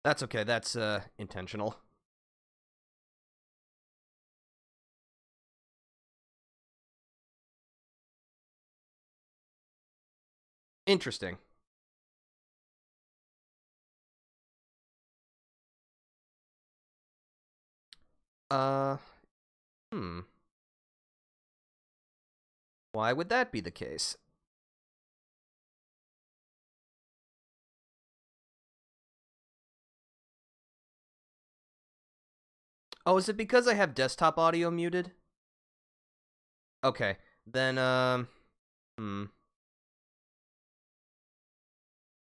That's okay, that's, intentional. Interesting. Uh, hmm. Why would that be the case? Oh, is it because I have desktop audio muted? Okay, then,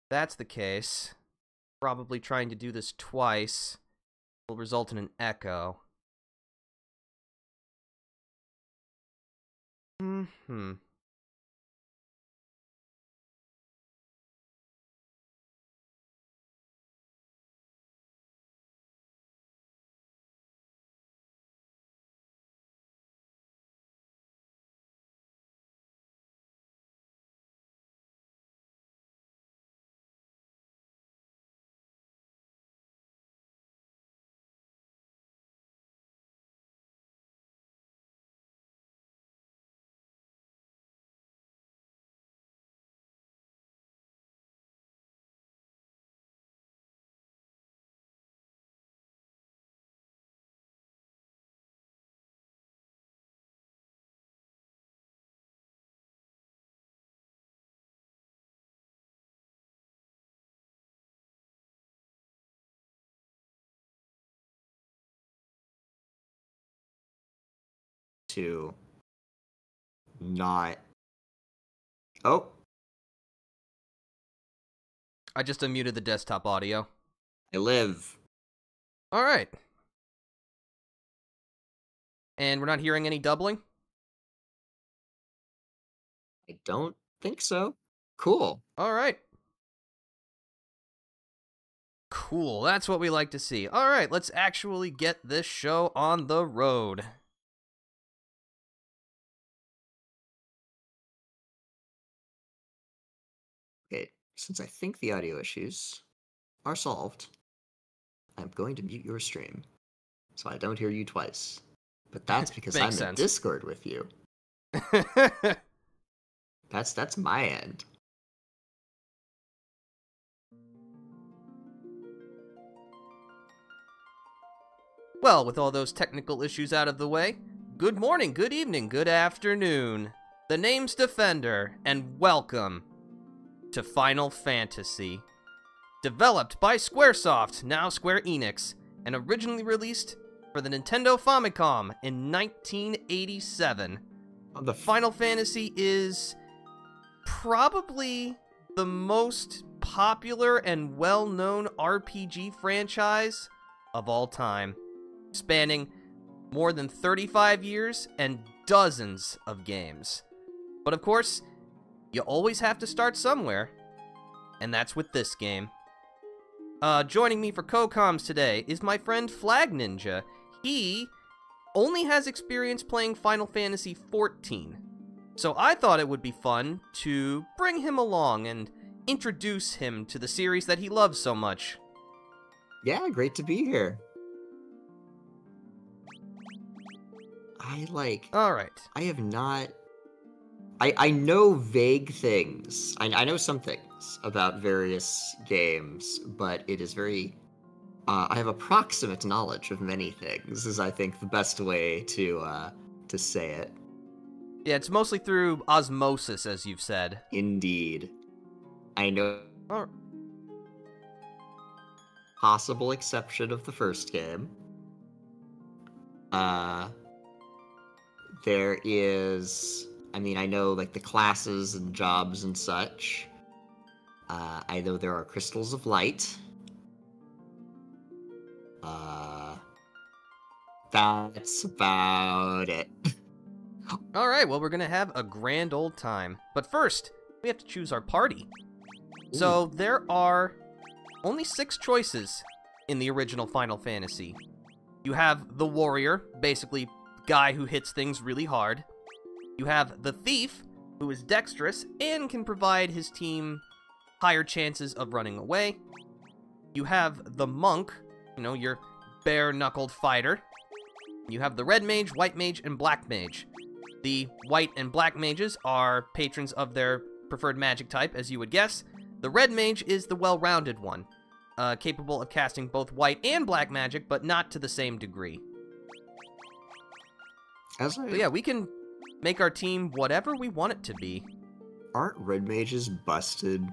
that's the case. Probably trying to do this twice will result in an echo. Hmm. To not... Oh. I just unmuted the desktop audio. I live. Alright. And we're not hearing any doubling? I don't think so. Cool. Alright. Cool, that's what we like to see. Alright, let's actually get this show on the road. Okay, since I think the audio issues are solved, I'm going to mute your stream so I don't hear you twice. But that's because I'm Makes in sense. Discord with you. That's my end. Well, with all those technical issues out of the way, good morning, good evening, good afternoon. The name's Defender, and welcome to Final Fantasy. Developed by Squaresoft, now Square Enix, and originally released for the Nintendo Famicom in 1987. Final Fantasy is probably the most popular and well-known RPG franchise of all time, spanning more than 35 years and dozens of games. But of course, you always have to start somewhere, and that's with this game. Joining me for co-coms today is my friend Flagninja. He only has experience playing Final Fantasy XIV, so I thought it would be fun to bring him along and introduce him to the series that he loves so much. Yeah, great to be here. Alright. I have not... I know vague things. I know some things about various games, but it is very... I have approximate knowledge of many things, is I think the best way to say it. Yeah, it's mostly through osmosis, as you've said. Indeed. I know... Possible exception of the first game. There is... I mean, I know, like, the classes and jobs and such. I know there are crystals of light. That's about it. Alright, well, we're gonna have a grand old time. But first, we have to choose our party. So, there are only 6 choices in the original Final Fantasy. You have the warrior, basically guy who hits things really hard. You have the thief, who is dexterous and can provide his team higher chances of running away. You have the monk, you know, your bare-knuckled fighter. You have the red mage, white mage, and black mage. The white and black mages are patrons of their preferred magic type, as you would guess. The red mage is the well-rounded one, capable of casting both white and black magic, but not to the same degree. So yeah, we can make our team whatever we want it to be. Aren't red mages busted?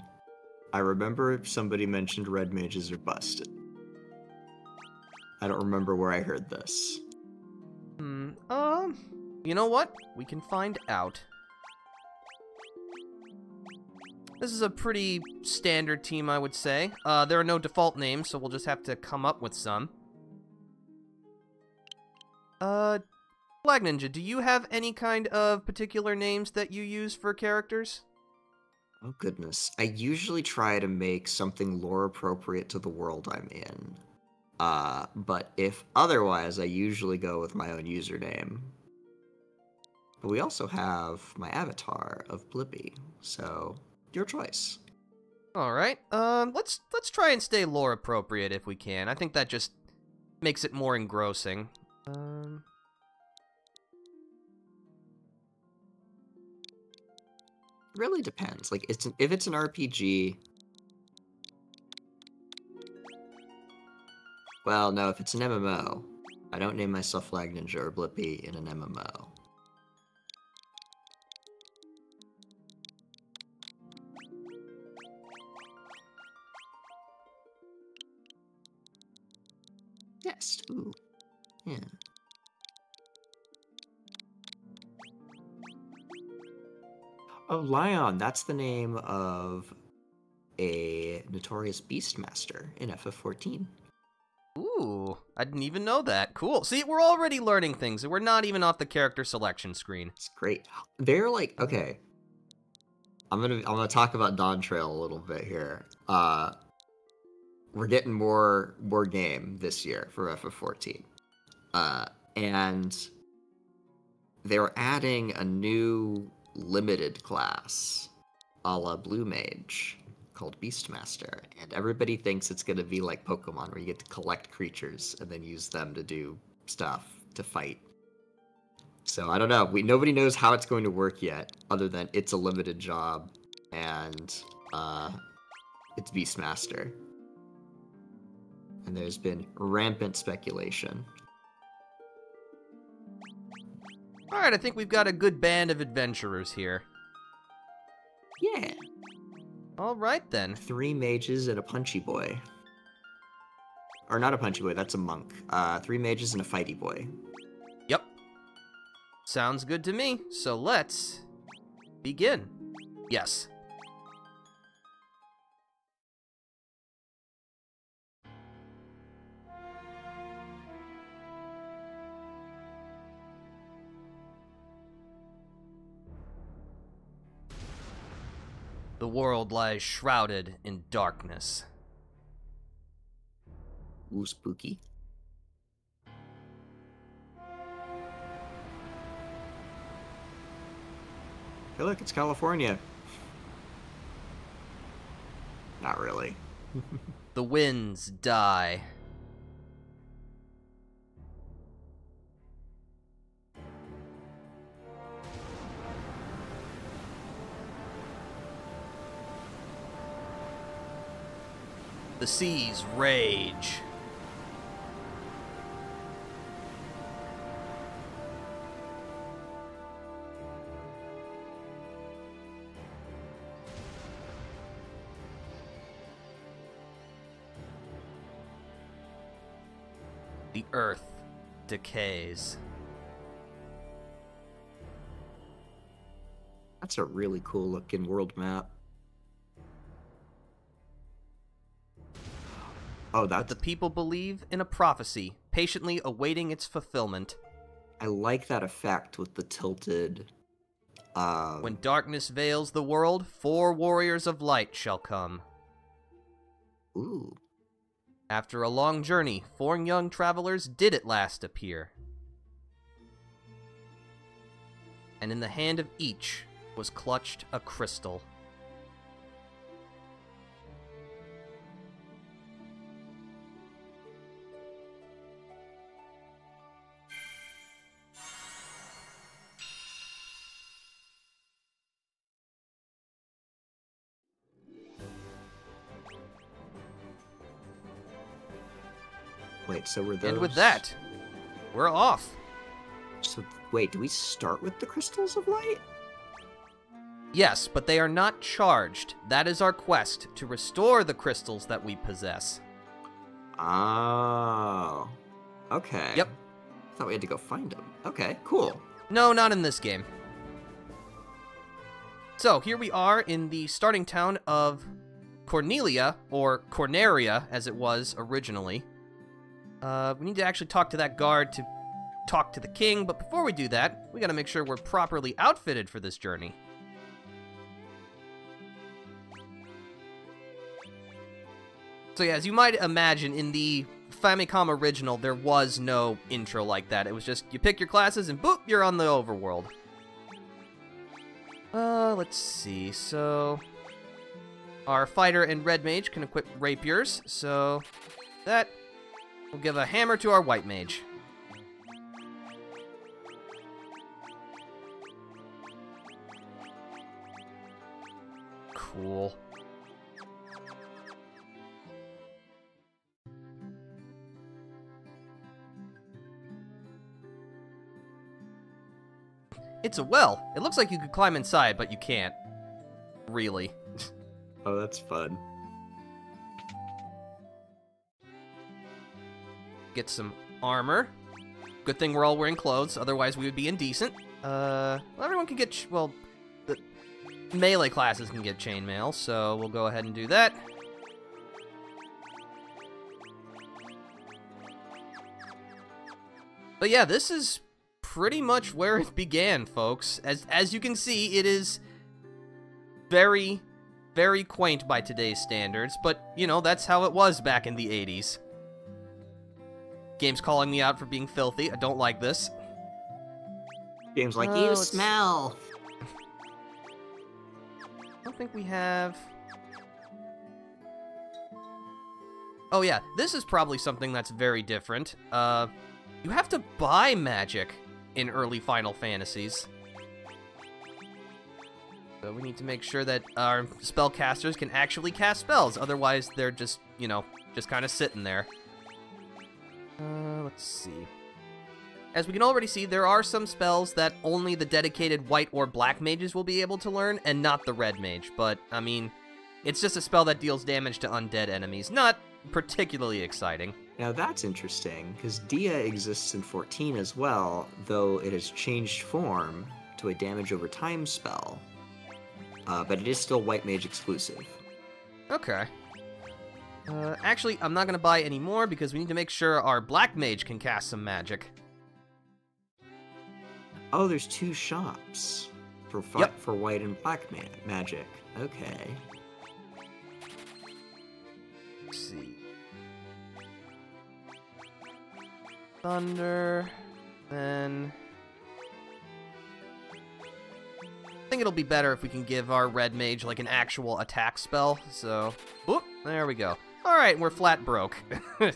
I remember somebody mentioned red mages are busted. I don't remember where I heard this. You know what? We can find out. This is a pretty standard team, I would say. There are no default names, so we'll just have to come up with some. Flagninja, do you have any kind of particular names that you use for characters? Oh goodness. I usually try to make something lore appropriate to the world I'm in. But if otherwise, I usually go with my own username. But we also have my avatar of Blippi, so your choice. All right. Let's try and stay lore appropriate if we can. I think that just makes it more engrossing. Really depends. Like, if it's an RPG. Well, no, if it's an MMO, I don't name myself Flagninja or Blippi in an MMO. Yes. Ooh. Yeah. Oh, Lion. That's the name of a notorious Beastmaster in FF14. Ooh, I didn't even know that. Cool. See, we're already learning things, and we're not even off the character selection screen. It's great. They're like, okay. I'm gonna talk about Dawn Trail a little bit here. We're getting more game this year for FF14. And they're adding a new limited class, a la Blue Mage, called Beastmaster, and everybody thinks it's going to be like Pokemon, where you get to collect creatures and then use them to do stuff, to fight. So I don't know, nobody knows how it's going to work yet, other than it's a limited job, and it's Beastmaster. And there's been rampant speculation. Alright, I think we've got a good band of adventurers here. Yeah. Alright then. 3 mages and a punchy boy. Or not a punchy boy, that's a monk. 3 mages and a fighty boy. Yep. Sounds good to me, so let's begin. Yes. The world lies shrouded in darkness. Ooh, spooky. Hey, look, it's California. Not really. The winds die. The seas rage. The earth decays. That's a really cool looking world map. Oh, But the people believe in a prophecy, patiently awaiting its fulfillment. I like that effect with the tilted. When darkness veils the world, 4 warriors of light shall come. Ooh. After a long journey, 4 young travelers did at last appear. And in the hand of each was clutched a crystal. Wait, so were those... And with that, we're off. So, wait, do we start with the Crystals of Light? Yes, but they are not charged. That is our quest, to restore the crystals that we possess. Oh. Okay. Yep. I thought we had to go find them. Okay, cool. Yep. No, not in this game. So, here we are in the starting town of Cornelia, or Corneria, as it was originally. We need to actually talk to that guard to talk to the king, but before we do that, we gotta make sure we're properly outfitted for this journey. So yeah, as you might imagine, in the Famicom original, there was no intro like that. It was just, you pick your classes and boop, you're on the overworld. Let's see, so... Our fighter and red mage can equip rapiers, so... That... We'll give a hammer to our white mage. Cool. It's a well. It looks like you could climb inside, but you can't. Really. Oh, that's fun. Get some armor. Good thing we're all wearing clothes, otherwise we would be indecent. Well, everyone can get... well, the melee classes can get chainmail, so we'll go ahead and do that. But yeah, this is pretty much where it began, folks. As you can see, it is very, very quaint by today's standards, but, you know, that's how it was back in the 80s. Game's calling me out for being filthy. I don't like this. Game's like, you smell! I don't think we have... Oh yeah, this is probably something that's very different. You have to buy magic in early Final Fantasies. So we need to make sure that our spellcasters can actually cast spells, otherwise they're just, you know, just kind of sitting there. Let's see. As we can already see, there are some spells that only the dedicated white or black mages will be able to learn, and not the red mage, but, I mean, it's just a spell that deals damage to undead enemies. Not particularly exciting. Now that's interesting, because Dia exists in 14 as well, though it has changed form to a damage over time spell. But it is still white mage exclusive. Okay. Actually, I'm not going to buy any more because we need to make sure our black mage can cast some magic. Oh, there's two shops for for white and black magic. Okay. Let's see. Thunder, then... I think it'll be better if we can give our red mage, like, an actual attack spell, so... Whoop, there we go. Alright, we're flat broke. The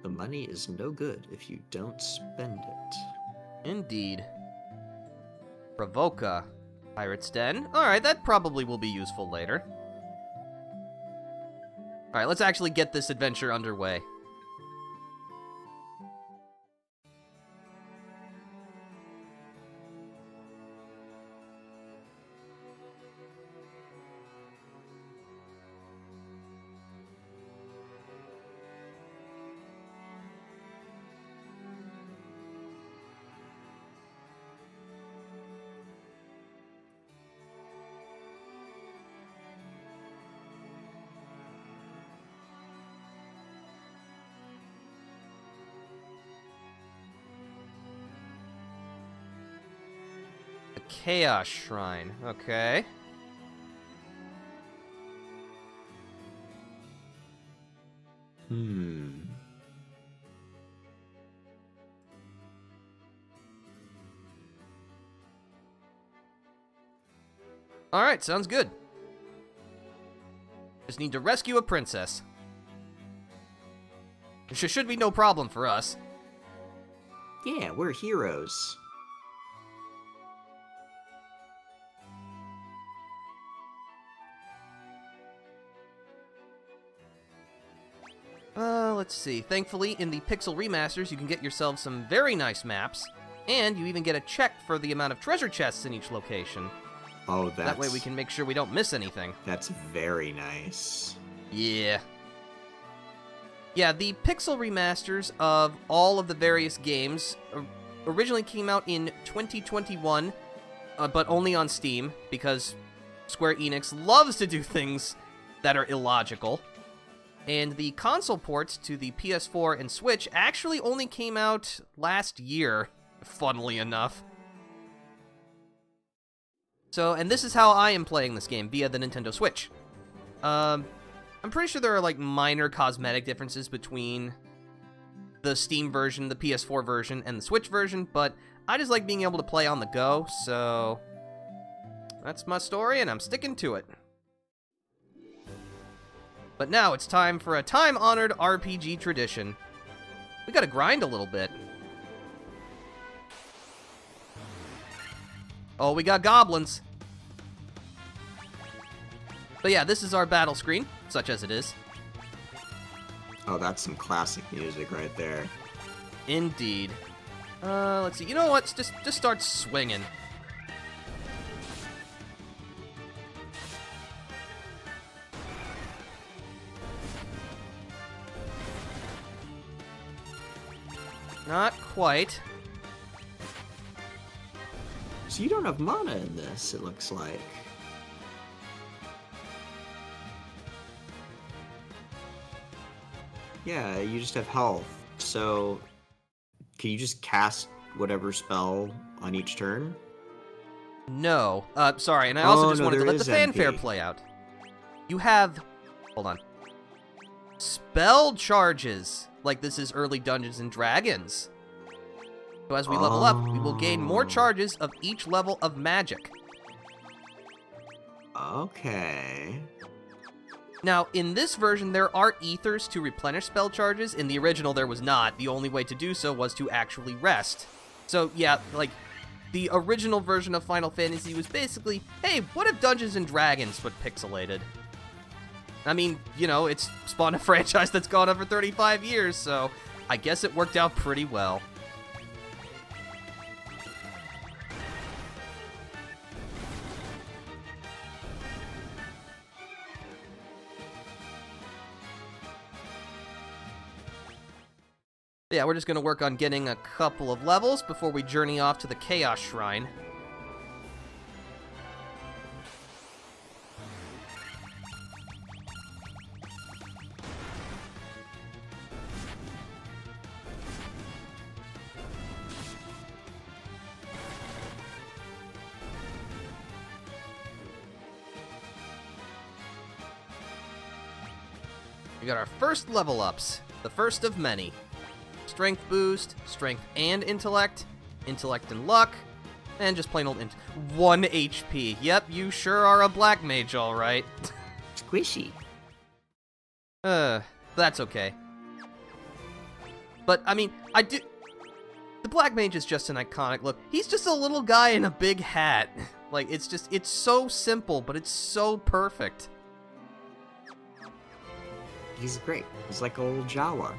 money is no good if you don't spend it. Indeed. Provoca. Pirate's Den. Alright, that probably will be useful later. Alright, let's actually get this adventure underway. Chaos Shrine. Okay. Alright, sounds good. Just need to rescue a princess. Should be no problem for us. Yeah, we're heroes. let's see. Thankfully, in the Pixel Remasters, you can get yourself some very nice maps, and you even get a check for the amount of treasure chests in each location. Oh, That way we can make sure we don't miss anything. That's very nice. Yeah. Yeah, the Pixel Remasters of all of the various games originally came out in 2021, but only on Steam, because Square Enix loves to do things that are illogical. And the console ports to the PS4 and Switch actually only came out last year, funnily enough. So, and this is how I am playing this game, via the Nintendo Switch. I'm pretty sure there are, like, minor cosmetic differences between the Steam version, the PS4 version, and the Switch version, but I just like being able to play on the go, so that's my story, and I'm sticking to it. But now it's time for a time-honored RPG tradition. We gotta grind a little bit. Oh, we got goblins. But yeah, this is our battle screen, such as it is. Oh, that's some classic music right there. Indeed. Let's see. You know what? Just start swinging. Not quite. So you don't have mana in this, it looks like. Yeah, you just have health. So, can you just cast whatever spell on each turn? No. Sorry, and I also just wanted to let the fanfare MP. play out. You have... Hold on. Spell charges, like this is early Dungeons & Dragons. So as we level up, we will gain more charges of each level of magic. Okay. Now, in this version, there are ethers to replenish spell charges. In the original, there was not. The only way to do so was to actually rest. So, yeah, like, the original version of Final Fantasy was basically, hey, what if Dungeons & Dragons but pixelated? I mean, you know, it's spawned a franchise that's gone on for 35 years, so I guess it worked out pretty well. Yeah, we're just going to work on getting a couple of levels before we journey off to the Chaos Shrine. We got our first level ups, the first of many. Strength boost, strength and intellect and luck, and just plain old 1 HP. Yep, you sure are a black mage, alright. Squishy. That's okay. But, I mean, the black mage is just an iconic look. He's just a little guy in a big hat. Like, it's so simple, but it's so perfect. He's great. He's like old Jawa.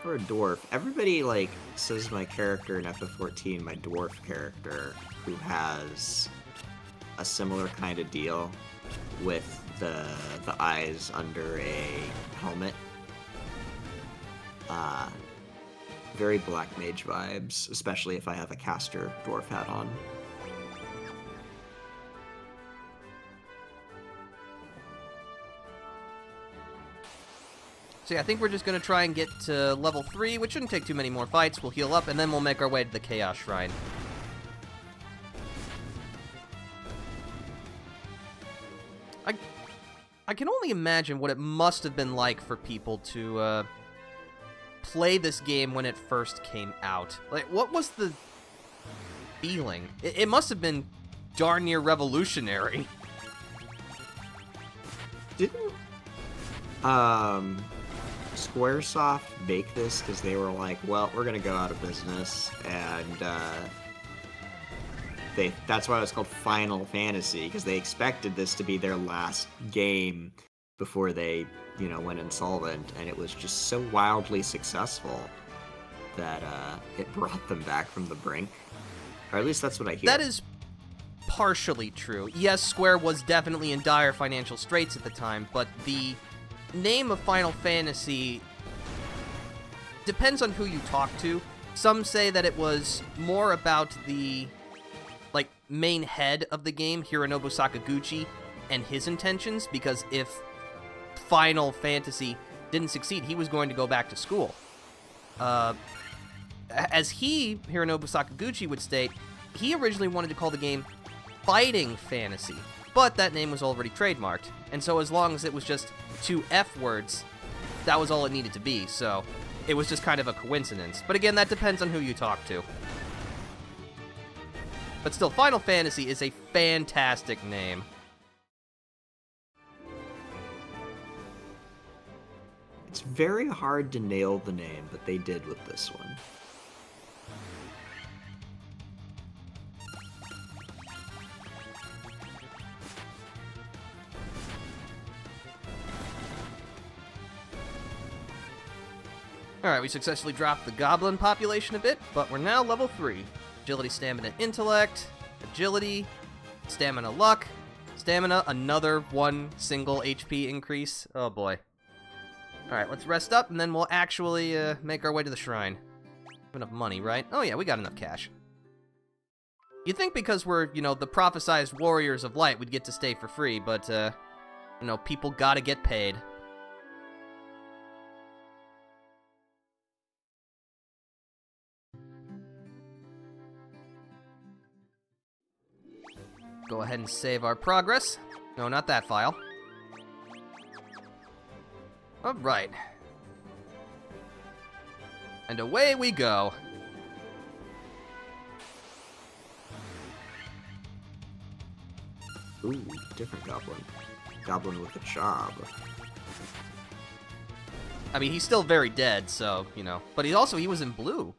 For a dwarf, everybody like says my character in FF14, my dwarf character, who has a similar kind of deal with the eyes under a helmet. Very Black Mage vibes, especially if I have a caster dwarf hat on. So yeah, I think we're just going to try and get to level 3, which shouldn't take too many more fights. We'll heal up, and then we'll make our way to the Chaos Shrine. I can only imagine what it must have been like for people to play this game when it first came out. Like, what was the feeling? It must have been darn near revolutionary. Didn't Squaresoft make this because they were like, well, we're gonna go out of business, and that's why it was called Final Fantasy, because they expected this to be their last game before they, went insolvent, and it was just so wildly successful that it brought them back from the brink. Or at least that's what I hear. That is partially true. Yes, Square was definitely in dire financial straits at the time, but the name of Final Fantasy depends on who you talk to. Some say that it was more about the, main head of the game, Hironobu Sakaguchi, and his intentions, because if Final Fantasy didn't succeed, he was going to go back to school. As Hironobu Sakaguchi would state, he originally wanted to call the game Fighting Fantasy, but that name was already trademarked, and so as long as it was just 2 F words, that was all it needed to be, so it was just kind of a coincidence. But again, that depends on who you talk to. But still, Final Fantasy is a fantastic name. It's very hard to nail the name, but they did with this one. Alright, we successfully dropped the goblin population a bit, but we're now level 3. Agility, stamina, intellect, agility, stamina, luck, stamina, another 1 single HP increase. Oh boy. Alright, let's rest up, and then we'll actually make our way to the shrine. Enough money, right? Oh yeah, we got enough cash. You'd think because we're, the prophesized warriors of light, we'd get to stay for free, but, people gotta get paid. Go ahead and save our progress. No, not that file. Alright. And away we go. Ooh, different goblin. Goblin with a job. I mean, he's still very dead, so, But he was in blue.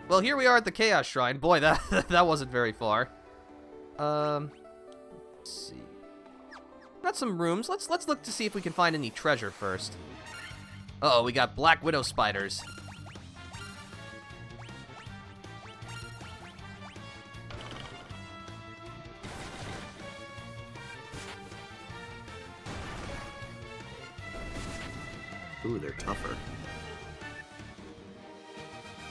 Well, here we are at the Chaos Shrine. Boy, that wasn't very far. Let's see. Got some rooms. Let's look to see if we can find any treasure first. Uh-oh, we got Black Widow spiders. Ooh, they're tougher.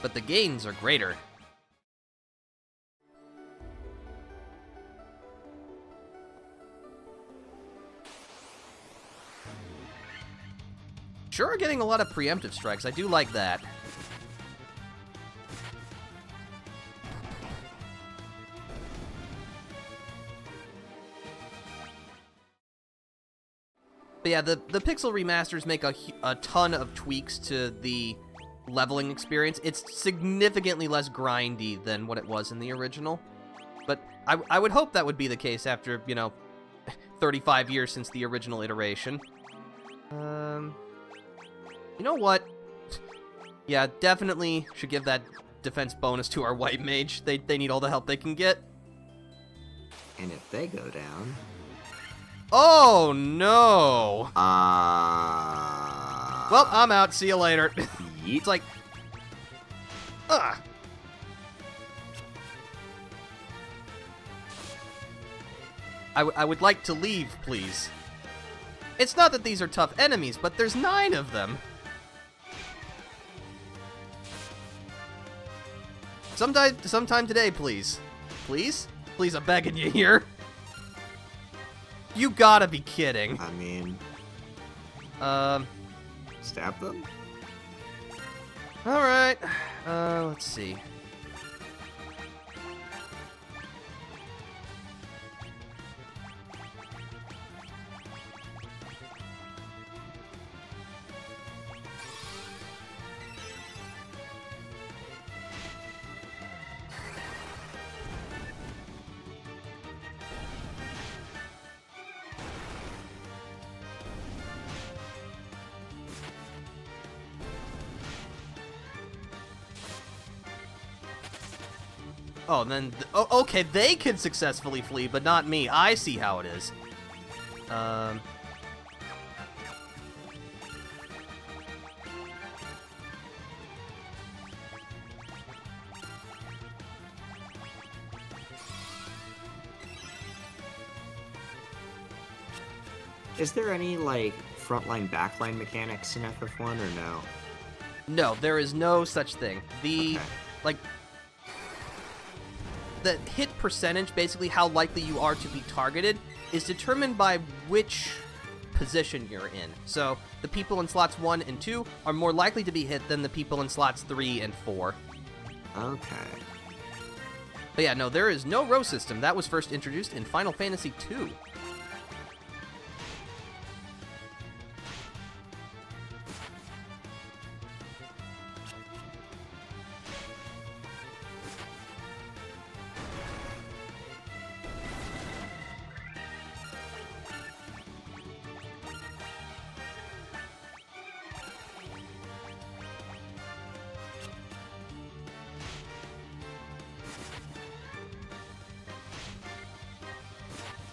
But the gains are greater. Sure are getting a lot of preemptive strikes. I do like that. But yeah, the Pixel remasters make a ton of tweaks to the leveling experience. It's significantly less grindy than what it was in the original. But I would hope that would be the case after, 35 years since the original iteration. You know what? Yeah, definitely should give that defense bonus to our white mage. They need all the help they can get. And if they go down... Oh, no! Well, I'm out. See you later. It's like... Ugh. I would like to leave, please. It's not that these are tough enemies, but there's 9 of them. Sometime today, please. Please? Please, I'm begging you here. You gotta be kidding. I mean... Stab them? Alright. Let's see. Oh, then... Oh, okay, they can successfully flee, but not me. I see how it is. Is there any, like, frontline, backline mechanics in FF1, or no? No, there is no such thing. The, Okay. like... The hit percentage, basically how likely you are to be targeted, is determined by which position you're in. So, the people in slots 1 and 2 are more likely to be hit than the people in slots 3 and 4. Okay. But yeah, no, there is no row system. That was first introduced in Final Fantasy II.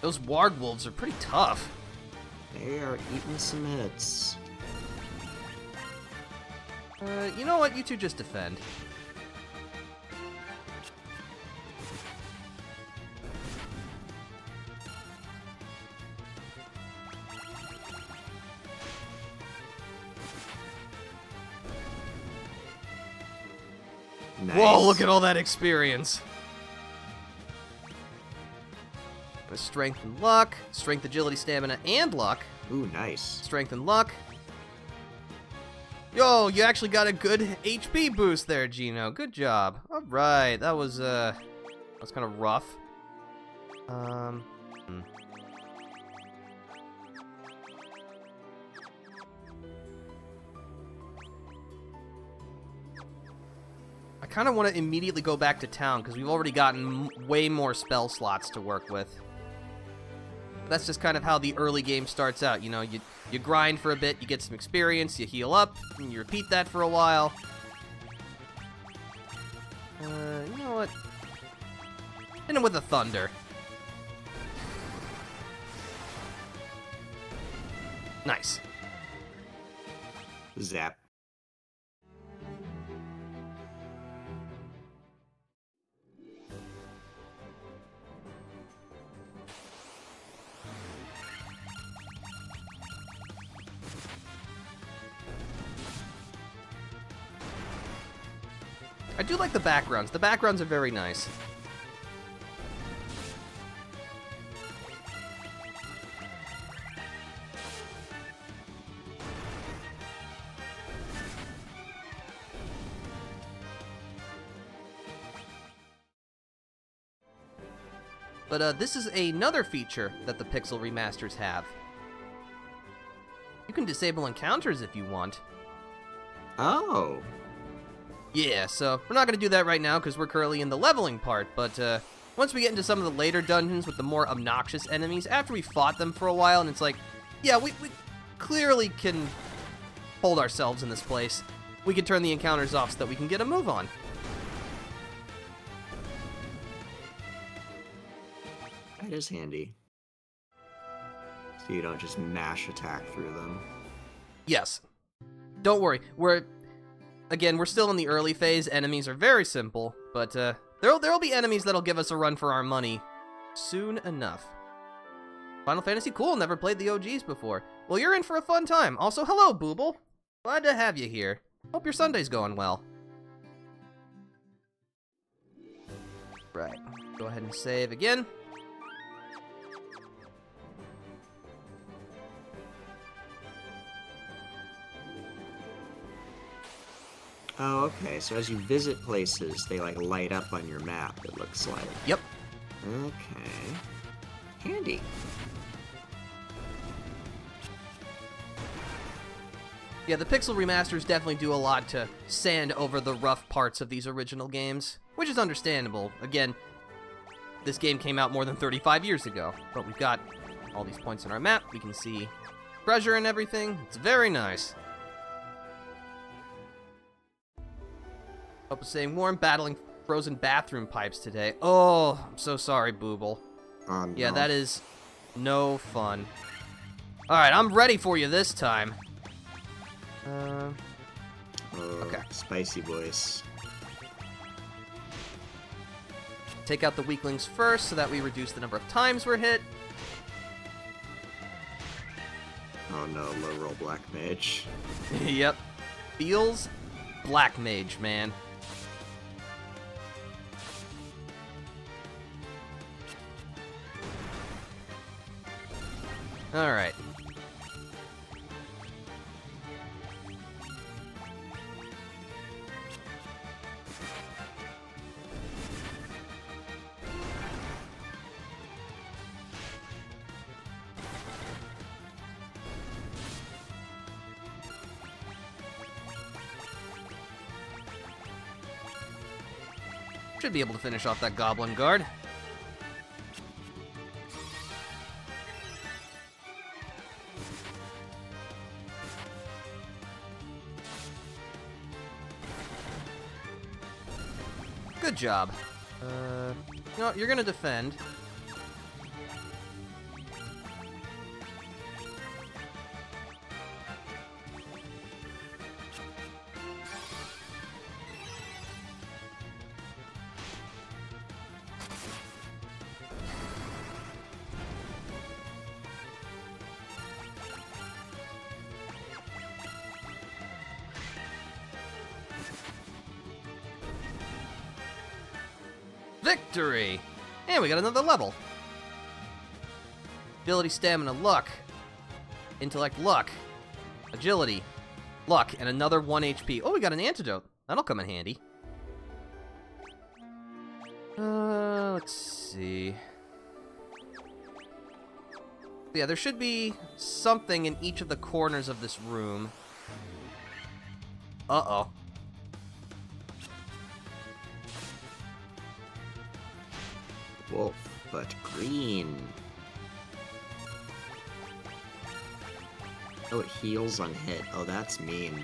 Those warg wolves are pretty tough. They are eating some hits. You know what? You two just defend. Nice. Whoa, look at all that experience. Strength and luck. Strength, agility, stamina, and luck. Ooh, nice. Strength and luck. Yo, you actually got a good HP boost there, Gino. Good job. All right, that was kind of rough. I kind of want to immediately go back to town because we've already gotten way more spell slots to work with. That's just kind of how the early game starts out. You know, you grind for a bit, you get some experience, you heal up, and you repeat that for a while. You know what? Hit him with a thunder. Nice. Zap. I do like the backgrounds. The backgrounds are very nice. But this is another feature that the Pixel remasters have. You can disable encounters if you want. Oh. Yeah, so we're not going to do that right now because we're currently in the leveling part, but once we get into some of the later dungeons with the more obnoxious enemies, after we fought them for a while, and it's like, yeah, we clearly can hold ourselves in this place, we can turn the encounters off so that we can get a move on. That is handy. So you don't just mash attack through them. Yes. Don't worry, Again, we're still in the early phase. Enemies are very simple, but there'll be enemies that'll give us a run for our money soon enough. Final Fantasy, cool. Never played the OGs before. Well, you're in for a fun time. Also, hello, Booble. Glad to have you here. Hope your Sunday's going well. Right. Go ahead and save again. Oh, okay. So as you visit places, they like light up on your map, it looks like. Yep. Okay. Handy. Yeah, the Pixel remasters definitely do a lot to sand over the rough parts of these original games, which is understandable. Again, this game came out more than 35 years ago, but we've got all these points on our map. We can see treasure and everything. It's very nice. Hope is staying warm, battling frozen bathroom pipes today. Oh, I'm so sorry, Booble. No. Yeah, that is no fun. Alright, I'm ready for you this time. Okay. Spicy boys. Take out the weaklings first so that we reduce the number of times we're hit. Oh no, low roll black mage. Yep. Feels black mage, man. Alright. Should be able to finish off that goblin guard. Good job. You know what, you're gonna defend. Victory! And we got another level. Ability, stamina, luck. Intellect, luck. Agility, luck, and another 1 HP. Oh, we got an antidote. That'll come in handy. Let's see. Yeah, there should be something in each of the corners of this room. Uh-oh. Wolf, but green. Oh, it heals on hit. Oh, that's mean.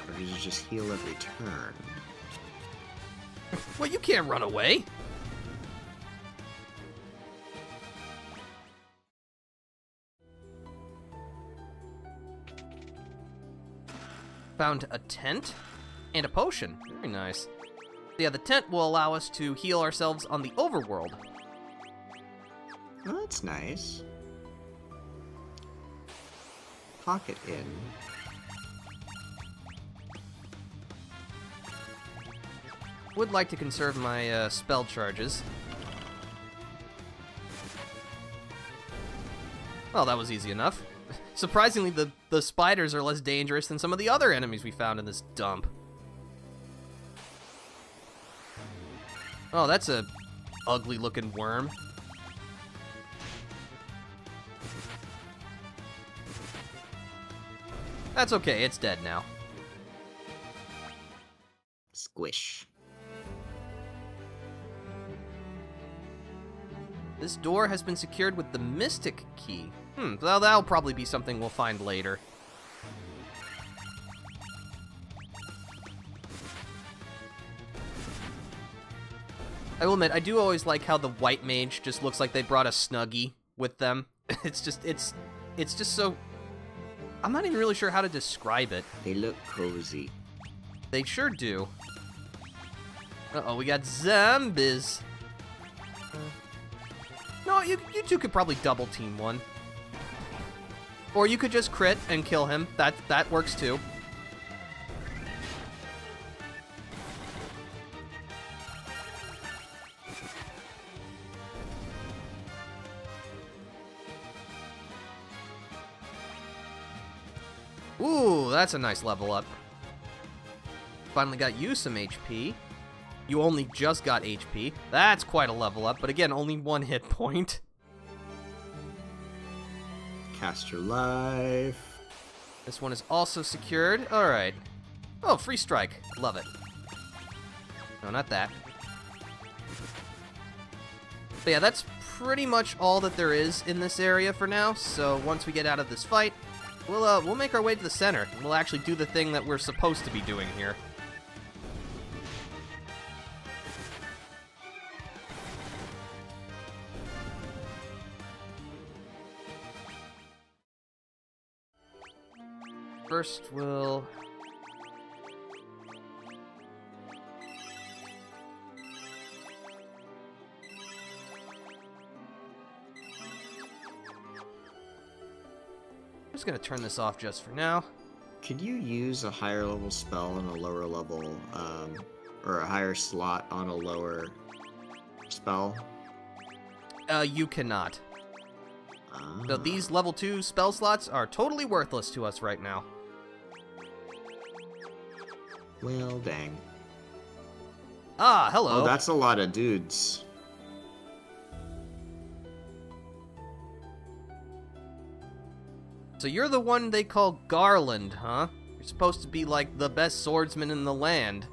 Or did you just heal every turn? Well, you can't run away. Found a tent and a potion. Very nice. Yeah, the tent will allow us to heal ourselves on the overworld. Oh, that's nice. Pocket in. Would like to conserve my spell charges. Well, that was easy enough. Surprisingly, the spiders are less dangerous than some of the other enemies we found in this dump. Oh, that's a ugly-looking worm. That's okay, it's dead now. Squish. This door has been secured with the Mystic Key. Well, that'll probably be something we'll find later. I will admit, I do always like how the white mage just looks like they brought a Snuggie with them. It's just so... I'm not even really sure how to describe it. They look cozy. They sure do. Uh-oh, we got zombies. No, you two could probably double team one. Or you could just crit and kill him. That works too. Ooh, that's a nice level up. Finally got you some HP. You only just got HP. That's quite a level up, but again, only 1 hit point. Cast your life. This one is also secured. Alright. Oh, free strike. Love it. No, not that. But yeah, that's pretty much all that there is in this area for now. So once we get out of this fight, we'll make our way to the center. We'll actually do the thing that we're supposed to be doing here. First, we'll... I'm just gonna turn this off just for now. Could you use a higher level spell on a lower level, or a higher slot on a lower spell? You cannot. Ah. So these level 2 spell slots are totally worthless to us right now. Well, dang. Ah, hello. Oh, that's a lot of dudes. So you're the one they call Garland, huh? You're supposed to be like the best swordsman in the land.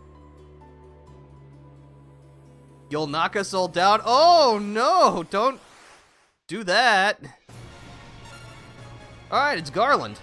You'll knock us all down? Oh, no! Don't do that. Alright, it's Garland.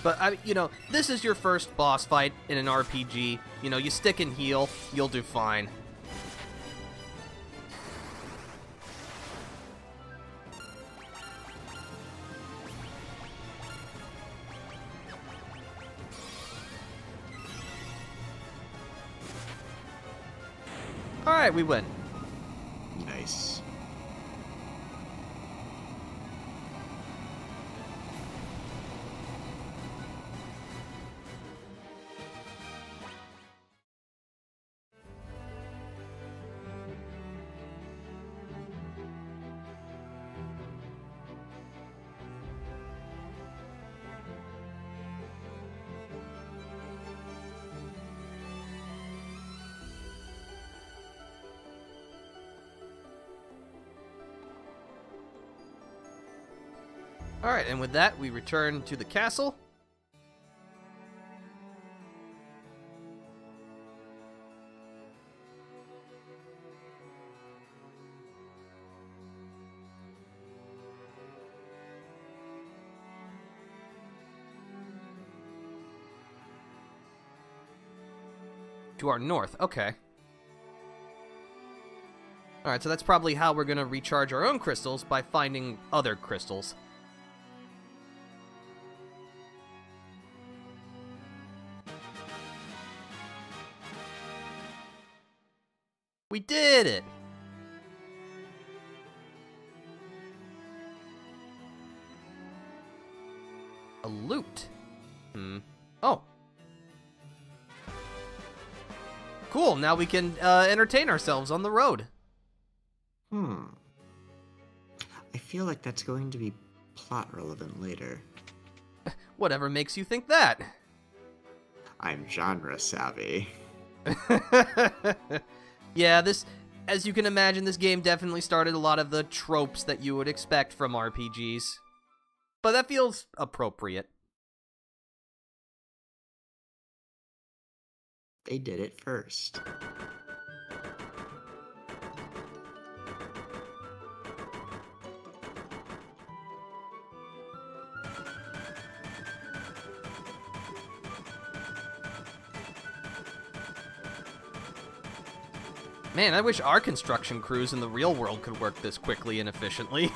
But, you know, this is your first boss fight in an RPG. You know, you stick and heal, you'll do fine. Alright, we win. Nice. Alright, and with that, we return to the castle. To our north, okay. Alright, so that's probably how we're gonna recharge our own crystals, by finding other crystals. We did it! A loot. Oh. Cool, now we can entertain ourselves on the road. I feel like that's going to be plot relevant later. Whatever makes you think that? I'm genre savvy. Yeah, as you can imagine, this game definitely started a lot of the tropes that you would expect from RPGs. But that feels appropriate. They did it first. Man, I wish our construction crews in the real world could work this quickly and efficiently.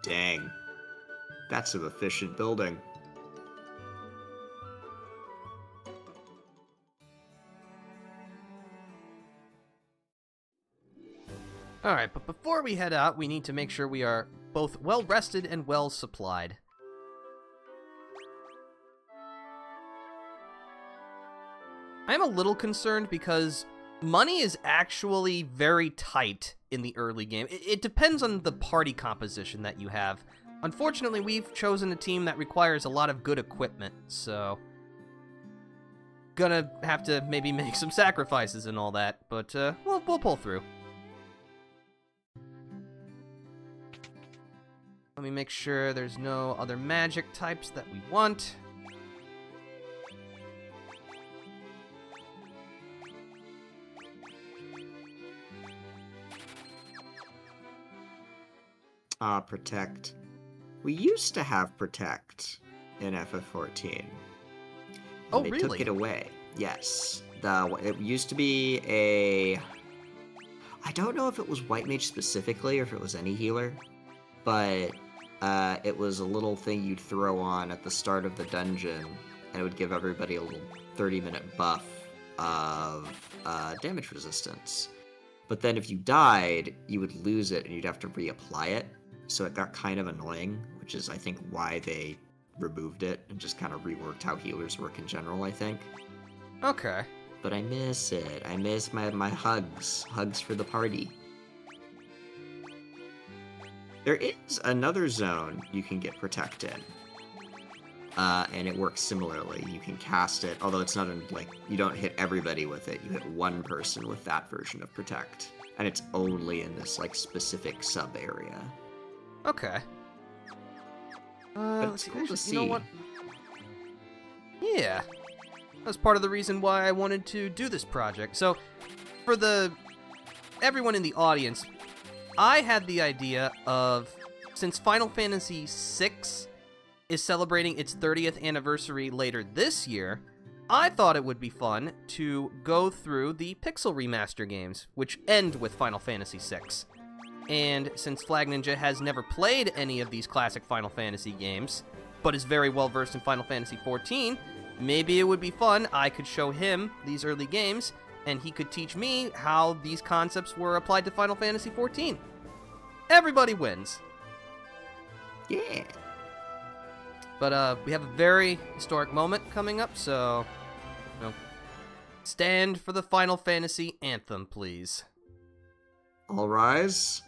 Dang. That's some efficient building. Alright, but before we head out, we need to make sure we are both well-rested and well-supplied. I'm a little concerned because money is actually very tight in the early game. It depends on the party composition that you have. Unfortunately, we've chosen a team that requires a lot of good equipment, so gonna have to maybe make some sacrifices and all that, but we'll pull through. Let me make sure there's no other magic types that we want. Protect. We used to have Protect in FF14. Oh, they really? Took it away. Yes. It used to be a... I don't know if it was White Mage specifically or if it was any healer, but it was a little thing you'd throw on at the start of the dungeon, and it would give everybody a little 30-minute buff of damage resistance. But then if you died, you would lose it and you'd have to reapply it. So it got kind of annoying, which is, I think, why they removed it and just kind of reworked how healers work in general, I think. Okay. But I miss it. I miss my hugs. Hugs for the party. There is another zone you can get Protect in. And it works similarly. You can cast it, although it's not you don't hit everybody with it. You hit one person with that version of Protect. And it's only in this, specific sub-area. Okay. But it's cool to see. You know what? Yeah. That's part of the reason why I wanted to do this project. So, for everyone in the audience, I had the idea of, since Final Fantasy VI is celebrating its 30th anniversary later this year, I thought it would be fun to go through the Pixel Remaster games, which end with Final Fantasy VI. And since Flagninja has never played any of these classic Final Fantasy games, but is very well versed in Final Fantasy XIV, maybe it would be fun. I could show him these early games, and he could teach me how these concepts were applied to Final Fantasy XIV. Everybody wins. Yeah. But we have a very historic moment coming up, so stand for the Final Fantasy anthem, please. All rise.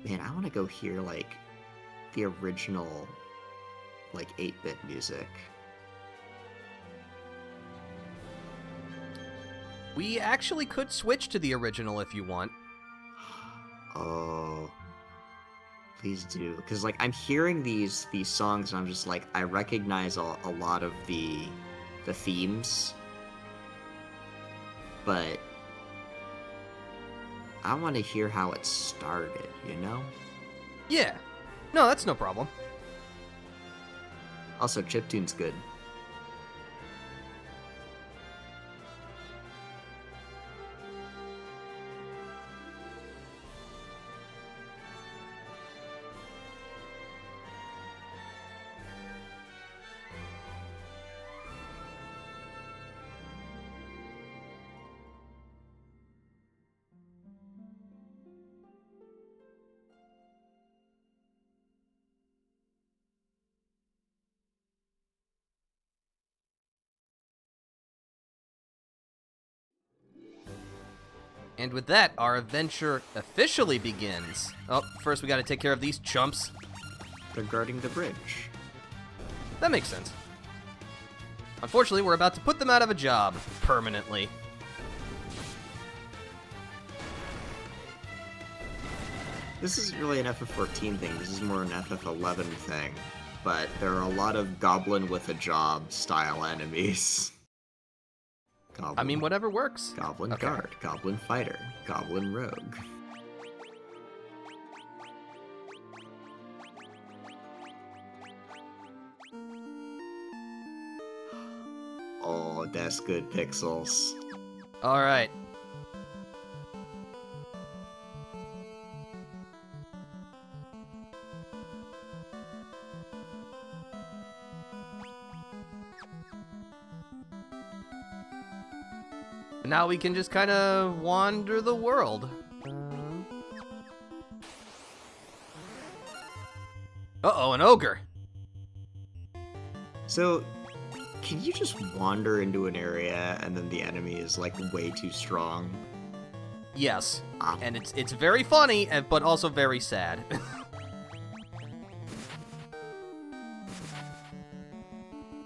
Man, I want to go hear, the original, 8-bit music. We actually could switch to the original if you want. Oh. Please do. Because, I'm hearing these songs, and I'm just I recognize a lot of the themes. But I want to hear how it started, you know? Yeah. No, that's no problem. Also, chiptune's good. And with that, our adventure officially begins. Oh, first we gotta take care of these chumps. They're guarding the bridge. That makes sense. Unfortunately, we're about to put them out of a job permanently. This isn't really an FF14 thing, this is more an FF11 thing. But there are a lot of goblin with a job style enemies. Goblin, I mean, whatever works. Goblin Okay. guard, goblin fighter, goblin rogue. Oh, that's good pixels. Alright. Now we can just kind of wander the world. Uh-oh, an ogre. So, can you just wander into an area and then the enemy is like way too strong? Yes, and it's very funny, but also very sad.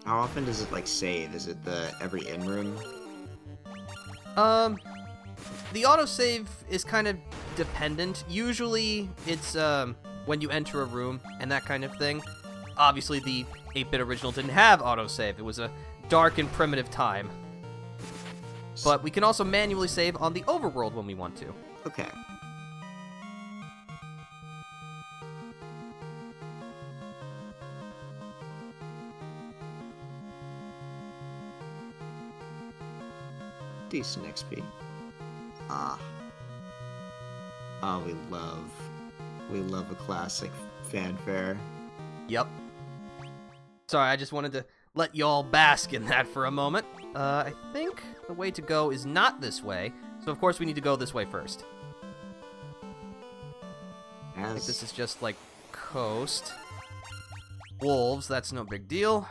How often does it like save? Is it the every in room? The autosave is kind of dependent. Usually, it's when you enter a room and that kind of thing. Obviously, the 8-bit original didn't have autosave. It was a dark and primitive time. But we can also manually save on the overworld when we want to. Okay. Decent XP. Ah. Oh, we love a classic fanfare. Yep. Sorry, I just wanted to let y'all bask in that for a moment. I think the way to go is not this way, so of course we need to go this way first. I think this is just like coast. Wolves, that's no big deal.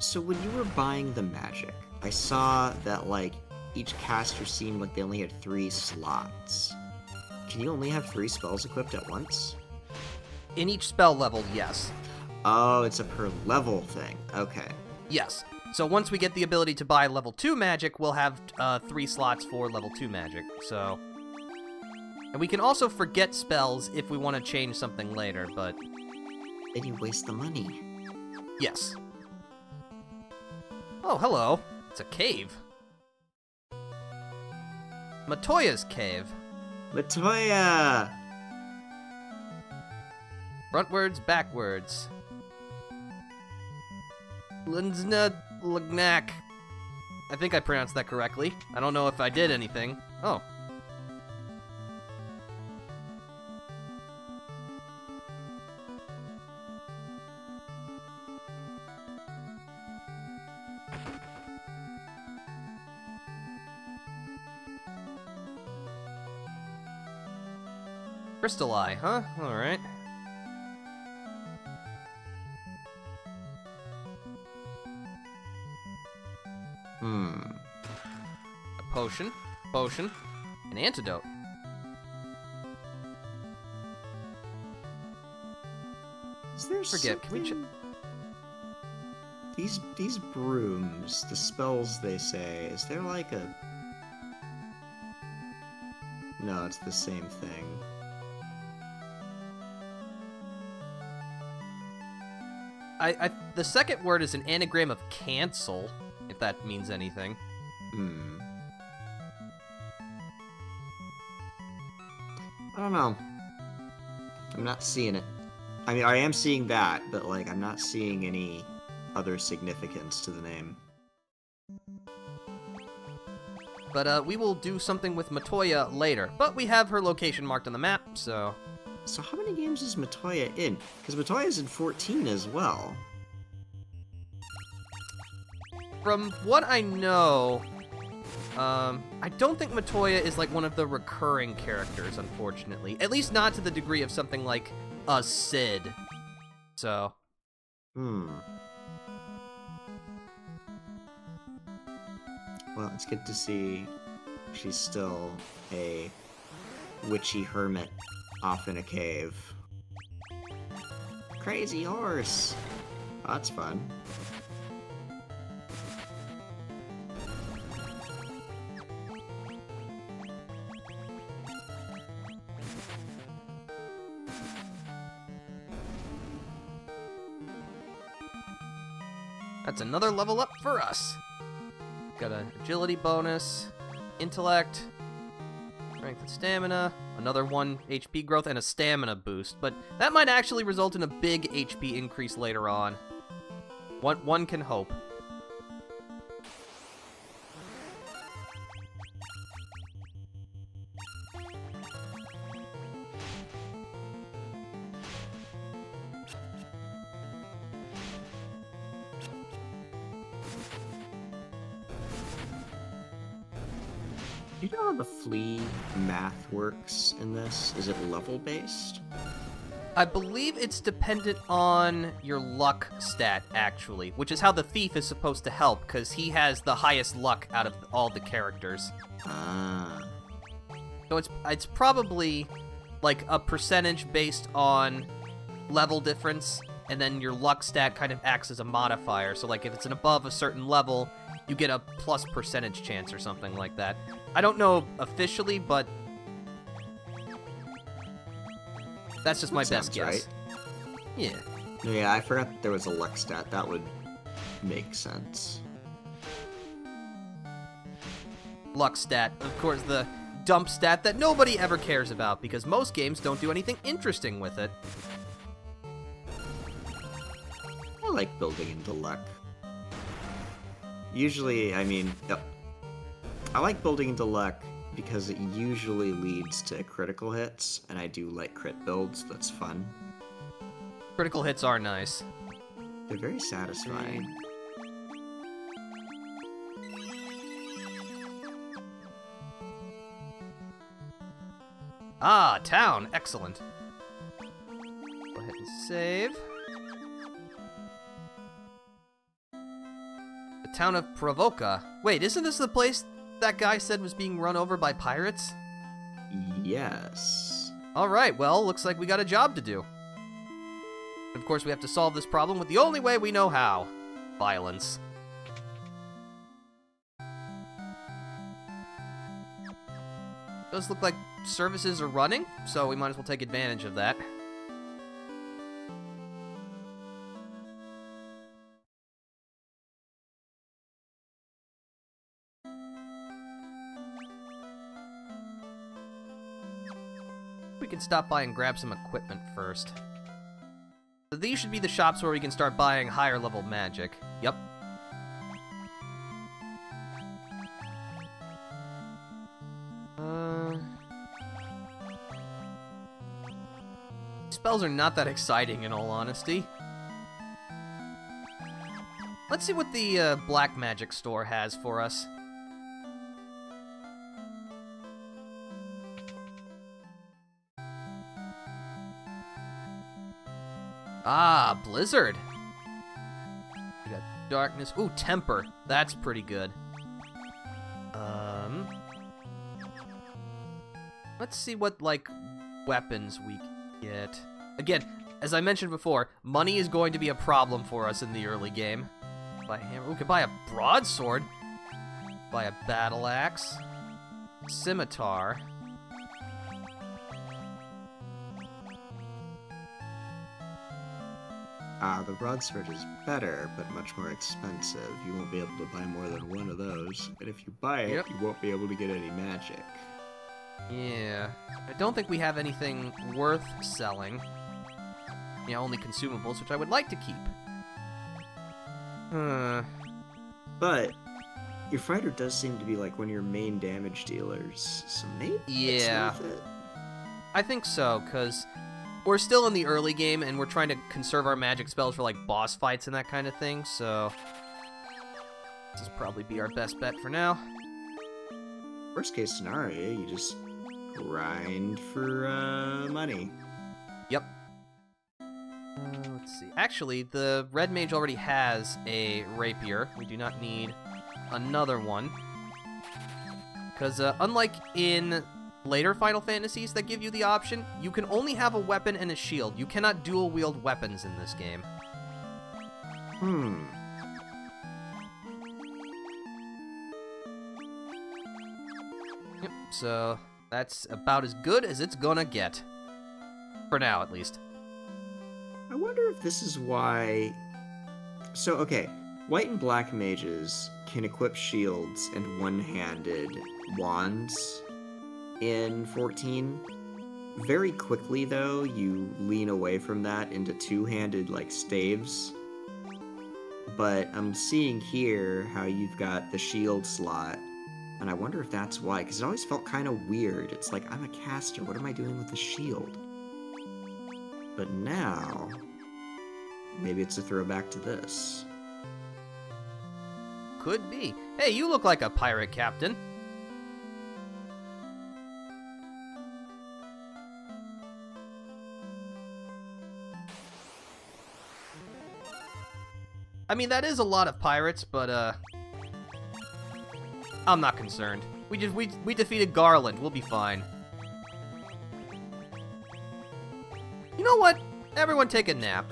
So when you were buying the magic, I saw that, like, each caster seemed like they only had 3 slots. Can you only have 3 spells equipped at once? In each spell level, yes. Oh, it's a per level thing. Okay. Yes. So once we get the ability to buy level 2 magic, we'll have 3 slots for level 2 magic, so... And we can also forget spells if we want to change something later, but... Then you waste the money. Yes. Oh, hello. It's a cave. Matoya's cave. Matoya! Frontwards, backwards. Linzna Lagnak. I think I pronounced that correctly. I don't know if I did anything. Oh. Crystal Eye, huh? Alright. A potion, an antidote. Is there Forget, can we check? These brooms, the spells they say, is there like a... No, it's the same thing. The second word is an anagram of cancel, if that means anything. I don't know. I'm not seeing it. I mean, I am seeing that, but, like, I'm not seeing any other significance to the name. But, we will do something with Matoya later. But we have her location marked on the map, so... So how many games is Matoya in? Because Matoya's in 14 as well. From what I know, I don't think Matoya is like one of the recurring characters, unfortunately. At least not to the degree of something like a Sid. So. Well, it's good to see she's still a witchy hermit off in a cave. Crazy horse! Oh, that's fun. That's another level up for us. Got an agility bonus, intellect, strength and stamina, another 1 HP growth, and a stamina boost. But that might actually result in a big HP increase later on. One can hope. Do you know how the flea math works in this? Is it level-based? I believe it's dependent on your luck stat, actually, which is how the thief is supposed to help, because he has the highest luck out of all the characters. Ah. So it's probably like a percentage based on level difference, and then your luck stat kind of acts as a modifier. So like if it's an above a certain level, you get a plus percentage chance or something like that. I don't know officially, but that's just my best guess. Right. Yeah. Yeah, I forgot that there was a luck stat. That would make sense. Luck stat, of course, the dump stat that nobody ever cares about because most games don't do anything interesting with it. I like building into luck. Usually, I mean, I like building into luck because it usually leads to critical hits, and I do like crit builds. That's fun. Critical hits are nice. They're very satisfying. Ah, town. Excellent. Go ahead and save. The town of Provoca. Wait, isn't this the place that guy said was being run over by pirates? Yes. Alright, well, looks like we got a job to do. Of course, we have to solve this problem with the only way we know how. Violence. Does look like services are running, so we might as well take advantage of that. We can stop by and grab some equipment first. So these should be the shops where we can start buying higher level magic. Yep. Spells are not that exciting, in all honesty. Let's see what the black magic store has for us. Ah, Blizzard. We got Darkness. Ooh, Temper. That's pretty good. Let's see what, like, weapons we can get. Again, as I mentioned before, money is going to be a problem for us in the early game. Buy a hammer. We could buy a broadsword. Buy a battle axe. Scimitar. The broadsword is better, but much more expensive. You won't be able to buy more than one of those. And if you buy it, you won't be able to get any magic. Yeah. I don't think we have anything worth selling. Yeah, only consumables, which I would like to keep. But your fighter does seem to be like one of your main damage dealers, so maybe it's worth it. I think so, because we're still in the early game, and we're trying to conserve our magic spells for, like, boss fights and that kind of thing, so this will probably be our best bet for now. Worst case scenario, you just grind for money. Yep. Let's see. Actually, the red mage already has a rapier. We do not need another one. Because unlike in later Final Fantasies that give you the option, you can only have a weapon and a shield. You cannot dual wield weapons in this game. Yep, so that's about as good as it's gonna get. For now, at least. I wonder if this is why... So, okay, white and black mages can equip shields and one-handed wands in 14. Very quickly, though, you lean away from that into two-handed, like, staves. But I'm seeing here how you've got the shield slot, and I wonder if that's why, because it always felt kind of weird. It's like, I'm a caster, what am I doing with the shield? But now, maybe it's a throwback to this. Could be. Hey, you look like a pirate captain. I mean, that is a lot of pirates, but, I'm not concerned. We defeated Garland. We'll be fine. You know what? Everyone take a nap.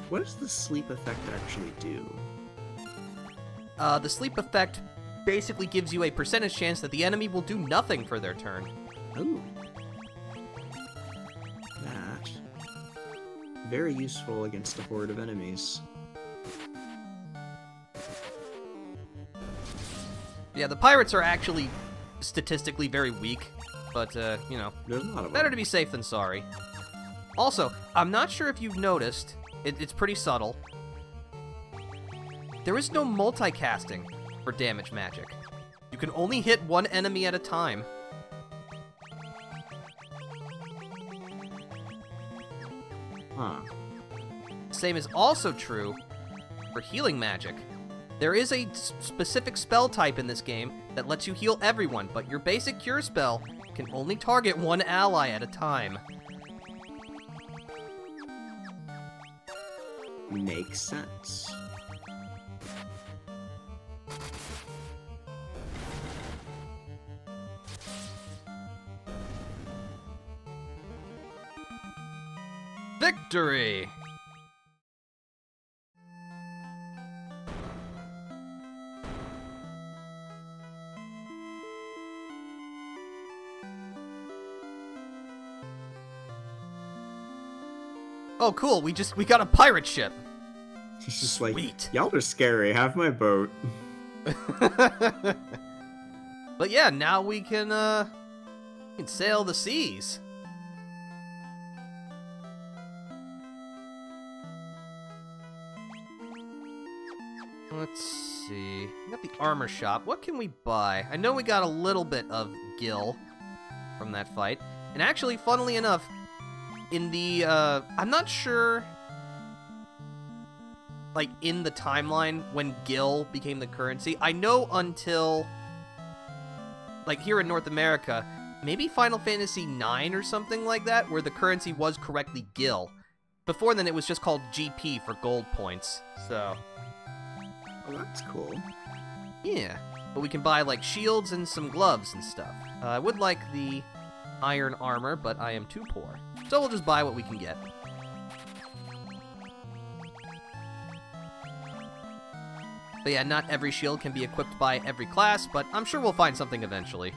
What does the sleep effect actually do? The sleep effect basically gives you a percentage chance that the enemy will do nothing for their turn. Ooh. That. Very useful against a horde of enemies. Yeah, the pirates are actually statistically very weak, but, you know, There's a lot of better them. to be safe than sorry. Also, I'm not sure if you've noticed, it's pretty subtle. There is no multicasting for damage magic. You can only hit one enemy at a time. Huh. Same is also true for healing magic. There is a specific spell type in this game that lets you heal everyone, but your basic cure spell can only target one ally at a time. Makes sense. Victory! Oh, cool. We got a pirate ship. He's just like, Sweet. y'all are scary. Have my boat. But yeah, now we can sail the seas. Let's see. We got the armor shop. What can we buy? I know we got a little bit of gil from that fight. And actually, funnily enough, in the, I'm not sure, like, in the timeline when gil became the currency. I know until, like, here in North America, maybe Final Fantasy IX or something like that, where the currency was correctly gil. Before then, it was just called GP for gold points, so... Oh, that's cool. Yeah, but we can buy, like, shields and some gloves and stuff. I would like the iron armor, but I am too poor. So we'll just buy what we can get. But yeah, not every shield can be equipped by every class, but I'm sure we'll find something eventually.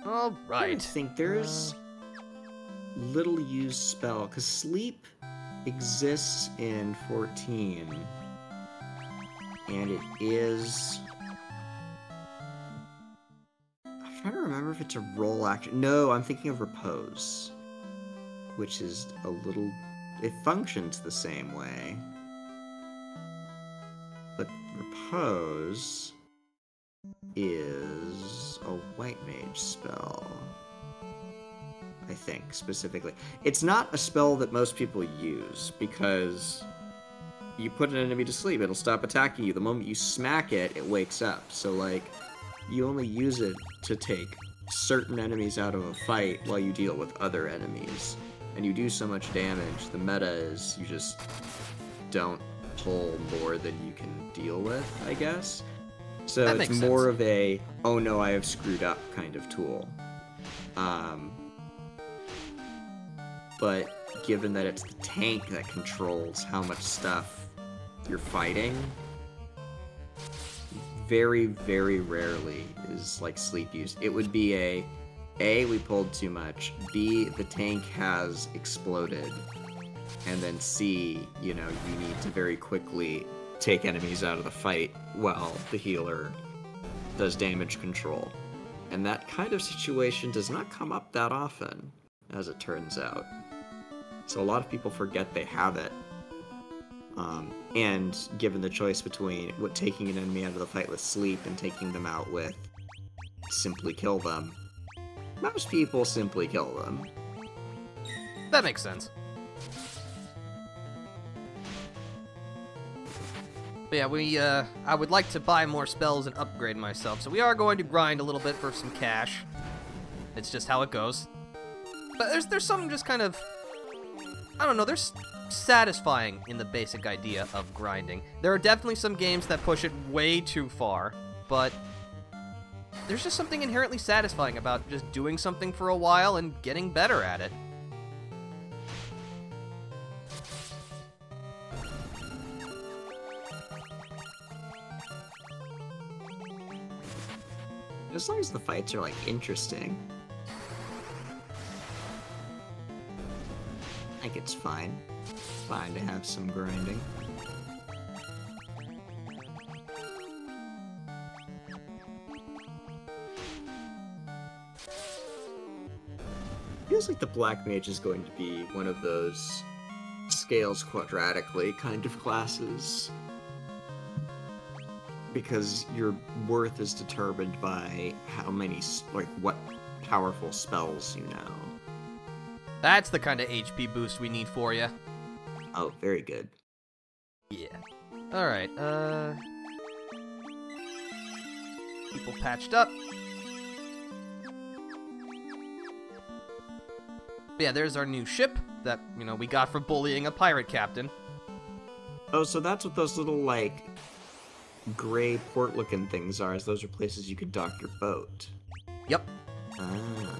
All I right. think there's little used spell, because sleep exists in 14, and it is... I'm trying to remember if it's a roll action. No, I'm thinking of repose, which is a little... It functions the same way, but repose is a white mage spell, I think, specifically. It's not a spell that most people use, because you put an enemy to sleep, it'll stop attacking you. The moment you smack it, it wakes up. So, like, you only use it to take certain enemies out of a fight while you deal with other enemies. And you do so much damage, the meta is you just don't pull more than you can deal with, I guess. So That it's makes more sense. of a, oh no, I have screwed up kind of tool. But given that it's the tank that controls how much stuff you're fighting, very, very rarely is like sleep used. It would be A, we pulled too much, B, the tank has exploded, and then C, you know, you need to very quickly take enemies out of the fight while the healer does damage control. And that kind of situation does not come up that often, as it turns out. So a lot of people forget they have it. And given the choice between taking an enemy out of the fight with sleep and taking them out with simply kill them, most people simply kill them. That makes sense. But yeah, I would like to buy more spells and upgrade myself, so we are going to grind a little bit for some cash. It's just how it goes. But there's some just kind of, I don't know, there's satisfying in the basic idea of grinding. There are definitely some games that push it way too far, but there's just something inherently satisfying about just doing something for a while and getting better at it. As long as the fights are, like, interesting. I think it's fine. Fine to have some grinding. Feels like the Black Mage is going to be one of those scales quadratically kind of classes. Because your worth is determined by how many, like, what powerful spells you know. That's the kind of HP boost we need for you. Oh, very good. Yeah. Alright, people patched up. But yeah, there's our new ship that, you know, we got for bullying a pirate captain. Oh, so that's what those little, like, gray port-looking things are, as those are places you could dock your boat. Yep. Ah.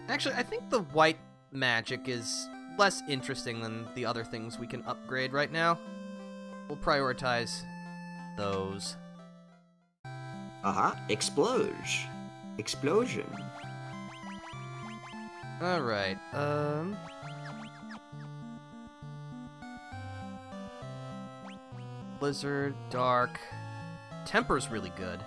Actually, I think the white magic is less interesting than the other things we can upgrade right now. We'll prioritize those. Explosion. Alright, Blizzard, Dark. Temper's really good.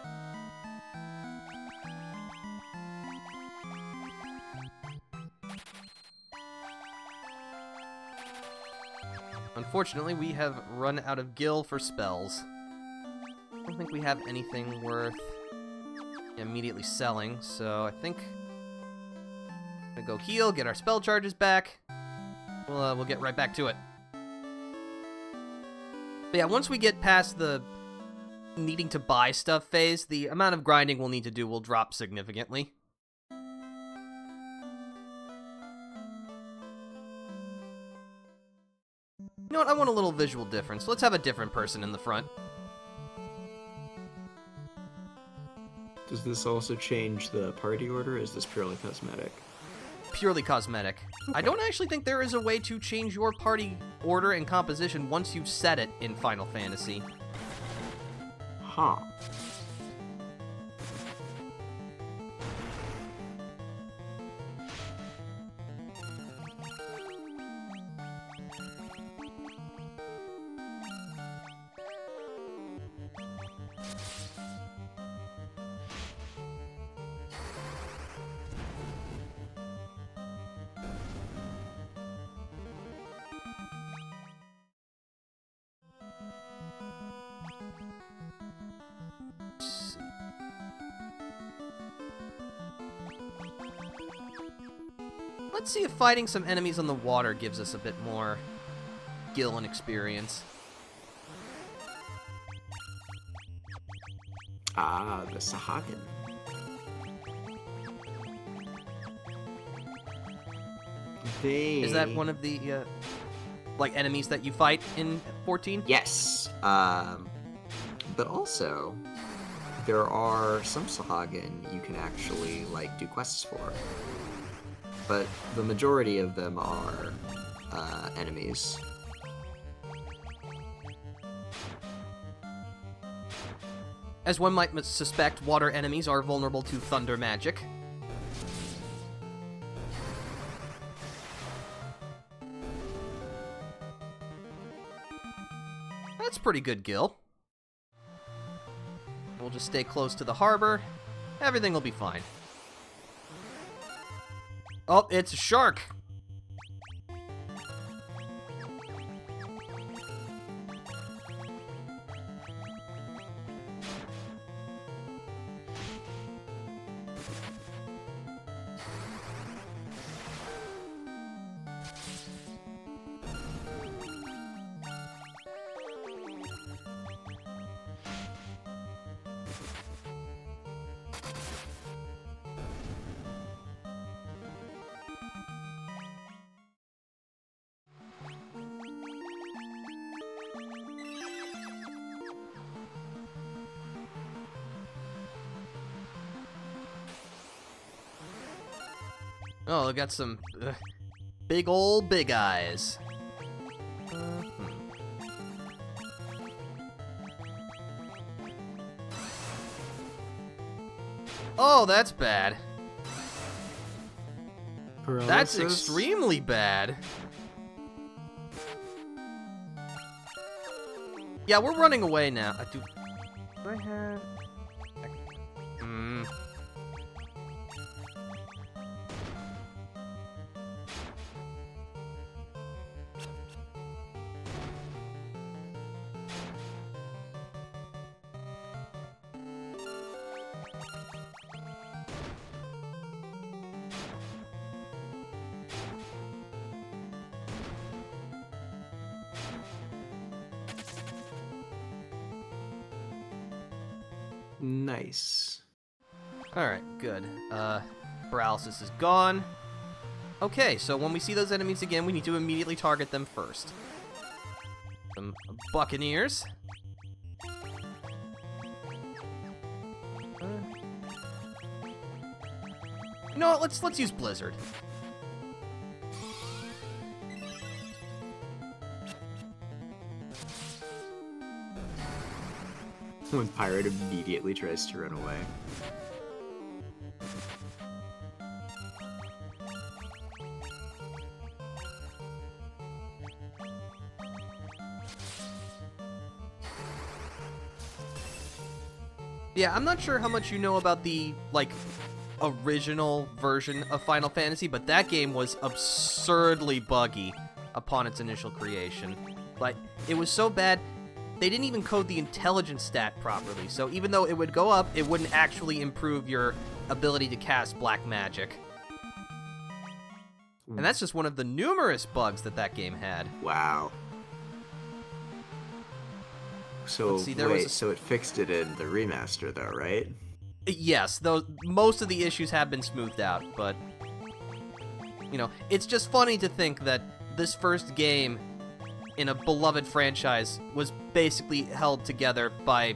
Unfortunately, we have run out of gil for spells. I don't think we have anything worth immediately selling, so I think I'm gonna go heal, get our spell charges back. We'll get right back to it. But yeah, once we get past the needing to buy stuff phase, the amount of grinding we'll need to do will drop significantly. You know what, I want a little visual difference. Let's have a different person in the front. Does this also change the party order, or is this purely cosmetic? Purely cosmetic. Okay. I don't actually think there is a way to change your party order and composition once you've set it in Final Fantasy. Huh. Let's see if fighting some enemies on the water gives us a bit more skill and experience. Ah, the Sahagin. Is that one of the, like, enemies that you fight in 14? Yes. But also, there are some Sahagin you can actually, like, do quests for. But the majority of them are, enemies. As one might suspect, water enemies are vulnerable to thunder magic. That's pretty good, Gil. We'll just stay close to the harbor. Everything will be fine. Oh, it's a shark! Oh, I got some big ol' big eyes. Oh, that's bad. Paralysis? That's extremely bad. Yeah, we're running away now. Do I have... Nice. Alright, good. Paralysis is gone. Okay, so when we see those enemies again, we need to immediately target them first. Some buccaneers. You know what, let's use Blizzard. When Pirate immediately tries to run away. Yeah, I'm not sure how much you know about the, like, original version of Final Fantasy, but that game was absurdly buggy upon its initial creation. Like, it was so bad, they didn't even code the intelligence stat properly, so even though it would go up, it wouldn't actually improve your ability to cast black magic. And that's just one of the numerous bugs that that game had. Wow. So, see, so it fixed it in the remaster, though, right? Yes, though most of the issues have been smoothed out, but, you know, it's just funny to think that this first game in a beloved franchise was basically held together by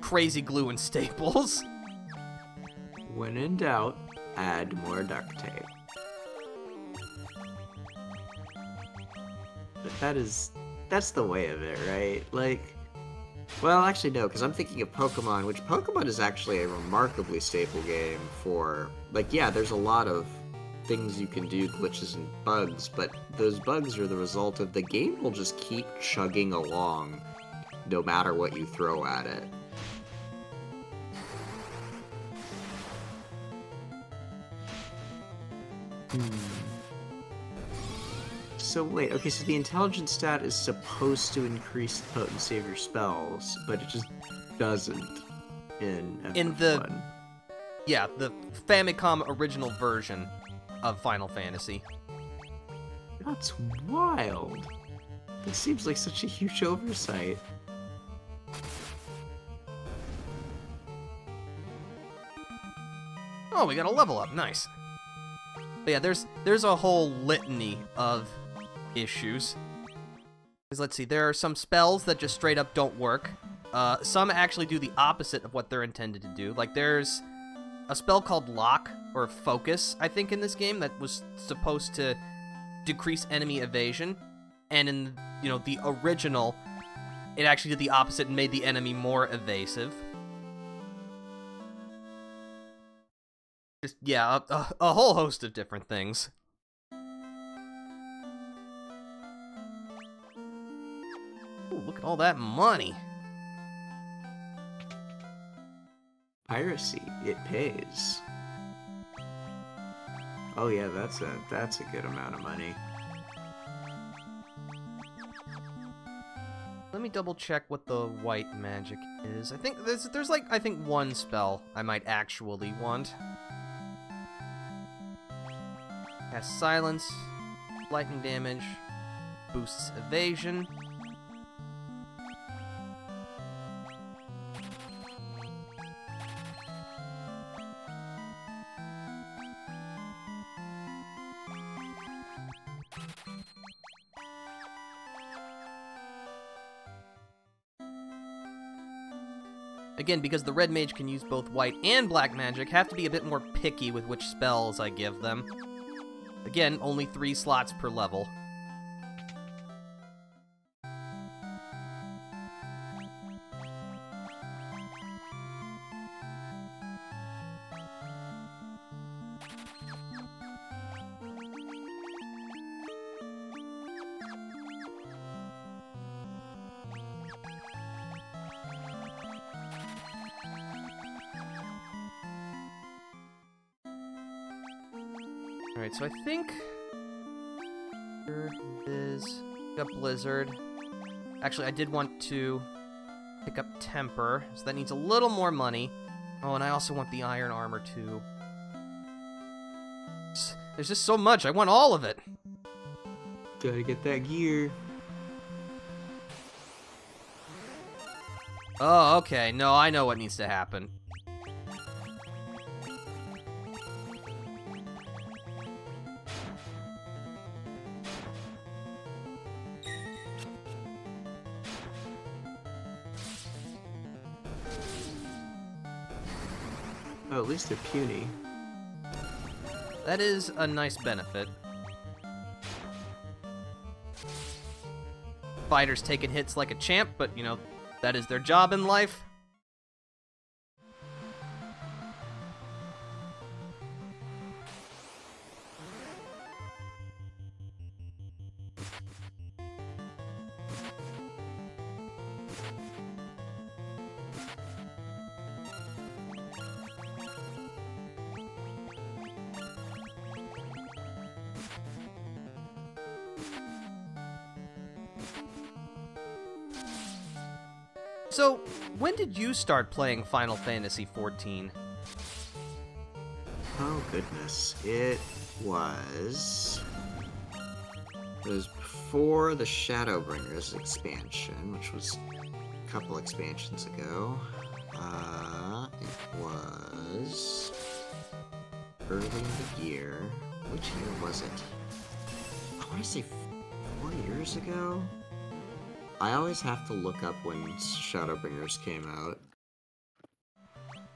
crazy glue and staples. When in doubt, add more duct tape. But that's the way of it, right? Like, well, actually no, because I'm thinking of Pokemon, which Pokemon is actually a remarkably staple game for, like, yeah, there's a lot of things you can do, glitches and bugs, but those bugs are the result of the game will just keep chugging along no matter what you throw at it. So wait, okay, so the intelligence stat is supposed to increase the potency of your spells, but it just doesn't in the FF1. Yeah, the Famicom original version. of Final Fantasy. That's wild. This seems like such a huge oversight. Oh, we got a level up. Nice. But yeah, there's a whole litany of issues. Because let's see, there are some spells that just straight up don't work. Some actually do the opposite of what they're intended to do. Like, there's a spell called Lock, or Focus, I think, in this game, that was supposed to decrease enemy evasion. And in, you know, the original, it actually did the opposite and made the enemy more evasive. Just, yeah, a whole host of different things. Ooh, look at all that money. Piracy, it pays. Oh yeah, that's a good amount of money. Let me double check what the white magic is. I think there's like, I think one spell I might actually want. Cast Silence, lightning damage, boosts evasion. Again, because the red mage can use both white and black magic, have to be a bit more picky with which spells I give them. Again, only 3 slots per level. Alright, so I think there is a Blizzard. Actually, I did want to pick up Temper, so that needs a little more money. Oh, and I also want the Iron Armor, too. There's just so much. I want all of it. Gotta get that gear. Oh, okay. No, I know what needs to happen. Oh, at least they're puny. That is a nice benefit. Fighters taking hits like a champ, but, you know, that is their job in life. So, when did you start playing Final Fantasy XIV? Oh goodness, it was before the Shadowbringers expansion, which was a couple expansions ago. It was early in the year. Which year was it? I want to say 4 years ago? I always have to look up when Shadowbringers came out.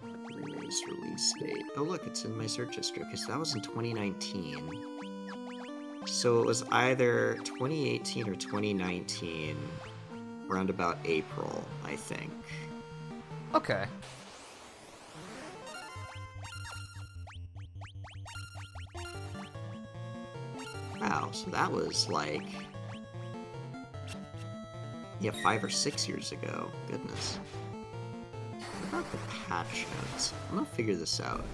Release date. Oh look, it's in my search history, because that was in 2019. So it was either 2018 or 2019, around about April, I think. Okay. Wow, so that was like... yeah, 5 or 6 years ago. Goodness. What about the patch notes? I'm gonna figure this out.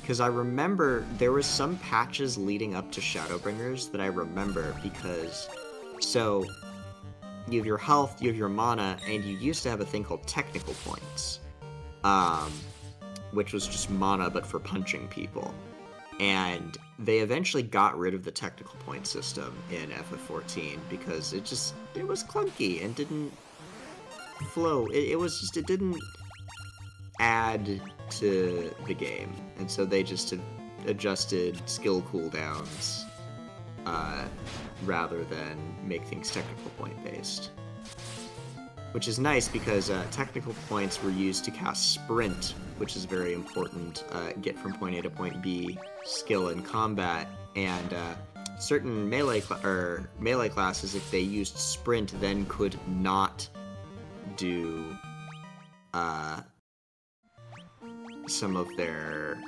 Because I remember there was some patches leading up to Shadowbringers that I remember because... so, you have your health, you have your mana, and you used to have a thing called technical points. Which was just mana but for punching people. And they eventually got rid of the technical point system in FF14 because it was clunky and didn't flow. It didn't add to the game. And so they just adjusted skill cooldowns rather than make things technical point based. Which is nice because technical points were used to cast Sprint, which is very important, get from point A to point B, skill in combat, and certain melee classes, if they used Sprint, then could not do some of their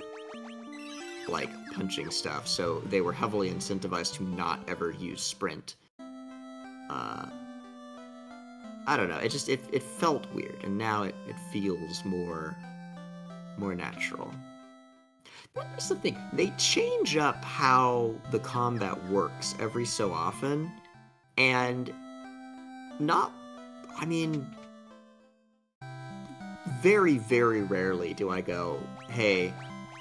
like punching stuff, so they were heavily incentivized to not ever use Sprint. I don't know, it felt weird, and now it feels more natural. That's the thing, they change up how the combat works every so often, and very, very rarely do I go, hey,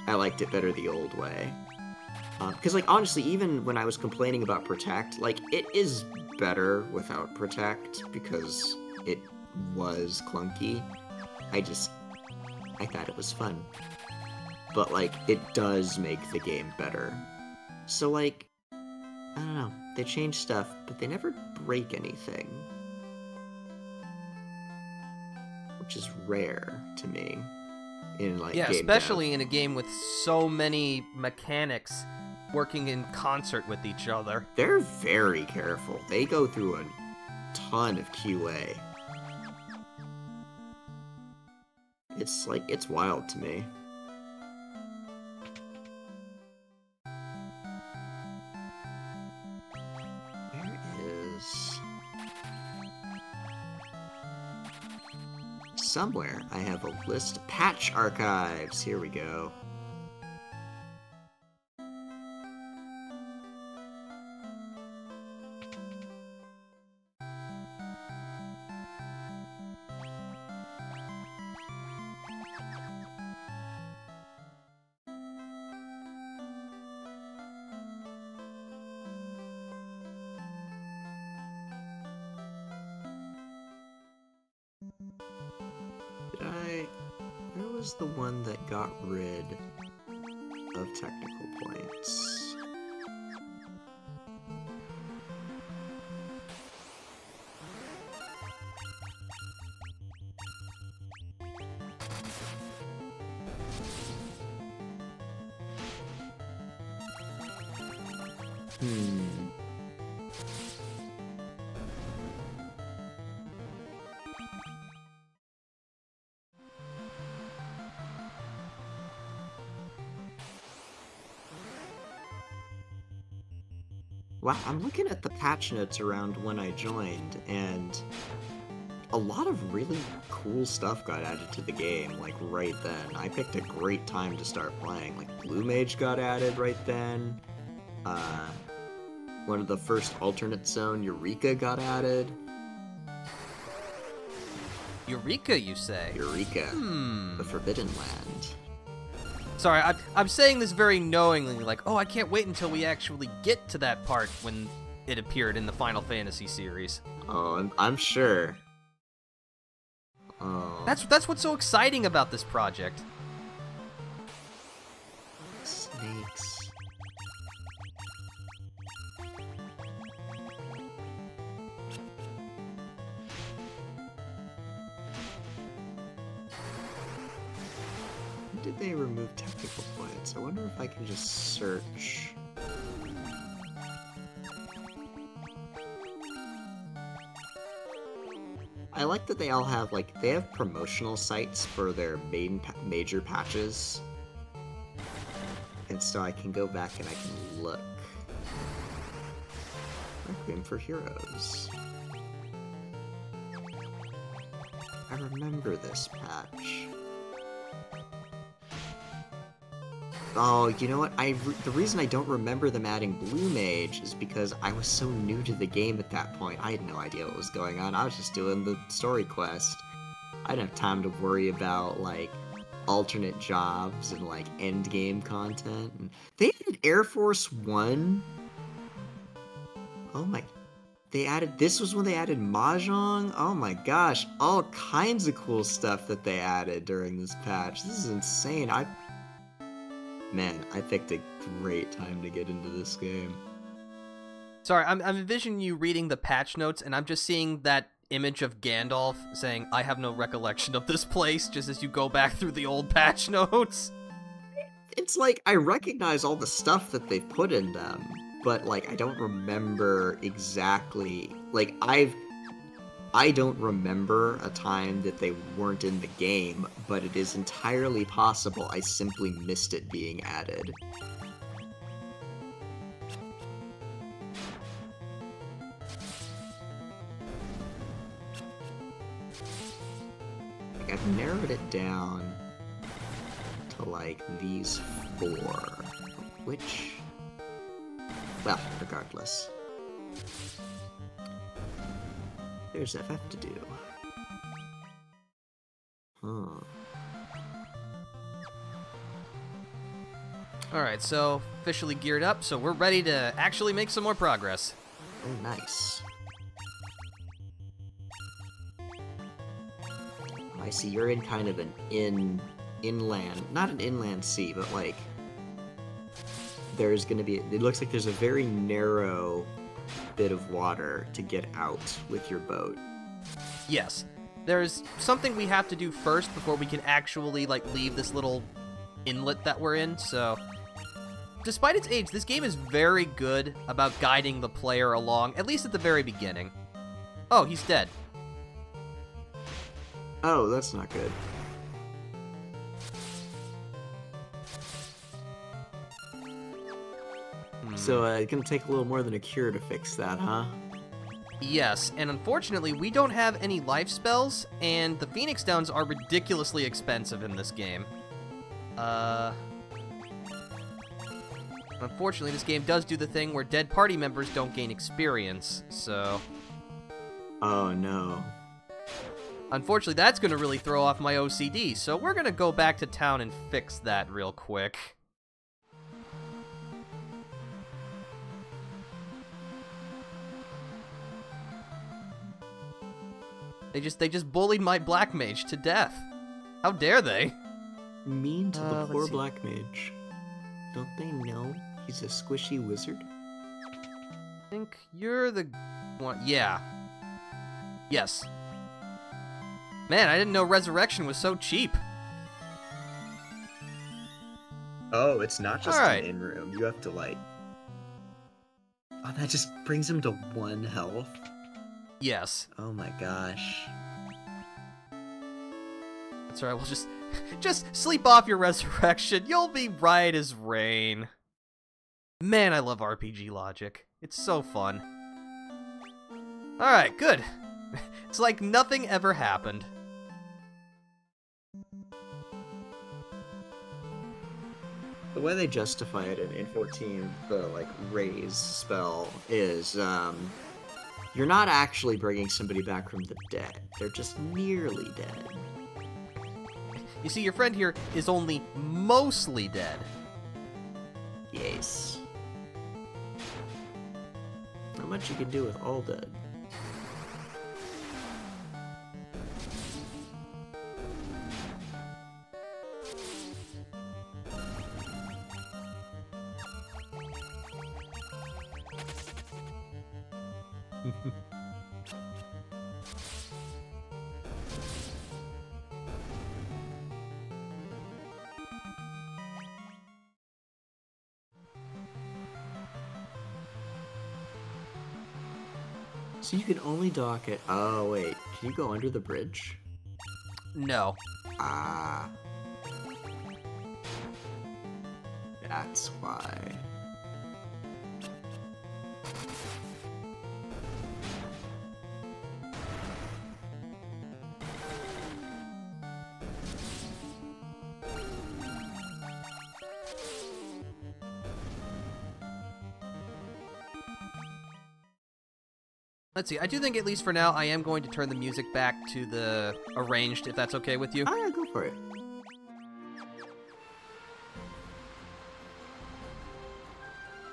I liked it better the old way. Because, like, honestly, even when I was complaining about Protect, like, it is better without Protect, because it was clunky. I thought it was fun. But, like, it does make the game better. So, like, I don't know, they change stuff, but they never break anything. Which is rare to me. In, like, yeah, game especially dev. in a game with so many mechanics working in concert with each other. They're very careful. They go through a ton of QA. It's wild to me. Where is... Somewhere I have a list of patch archives. Here we go. Where was the one that got rid of technical points? Wow, I'm looking at the patch notes around when I joined, and a lot of really cool stuff got added to the game, like, right then. I picked a great time to start playing. Like, Blue Mage got added right then. One of the first alternate zone, Eureka, got added. Eureka, you say? Eureka. The Forbidden Land. Sorry, I'm saying this very knowingly, like, oh, I can't wait until we actually get to that part when it appeared in the Final Fantasy series. Oh, I'm sure. Oh. That's what's so exciting about this project. Snakes. When did they remove technical points? I wonder if I can just search. I like that they all have, like, they have promotional sites for their major patches. And so I can go back and I can look. Requiem for Heroes. I remember this patch. Oh, you know what? The reason I don't remember them adding Blue Mage is because I was so new to the game at that point. I had no idea what was going on. I was just doing the story quest. I didn't have time to worry about, like, alternate jobs and like end game content. And they added Air Force One. Oh my! This was when they added Mahjong. Oh my gosh! All kinds of cool stuff that they added during this patch. This is insane. Man, I picked a great time to get into this game. Sorry, I'm envisioning you reading the patch notes, and I'm just seeing that image of Gandalf saying, I have no recollection of this place, just as you go back through the old patch notes. It's like, I recognize all the stuff that they've put in them, but, like, I don't remember exactly... Like, I don't remember a time that they weren't in the game, but it is entirely possible I simply missed it being added. Like, I've narrowed it down to, like, these 4, which... Well, regardless. There's FF to do. Alright, so officially geared up, so we're ready to actually make some more progress. Oh, nice. I see you're in kind of an inland, not an inland sea, but like there's gonna be, it looks like there's a very narrow bit of water to get out with your boat. Yes. There's something we have to do first before we can actually, like, leave this little inlet that we're in, so... Despite its age, this game is very good about guiding the player along, at least at the very beginning. Oh, he's dead. Oh, that's not good. So it's gonna take a little more than a cure to fix that, huh? Yes, and unfortunately, we don't have any life spells, and the Phoenix Stones are ridiculously expensive in this game. Unfortunately, this game does do the thing where dead party members don't gain experience, so... Oh, no. Unfortunately, that's gonna really throw off my OCD, so we're gonna go back to town and fix that real quick. They just bullied my black mage to death. How dare they? Mean to the poor black mage. Don't they know he's a squishy wizard? I think you're the one. Yeah. Yes. Man, I didn't know Resurrection was so cheap. Oh, it's not just Alright. an in-room. You have to, like... Oh, that just brings him to 1 health? Yes. Oh my gosh. That's alright, we'll just sleep off your resurrection. You'll be right as rain. Man, I love RPG logic. It's so fun. Alright, good. It's like nothing ever happened. The way they justify it in 14, the, like, raise spell is, you're not actually bringing somebody back from the dead. They're just nearly dead. You see, your friend here is only mostly dead. Yes. Not much you can do with all dead. So you can only dock it. Oh, wait. Can you go under the bridge? No. Ah. That's why. Let's see, I do think, at least for now, I am going to turn the music back to the arranged, if that's okay with you. Ah, go for it.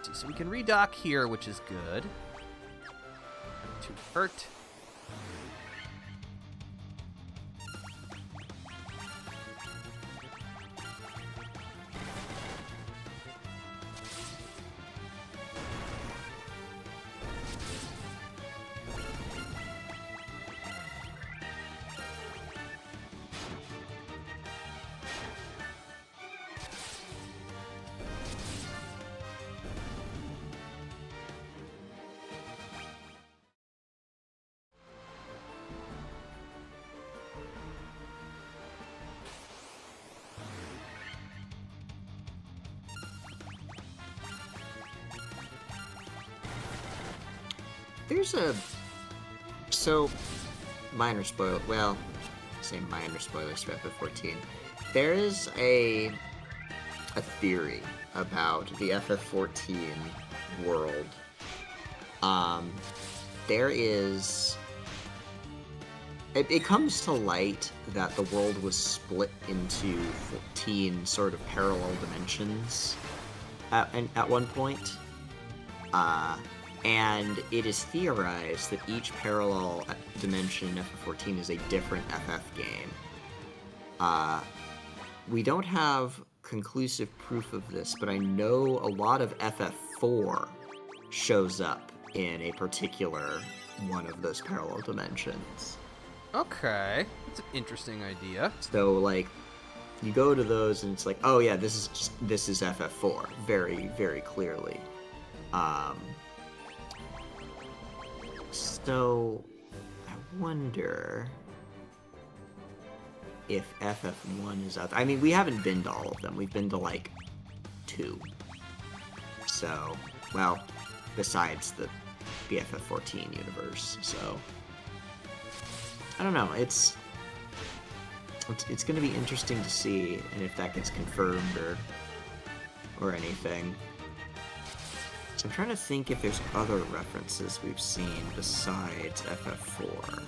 see. So we can redock here, which is good. Not too hurt. There's a... So, minor spoiler... Well, say minor spoilers for FF14. There is a theory about the FF14 world. There is... It comes to light that the world was split into 14 sort of parallel dimensions at one point. And it is theorized that each parallel dimension in FF14 is a different FF game. We don't have conclusive proof of this, but I know a lot of FF4 shows up in a particular one of those parallel dimensions. Okay, that's an interesting idea. So, like, you go to those and it's like, oh yeah, this is FF4, very, very clearly. So, I wonder if FF1 is out there. I mean, we haven't been to all of them. We've been to, like, 2. So, well, besides the FF14 universe, so... I don't know, it's gonna be interesting to see, and if that gets confirmed or anything. So I'm trying to think if there's other references we've seen besides FF4.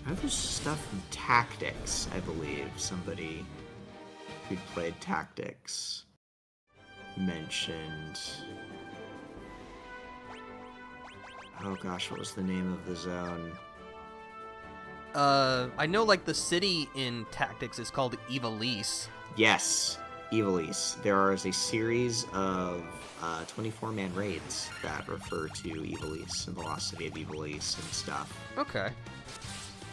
There's stuff from Tactics, I believe. Somebody who played Tactics mentioned... Oh gosh, what was the name of the zone? I know, like, the city in Tactics is called Evilise. Yes, Evilise. There is a series of 24-man raids that refer to Evilise and the lost city of Evilise and stuff. Okay.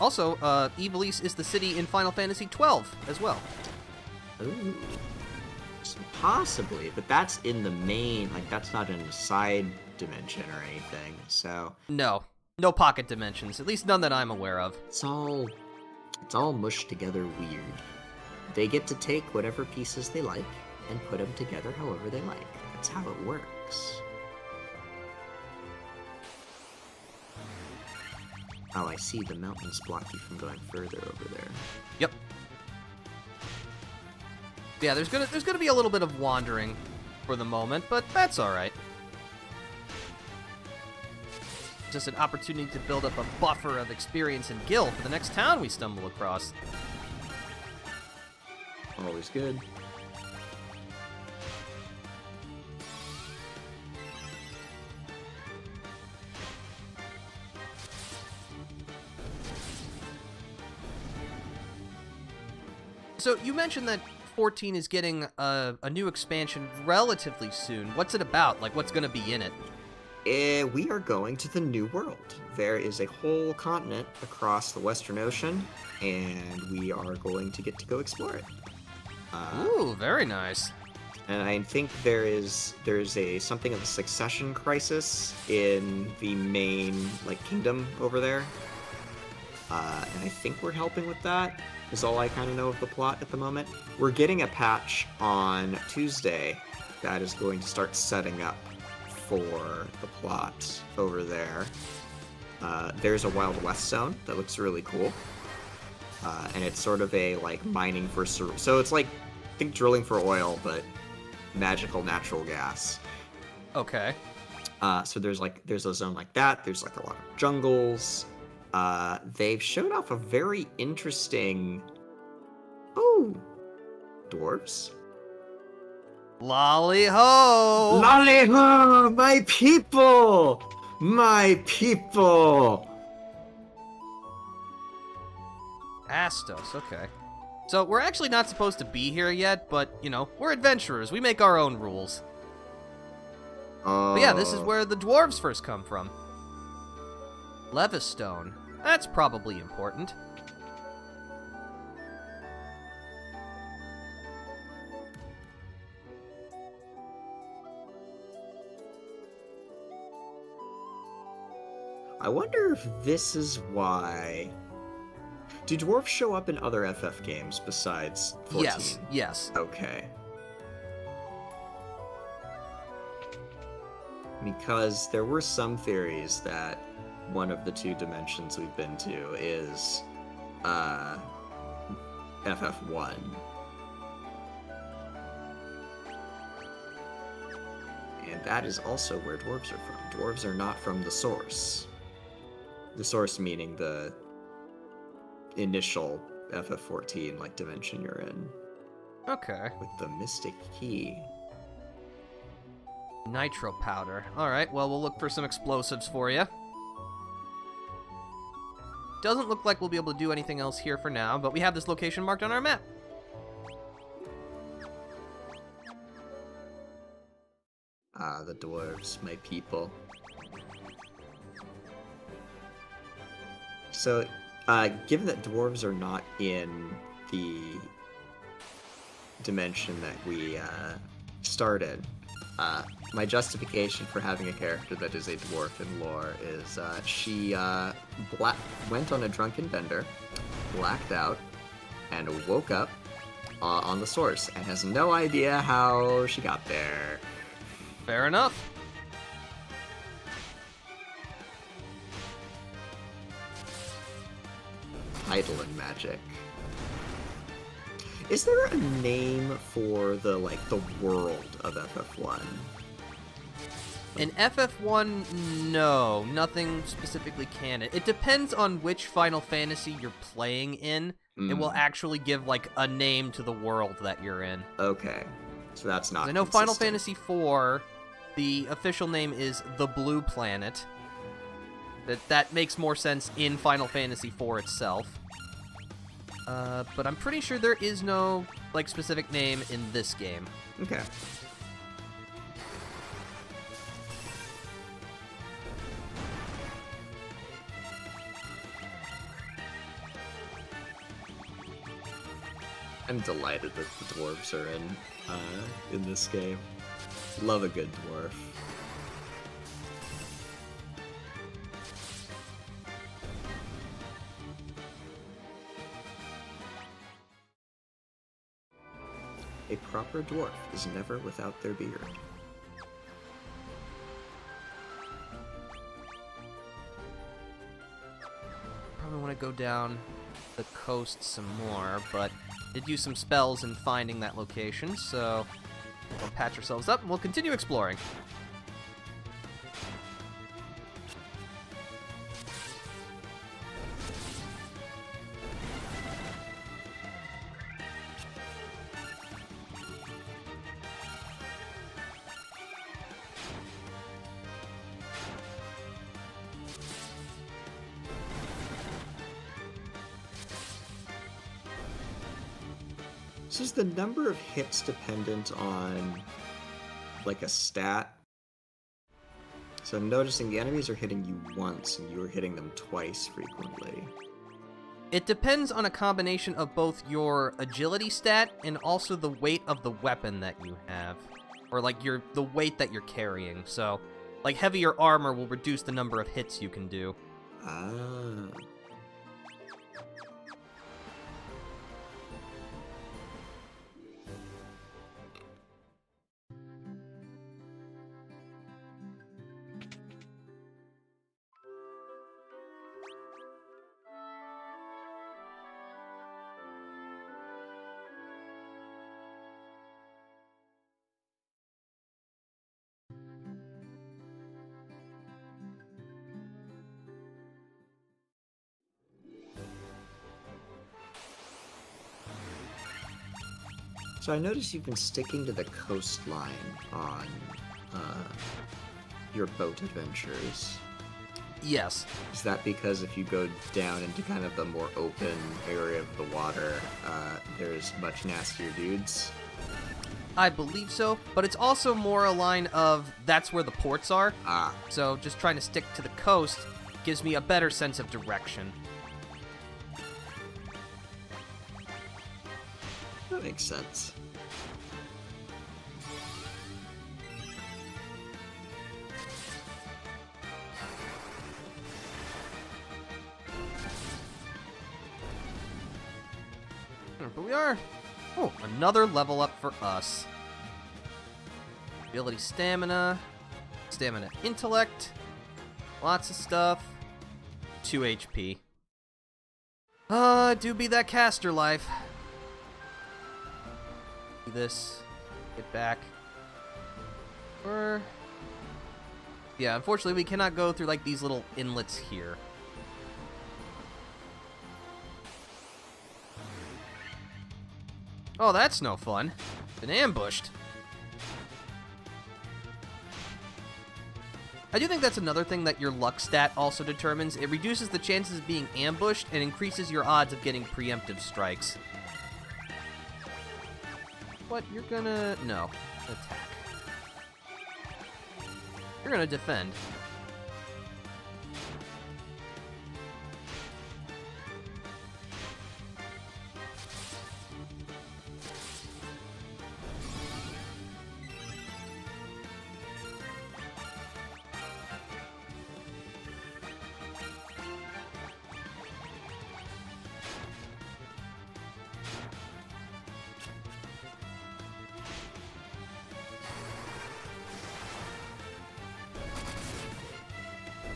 Also, Evilise is the city in Final Fantasy XII as well. Ooh. So possibly, but that's in the main, like, that's not in the side dimension or anything, so... No pocket dimensions, at least none that I'm aware of. It's all mushed together weird. They get to take whatever pieces they like and put them together however they like. That's how it works. Oh, I see, the mountains block you from going further over there. Yep. Yeah, there's gonna be a little bit of wandering for the moment, but that's alright. Just an opportunity to build up a buffer of experience and gil for the next town we stumble across. Always good. So you mentioned that 14 is getting a new expansion relatively soon. What's it about? Like, what's going to be in it? We are going to the New World. There is a whole continent across the Western Ocean, and we are going to get to go explore it. Ooh, very nice. And I think there's something of a succession crisis in the main, like, kingdom over there. And I think we're helping with that, is all I kind of know of the plot at the moment. We're getting a patch on Tuesday that is going to start setting up for the plot over there. There's a Wild West zone that looks really cool. And it's sort of a, like, mining for... So it's like, think drilling for oil, but magical natural gas. Okay. So there's a zone like that. There's, like, a lot of jungles. They've showed off a very interesting... Oh! Dwarves? Lolly ho! Lolly ho! My people! My people! Astos, okay. So we're actually not supposed to be here yet, but, you know, we're adventurers. We make our own rules. Oh. But yeah, this is where the dwarves first come from. Levistone. That's probably important. I wonder if this is why... Do dwarves show up in other FF games besides 14? Yes, yes. Okay. Because there were some theories that one of the 2 dimensions we've been to is FF1. And that is also where dwarves are from. Dwarves are not from the source. The source meaning the initial FF14, like, dimension you're in. Okay. With the Mystic Key. Nitro powder. Alright, well, we'll look for some explosives for you. Doesn't look like we'll be able to do anything else here for now, but we have this location marked on our map. Ah, the dwarves, my people. So, given that dwarves are not in the dimension that we started, my justification for having a character that is a dwarf in lore is she went on a drunken bender, blacked out, and woke up on the source, and has no idea how she got there. Fair enough. Idolin magic. Is there a name for the world of FF1? In FF1, no. Nothing specifically canon. It depends on which Final Fantasy you're playing in. It will actually give, like, a name to the world that you're in. Okay. So that's not I know consistent. Final Fantasy IV, the official name is the Blue Planet. That makes more sense in Final Fantasy IV itself. But I'm pretty sure there is no, like, specific name in this game. Okay. I'm delighted that the dwarves are in this game. Love a good dwarf. A proper dwarf is never without their beard. Probably want to go down the coast some more, but did use some spells in finding that location, so we'll patch ourselves up and we'll continue exploring. So is the number of hits dependent on, like, a stat? So I'm noticing the enemies are hitting you once, and you are hitting them twice frequently. It depends on a combination of both your agility stat and also the weight of the weapon that you have. Or, like, the weight that you're carrying. So, like, heavier armor will reduce the number of hits you can do. Ah. So I noticed you've been sticking to the coastline on your boat adventures. Yes. Is that because if you go down into kind of the more open area of the water, there's much nastier dudes? I believe so, but it's also more a line of that's where the ports are. Ah. So just trying to stick to the coast gives me a better sense of direction. That makes sense. But we are... Oh, another level up for us. Ability stamina. Stamina intellect. Lots of stuff. 2 HP. Do be that caster life. Do this. Get back. Or... Yeah, unfortunately we cannot go through like these little inlets here. Oh, that's no fun. Been ambushed. I do think that's another thing that your luck stat also determines. It reduces the chances of being ambushed and increases your odds of getting preemptive strikes. What? You're gonna... No. Attack. You're gonna defend.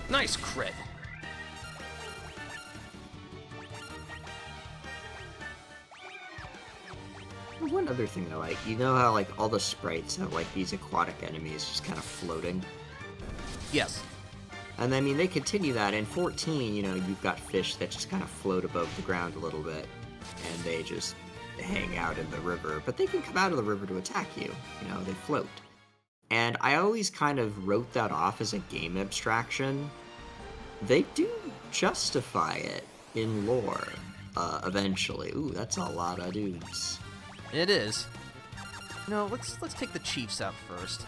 Nice crit. One other thing I like, you know how like all the sprites have like these aquatic enemies just kind of floating? Yes. And I mean, they continue that. In 14, you know, you've got fish that just kind of float above the ground a little bit, and they just hang out in the river. But they can come out of the river to attack you. You know, they float. And I always kind of wrote that off as a game abstraction. They do justify it in lore, eventually. Ooh, that's a lot of dudes. It is. No, let's take the chiefs out first.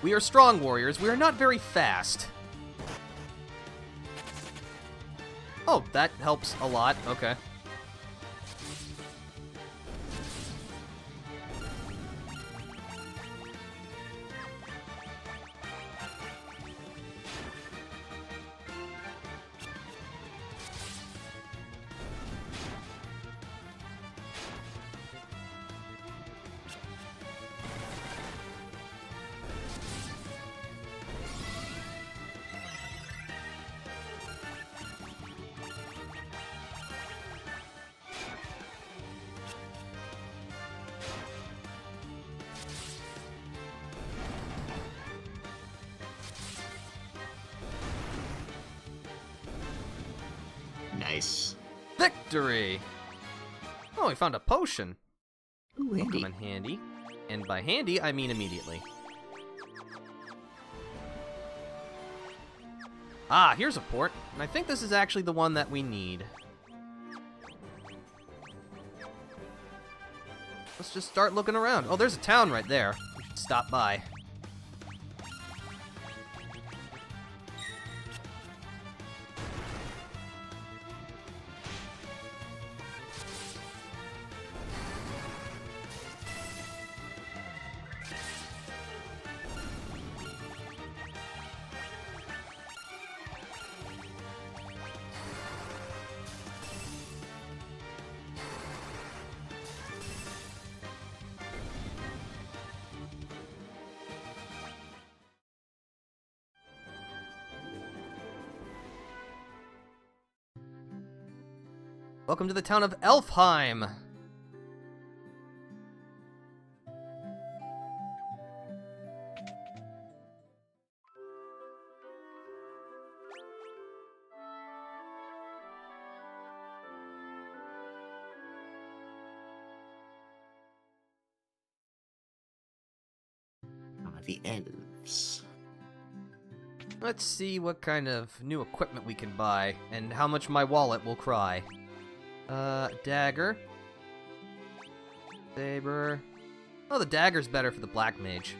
We are strong warriors. We are not very fast. Oh, that helps a lot. Okay. Nice. Victory! Oh, we found a potion. Ooh, handy. Come in handy. And by handy, I mean immediately. Ah, here's a port. And I think this is actually the one that we need. Let's just start looking around. Oh, there's a town right there. We should stop by. Welcome to the town of Elfheim. The elves. Let's see what kind of new equipment we can buy, and how much my wallet will cry. Dagger. Saber. Oh, the dagger's better for the black mage.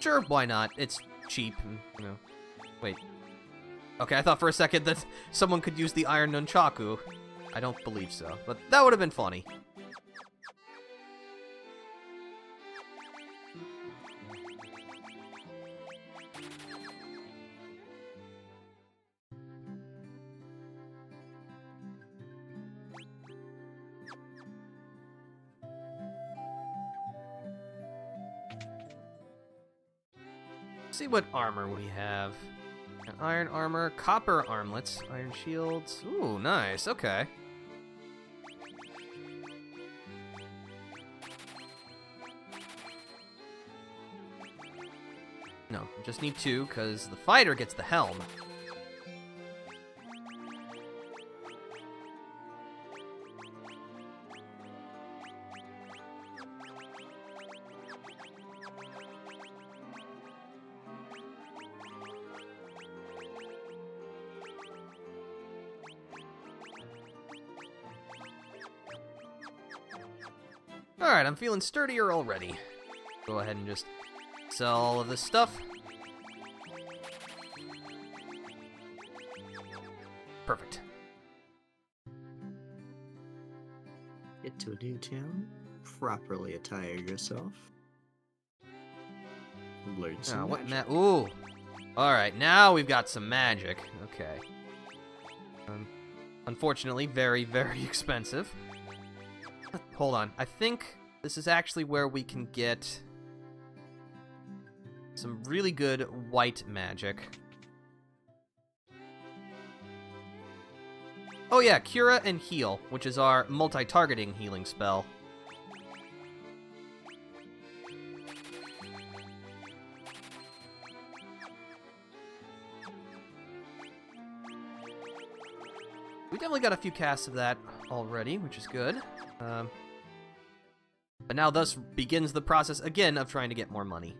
Sure, why not? It's cheap, you know. Wait. Okay, I thought for a second that someone could use the iron nunchaku. I don't believe so, but that would have been funny. See what armor we have. Iron armor, copper armlets, iron shields. Ooh, nice. Okay. No, just need 2 because the fighter gets the helm. Alright, I'm feeling sturdier already. Go ahead and just sell all of this stuff. Perfect. Get to a new town, properly attire yourself. Learn some magic. Ooh! Alright, now we've got some magic. Okay. Unfortunately, very, very expensive. Hold on. I think this is actually where we can get some really good white magic. Oh yeah, Cura and Heal, which is our multi-targeting healing spell. We definitely got a few casts of that already, which is good. But now thus begins the process again of trying to get more money.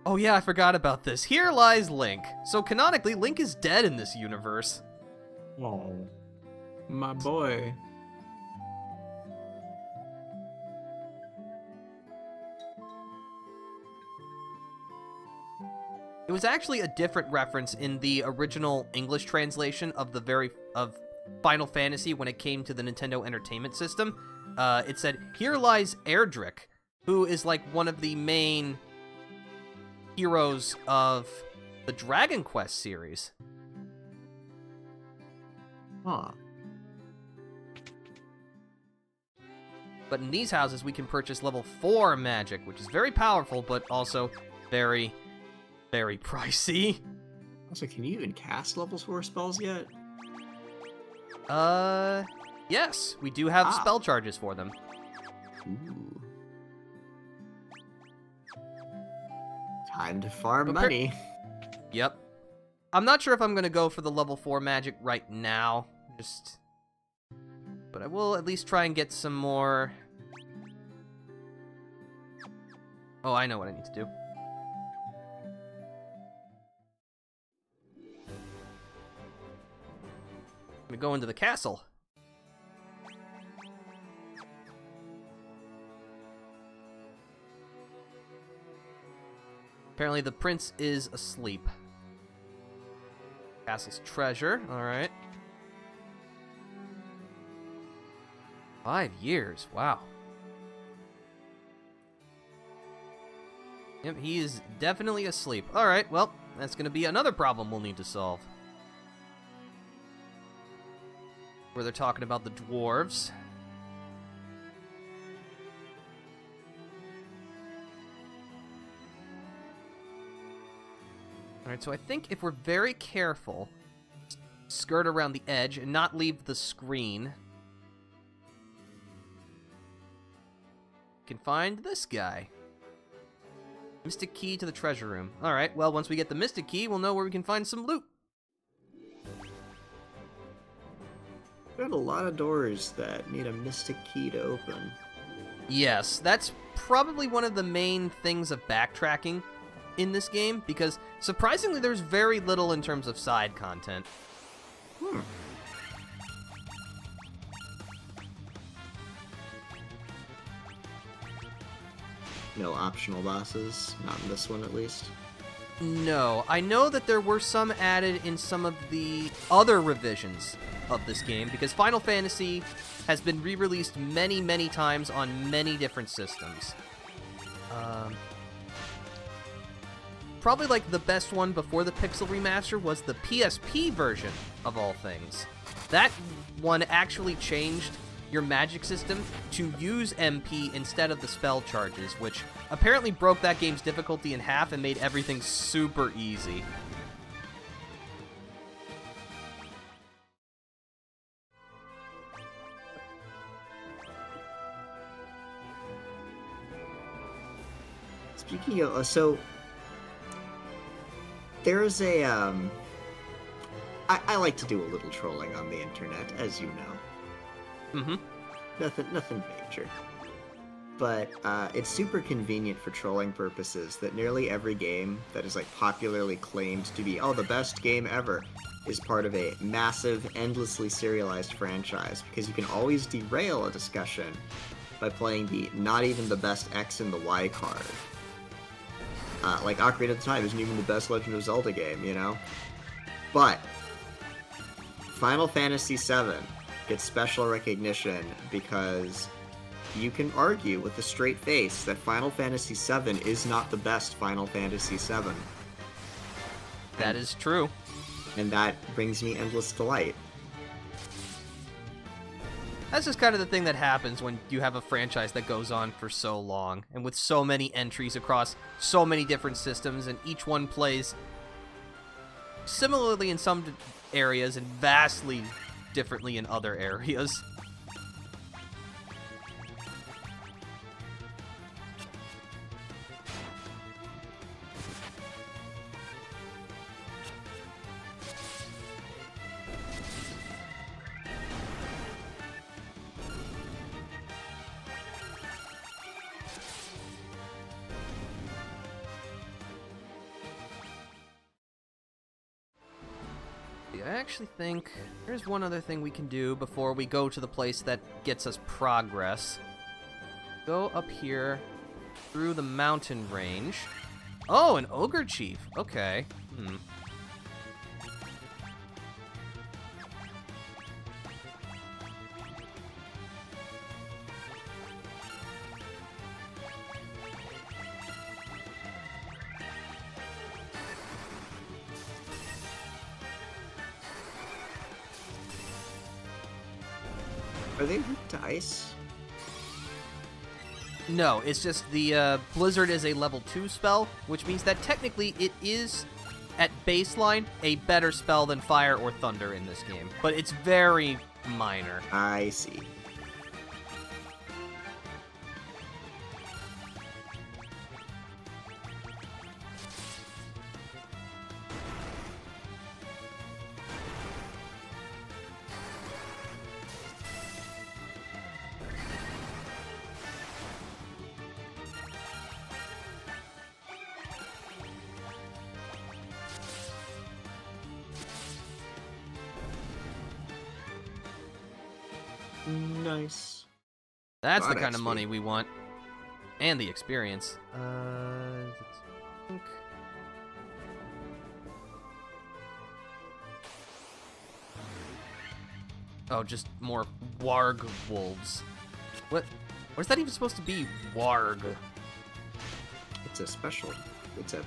Oh yeah, I forgot about this. Here lies Link. So canonically, Link is dead in this universe. Oh, my boy. It was actually a different reference in the original English translation of of Final Fantasy when it came to the Nintendo Entertainment System. It said, "Here lies Erdrick," who is like one of the main heroes of the Dragon Quest series. Huh. But in these houses, we can purchase level 4 magic, which is very powerful, but also very, very pricey. Also, can you even cast level 4 spells yet? Yes, we do have spell charges for them. Ooh. Time to farm money. Yep. I'm not sure if I'm going to go for the level 4 magic right now. But I will at least try and get some more... Oh, I know what I need to do. Let me go into the castle. Apparently the prince is asleep. Castle's treasure, alright. 5 years, wow. Yep, he is definitely asleep. Alright, well, that's gonna be another problem we'll need to solve. Where they're talking about the dwarves. Alright, so I think if we're very careful, skirt around the edge and not leave the screen, we can find this guy. Mystic key to the treasure room. Alright, well, once we get the mystic key, we'll know where we can find some loot. There are a lot of doors that need a mystic key to open. Yes, that's probably one of the main things of backtracking in this game, because surprisingly there's very little in terms of side content. No optional bosses, not in this one at least. No, I know that there were some added in some of the other revisions of this game, because Final Fantasy has been re-released many, many times on many different systems. Probably like the best one before the Pixel Remaster was the PSP version, of all things. That one actually changed your magic system to use MP instead of the spell charges, which apparently broke that game's difficulty in half and made everything super easy. Speaking of, so there's a I like to do a little trolling on the internet, as you know. Nothing major. But it's super convenient for trolling purposes that nearly every game that is like popularly claimed to be, oh, the best game ever, is part of a massive, endlessly serialized franchise, because you can always derail a discussion by playing the not even the best X and the Y card. Like Ocarina of Time isn't even the best Legend of Zelda game, you know? But Final Fantasy VII gets special recognition because you can argue with a straight face that Final Fantasy VII is not the best Final Fantasy VII. That is true. And that brings me endless delight. That's just kind of the thing that happens when you have a franchise that goes on for so long, and with so many entries across so many different systems, and each one plays similarly in some areas and vastly differently in other areas. I actually think there's one other thing we can do before we go to the place that gets us progress. Go up here through the mountain range. Oh, an ogre chief. Okay. Are they weak to ice? No, it's just the Blizzard is a level 2 spell, which means that technically it is, at baseline, a better spell than Fire or Thunder in this game. But it's very minor. I see. Nice. That's the God, kind of XP. money we want. And the experience. Oh, just more warg wolves. What is that even supposed to be, warg? It's a special. It's a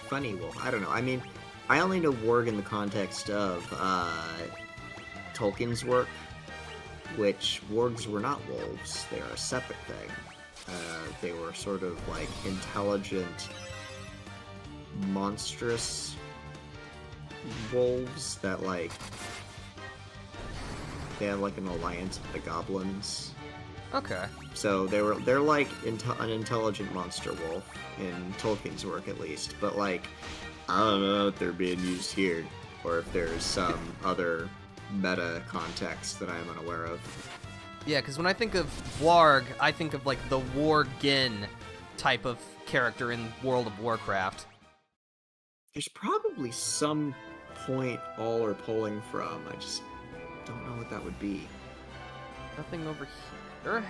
funny wolf. I don't know. I mean, I only know warg in the context of Tolkien's work, which wargs were not wolves. They are a separate thing. They were sort of like intelligent, monstrous wolves that like they had like an alliance with the goblins. Okay. So they're like an intelligent monster wolf in Tolkien's work at least, but like I don't know if they're being used here or if there's some other meta context that I'm unaware of. Yeah, because when I think of Warg, I think of, like, the Worgen type of character in World of Warcraft. There's probably some point all are pulling from. I just don't know what that would be. Nothing over here.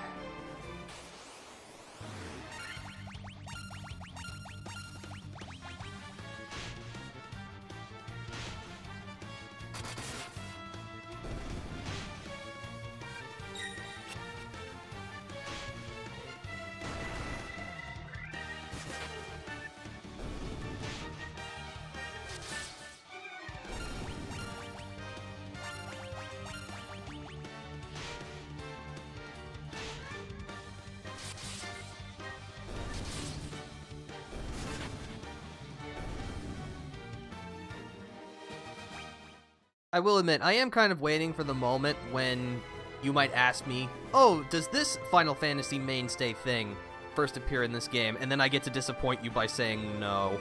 I will admit, I am kind of waiting for the moment when you might ask me, oh, does this Final Fantasy mainstay thing first appear in this game? And then I get to disappoint you by saying no.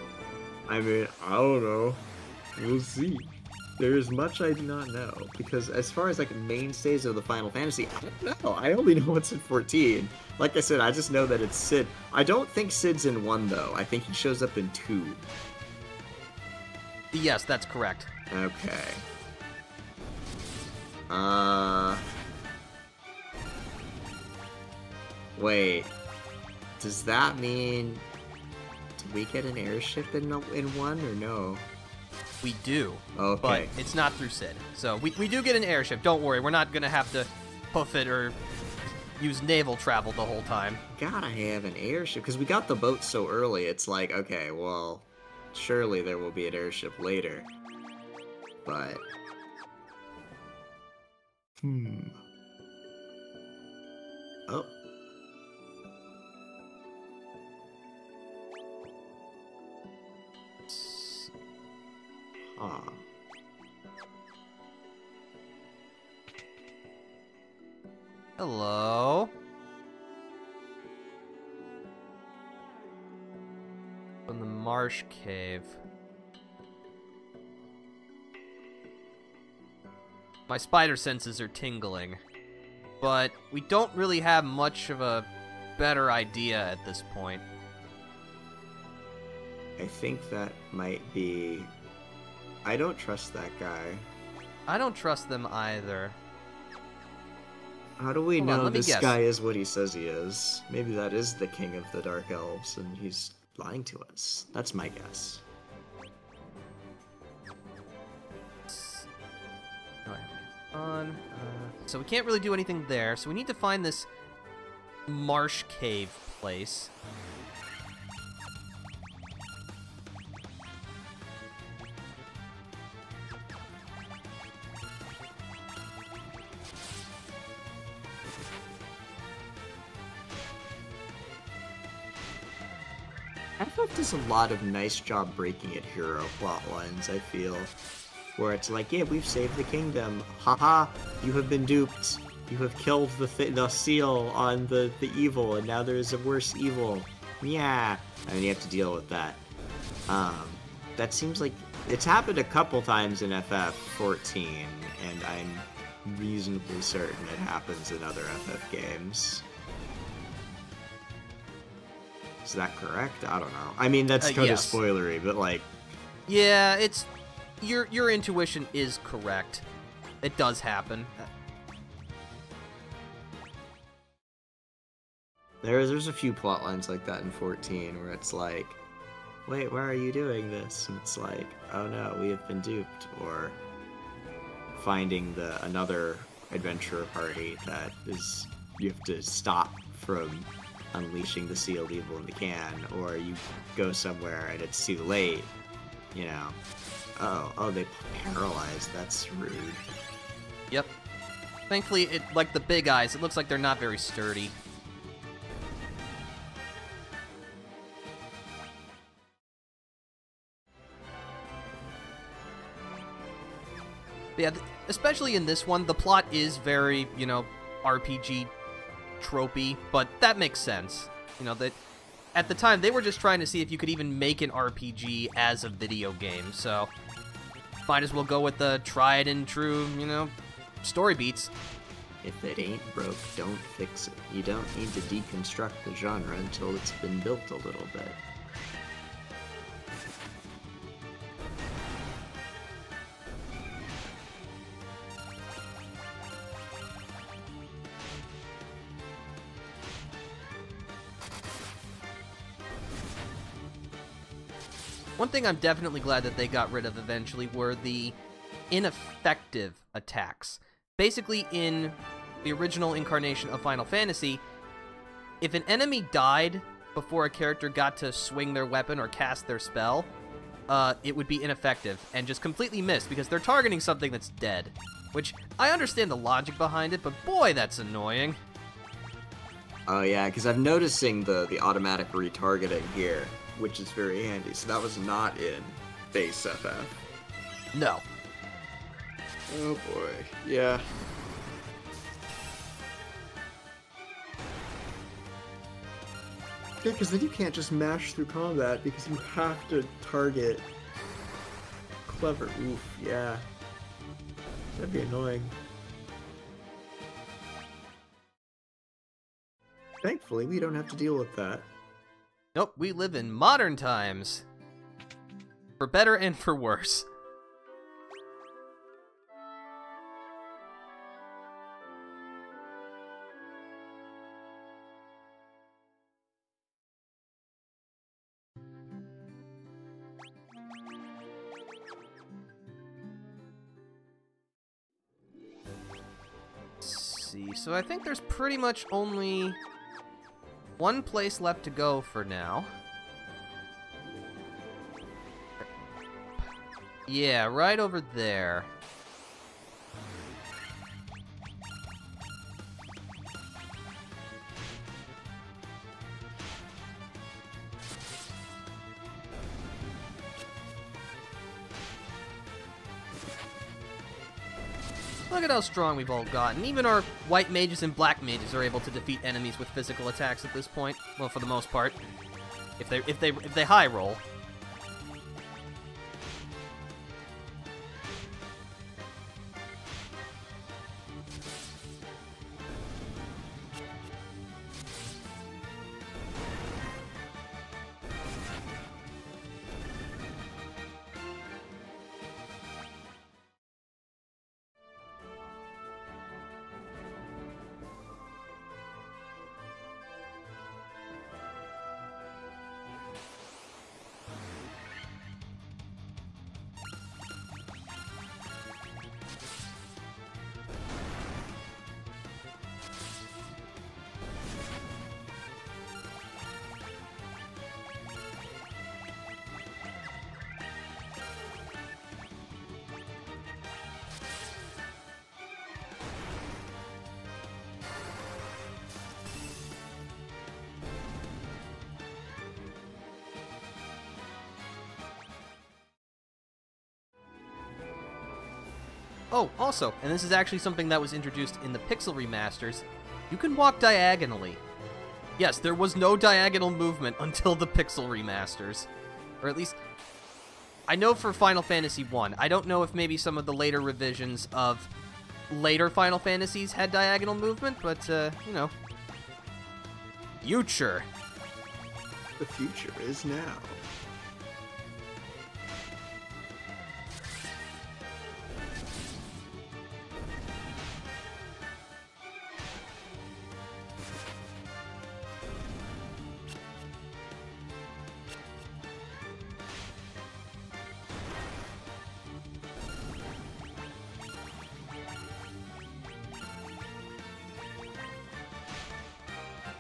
I mean, I don't know. We'll see. There is much I do not know. Because as far as like mainstays of the Final Fantasy, I don't know. I only know what's in 14. Like I said, I just know that it's Cid. I don't think Cid's in 1 though. I think he shows up in 2. Yes, that's correct. Okay. Wait. Does that mean... Did we get an airship in 1 or no? We do. Okay. But it's not through Cid. So we do get an airship. Don't worry. We're not going to have to hoof it or use naval travel the whole time. Gotta have an airship. Because we got the boat so early. It's like, okay, well, surely there will be an airship later. But... Oh. Huh. Hello. From the marsh cave. My spider senses are tingling, but we don't really have much of a better idea at this point. I think that might be... I don't trust that guy. I don't trust them either. How do we Hold on, know let me this guess. guy is what he says he is? Maybe that is the king of the Dark Elves, and he's lying to us. That's my guess. So we can't really do anything there, so we need to find this marsh cave place. FF does a lot of nice job breaking at hero plot lines, I feel. Where it's like, yeah, we've saved the kingdom. Haha, you have been duped. You have killed the seal on the evil, and now there is a worse evil. Yeah. And you have to deal with that. That seems like... It's happened a couple times in FF14, and I'm reasonably certain it happens in other FF games. Is that correct? I don't know. I mean, that's kind yes. of spoilery, but like... Yeah, it's... Your intuition is correct. It does happen. There's a few plot lines like that in 14 where it's like, wait, why are you doing this? And it's like, oh no, we have been duped. Or finding another adventurer party that is, you have to stop from unleashing the sealed evil in the can, or you go somewhere and it's too late, you know. Oh, they paralyzed. That's rude. Yep. Thankfully, like the big eyes, it looks like they're not very sturdy. But yeah, especially in this one, the plot is very, RPG tropey, but that makes sense. That at the time, they were just trying to see if you could even make an RPG as a video game, so might as well go with the tried and true, story beats. If it ain't broke, don't fix it. You don't need to deconstruct the genre until it's been built a little bit. One thing I'm definitely glad that they got rid of eventually were the ineffective attacks. Basically, in the original incarnation of Final Fantasy, if an enemy died before a character got to swing their weapon or cast their spell, it would be ineffective and just completely missed because they're targeting something that's dead. Which, I understand the logic behind it, but boy, that's annoying. Oh yeah, because I'm noticing the automatic retargeting here, which is very handy. So that was not in base FF. No. Oh boy, yeah. Yeah, because then you can't just mash through combat because you have to target clever. Oof, yeah. That'd be annoying. Thankfully, we don't have to deal with that. Nope, we live in modern times. For better and for worse. Let's see, so I think there's pretty much only one place left to go for now. Yeah, right over there. Look at how strong we've all gotten. Even our white mages and black mages are able to defeat enemies with physical attacks at this point. Well, for the most part, if they high roll. Oh, also, and this is actually something that was introduced in the Pixel remasters, you can walk diagonally. Yes, there was no diagonal movement until the Pixel remasters. Or at least, I know for Final Fantasy I. I don't know if maybe some of the later revisions of later Final Fantasies had diagonal movement, but, you know. Future. The future is now.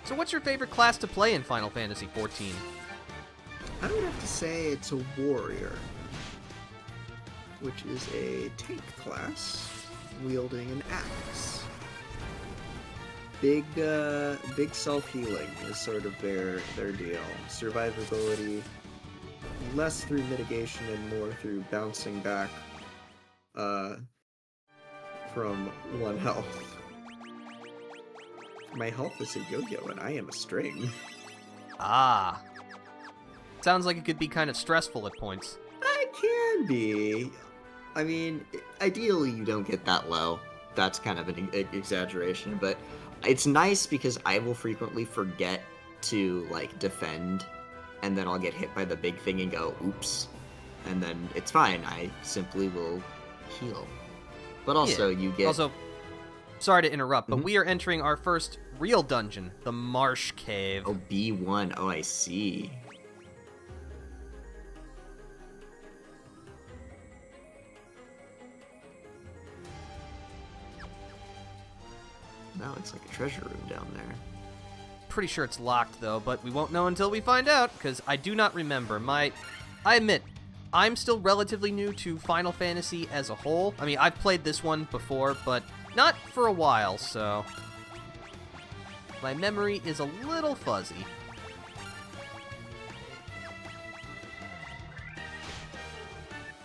So what's your favorite class to play in Final Fantasy XIV? I would have to say it's a warrior, which is a tank class wielding an axe. Big self-healing is sort of their deal. Survivability, less through mitigation and more through bouncing back from one health. My health is a yo-yo and I am a string. Ah. Sounds like it could be kind of stressful at points. It can be. I mean, ideally you don't get that low. that's kind of an exaggeration, but it's nice because I will frequently forget to like defend, and then I'll get hit by the big thing and go, oops, and then it's fine. I simply will heal. But also, you get... Also, sorry to interrupt, but we are entering our first real dungeon, the Marsh Cave. Oh, B1. Oh, I see. Now it's like a treasure room down there. Pretty sure it's locked, though, but we won't know until we find out, because I do not remember. I admit, I'm still relatively new to Final Fantasy as a whole. I mean, I've played this one before, but not for a while, so my memory is a little fuzzy.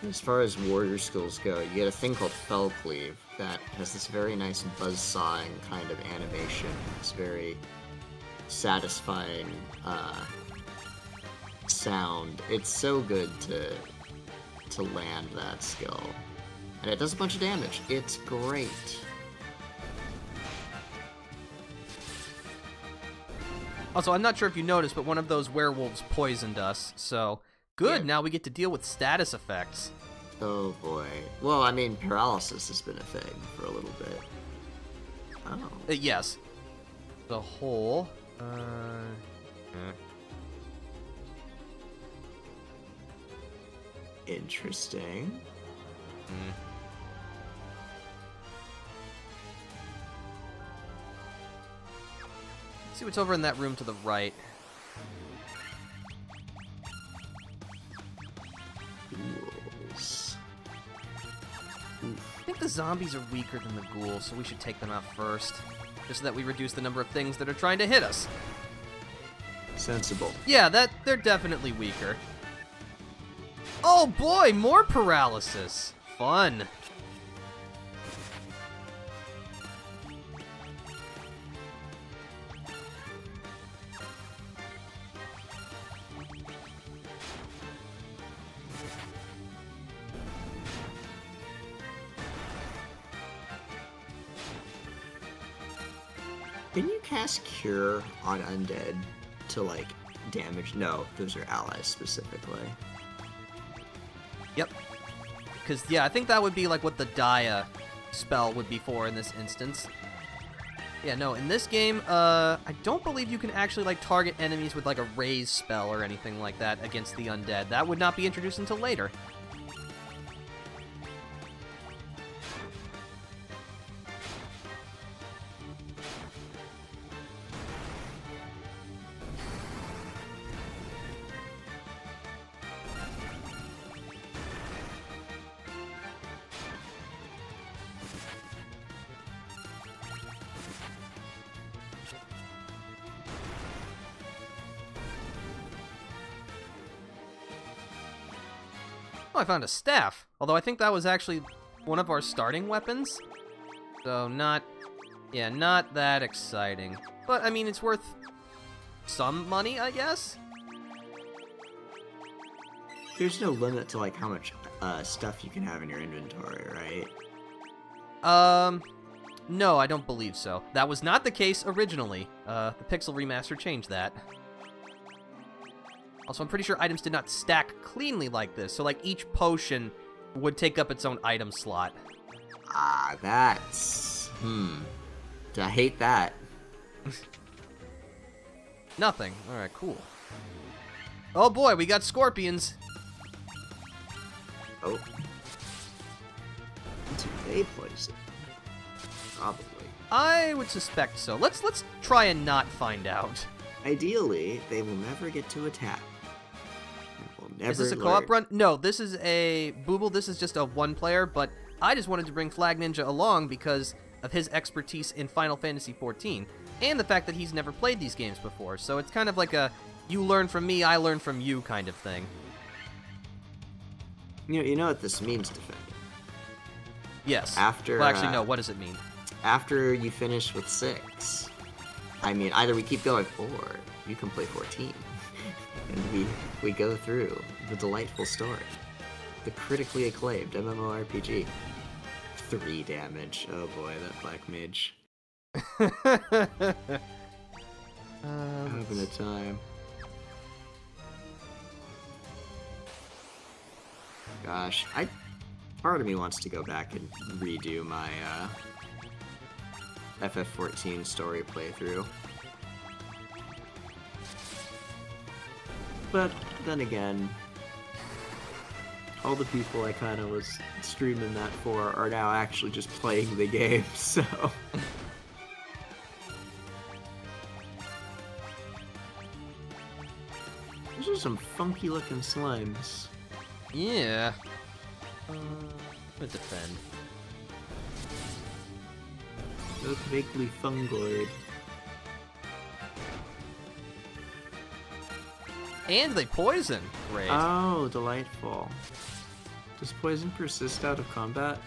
As far as warrior skills go, you get a thing called Fell Cleave that has this very nice buzz-sawing kind of animation. It's very satisfying sound. It's so good to land that skill. And it does a bunch of damage. It's great. Also, I'm not sure if you noticed, but one of those werewolves poisoned us, so good, now we get to deal with status effects. Oh boy. Well, I mean, paralysis has been a thing for a little bit. Oh. Yes. The whole... Interesting. See what's over in that room to the right. Ghouls. I think the zombies are weaker than the ghouls, so we should take them out first. Just so that we reduce the number of things that are trying to hit us. Sensible. Yeah, they're definitely weaker. Oh boy, more paralysis. Fun. Can you cast Cure on undead to, like, damage? No, those are allies specifically. Yep. Because, yeah, I think that would be, like, what the Dia spell would be for in this instance. Yeah, no, in this game, I don't believe you can actually, like, target enemies with, like, a raise spell or anything like that against the undead. That would not be introduced until later. Oh, I found a staff. Although I think that was actually one of our starting weapons. So not that exciting. But, I mean, it's worth some money, I guess? There's no limit to, like, how much stuff you can have in your inventory, right? No, I don't believe so. That was not the case originally. The Pixel Remaster changed that. Also, I'm pretty sure items did not stack cleanly like this, so, like, each potion would take up its own item slot. Ah, that's... I hate that. Nothing. Alright, cool. Oh boy, we got scorpions. Oh. Do they poison? Probably. I would suspect so. Let's try and not find out. Ideally, they will never get to attack. Is this a co-op run? No, this is a... Booble, this is just a one-player, but I just wanted to bring Flagninja along because of his expertise in Final Fantasy XIV, and the fact that he's never played these games before, so it's kind of like a you learn from me, I learn from you kind of thing. You know what this means, Defender? Yes. After, well, actually, no, what does it mean? After you finish with 6, I mean, either we keep going or you can play 14. And we go through the delightful story. The critically acclaimed MMORPG. 3 damage. Oh boy, that black mage. Having a time. Gosh, part of me wants to go back and redo my FF14 story playthrough. But then again, all the people I kind of was streaming that for are now actually just playing the game, so... Those are some funky looking slimes. Yeah. Let's defend. Look vaguely fungoid. And they poison. Great. Oh, delightful. Does poison persist out of combat?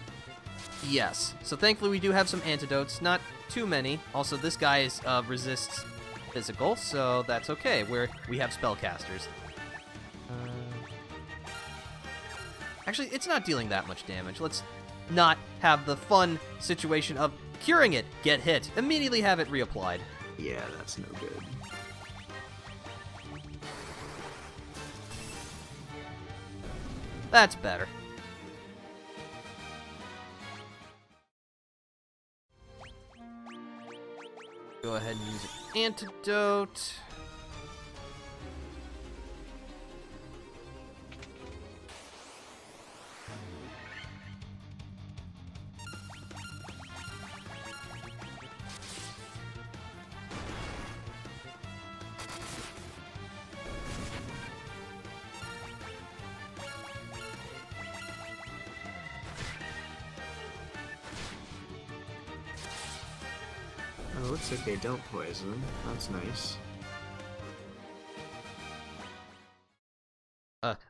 Yes. So thankfully we do have some antidotes. Not too many. Also, this guy resists physical, so that's okay. We have spellcasters. Actually, it's not dealing that much damage. Let's not have the fun situation of curing it, get hit, immediately have it reapplied. Yeah, that's no good. That's better. Go ahead and use an antidote. Oh, looks like they don't poison. That's nice.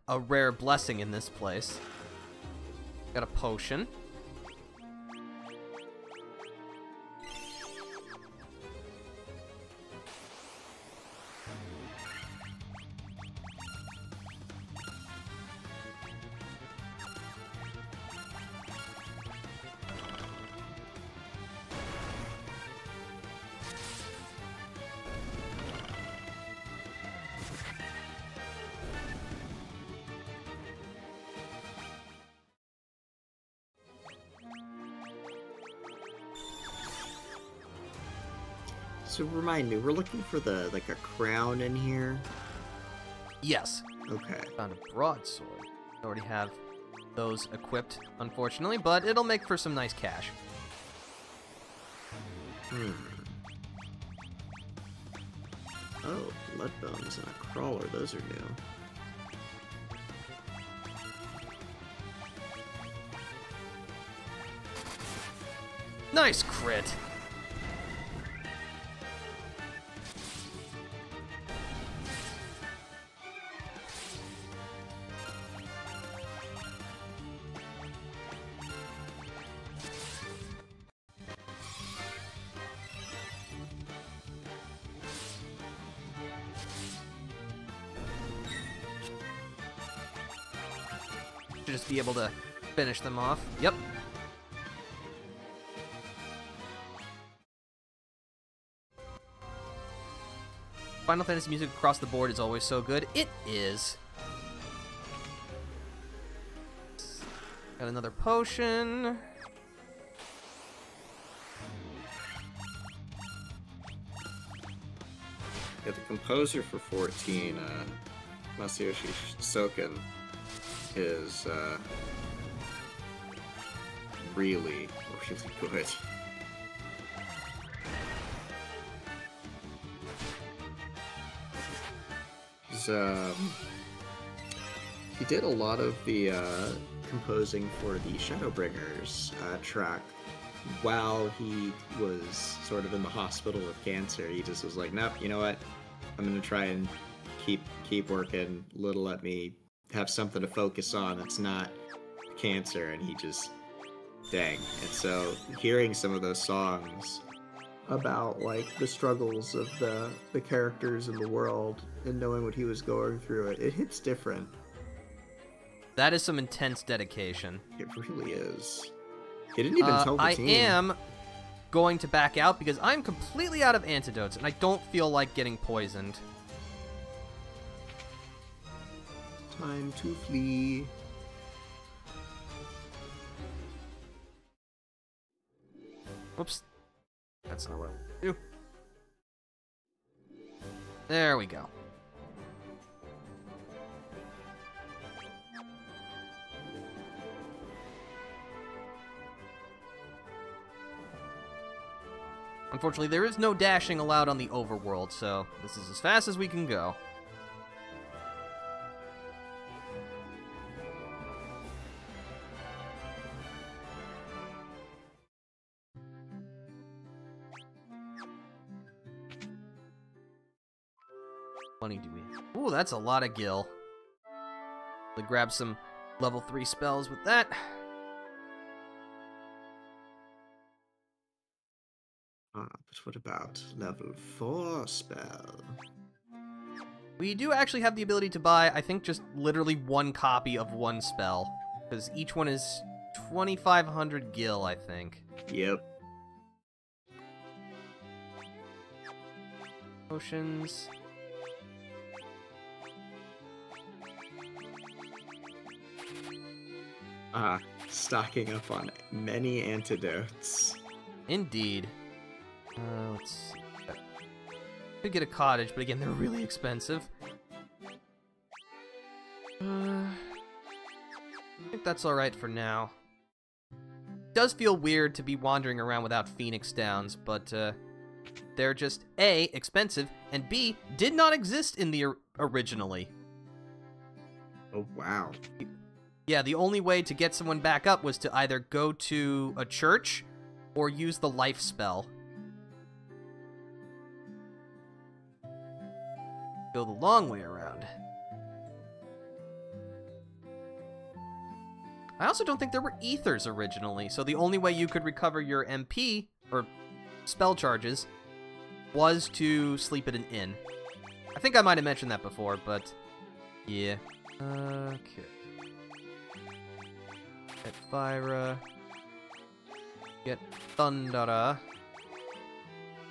A rare blessing in this place. Got a potion. So remind me, we're looking for a crown in here? Yes. Okay. Found a broadsword. I already have those equipped, unfortunately, but it'll make for some nice cash. Oh, blood bones and a crawler, those are new. Nice crit. Should just be able to finish them off. Yep. Final Fantasy music across the board is always so good. It is. Got another potion. Yeah, the composer for 14, Masayoshi Soken, is really, really good. He did a lot of the composing for the Shadowbringers track while he was sort of in the hospital with cancer. He just was like, nope, you know what? I'm gonna try and keep working. Little let me have something to focus on that's not cancer, and he just dang. And so hearing some of those songs about like the struggles of the characters in the world and knowing what he was going through, it hits different. That is some intense dedication. It really is. He didn't even tell the I team. am going to back out because I'm completely out of antidotes, and I don't feel like getting poisoned. Time to flee. Whoops. That's not what I want to do. There we go. Unfortunately, there is no dashing allowed on the overworld, so this is as fast as we can go. Funny, do we? Ooh, that's a lot of gil. We'll grab some level 3 spells with that. But what about level 4 spell? We do actually have the ability to buy, I think, just literally one copy of one spell. Because each one is 2,500 gil, I think. Yep. Potions. Stocking up on many antidotes. Indeed. Let's see. Could get a cottage, but again, they're really expensive. I think that's alright for now. It does feel weird to be wandering around without Phoenix Downs, but they're just A, expensive, and B, did not exist in the originally. Oh, wow. Yeah, the only way to get someone back up was to either go to a church or use the life spell. Go the long way around. I also don't think there were ethers originally, so the only way you could recover your MP, or spell charges, was to sleep at an inn. I think I might have mentioned that before, but yeah. Okay. Get Fyra. Get Thundara.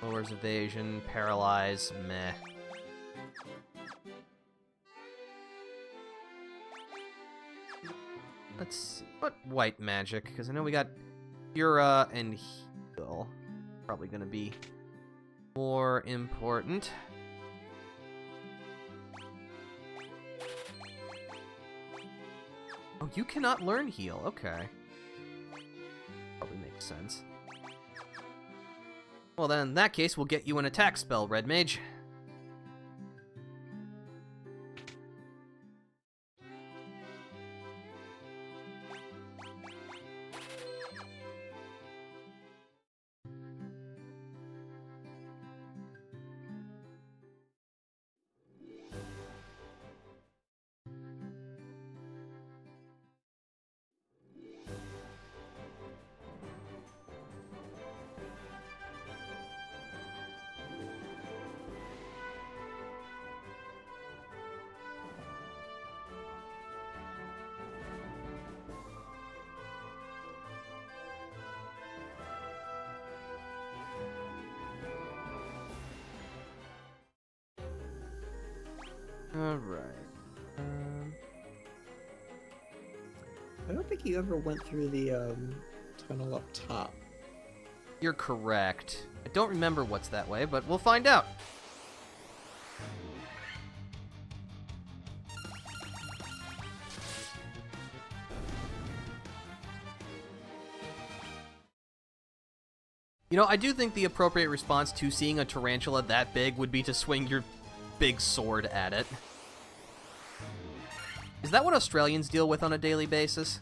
Lowers evasion, paralyze, meh. Let's see. What white magic? Because I know we got Cura and Heal. Probably going to be more important. Oh, you cannot learn Heal. Okay. Probably makes sense. Well then, in that case, we'll get you an attack spell, Red Mage. Alright. I don't think you ever went through the tunnel up top. You're correct. I don't remember what's that way, but we'll find out. You know, I do think the appropriate response to seeing a tarantula that big would be to swing your big sword at it. Is that what Australians deal with on a daily basis?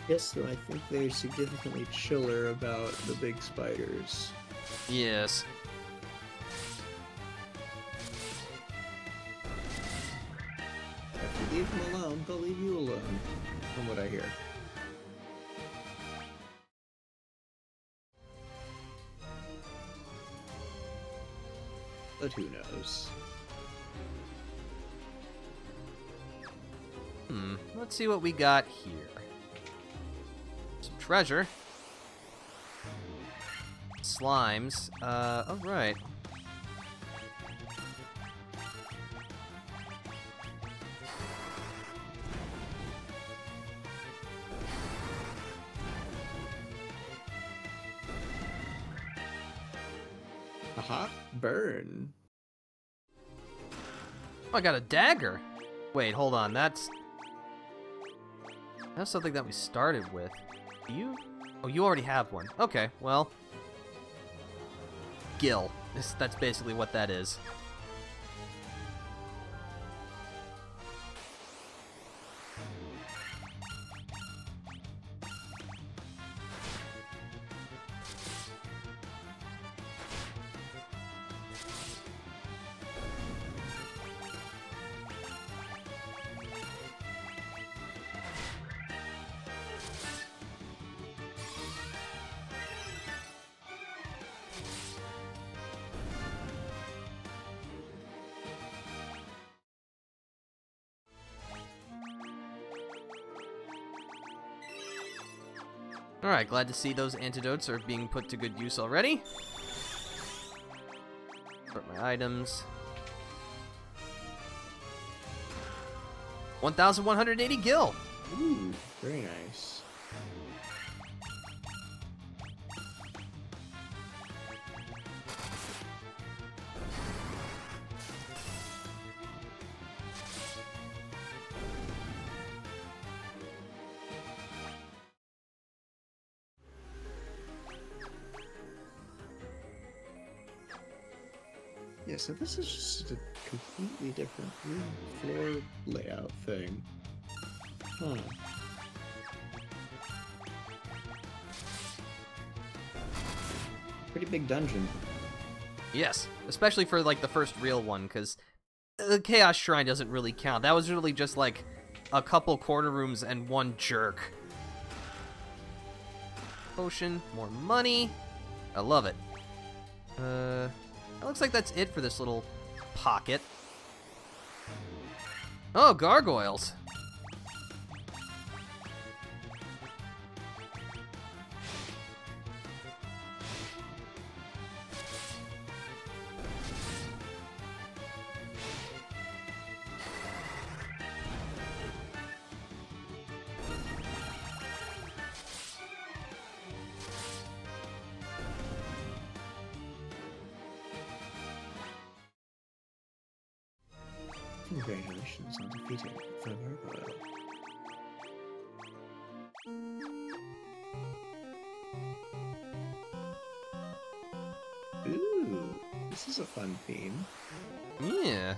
Yes, though I think they're significantly chiller about the big spiders. Yes. If you leave them alone, they'll leave you alone, from what I hear. But who knows? Let's see what we got here. treasure. Slimes. Alright. Aha, burn. Oh, I got a dagger. Wait, hold on. That's something that we started with. You? Oh, you already have one. Okay, well. Gil. That's basically what that is. Alright, glad to see those antidotes are being put to good use already. Put my items. 1,180 gil! Ooh, very nice. Yeah, so this is just a completely different room floor layout thing. Huh. Pretty big dungeon. Yes, especially for like the first real one, because the Chaos Shrine doesn't really count. That was really just like a couple corner rooms and one jerk. Potion, more money. I love it. It looks like that's it for this little pocket. Oh, gargoyles. Congratulations on defeating the gargoyle. Ooh, this is a fun theme. Yeah.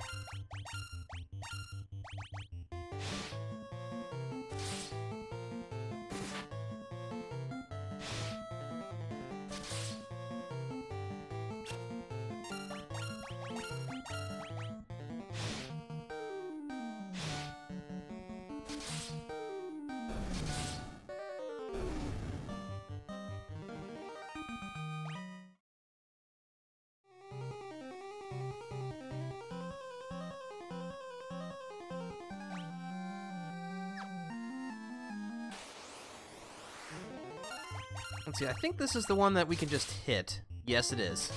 Let's see, I think this is the one that we can just hit. Yes, it is.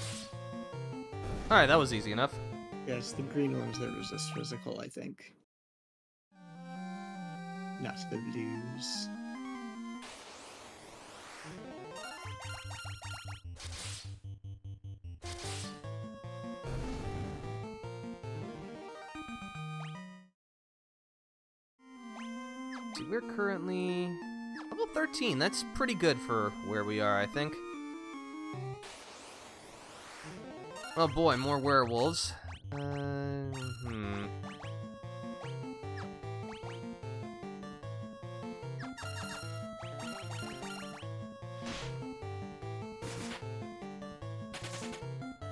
Alright, that was easy enough. Yes, the green ones that resist physical, I think. Not the blues. See, we're currently level 13. That's pretty good for where we are, I think. Oh boy, more werewolves.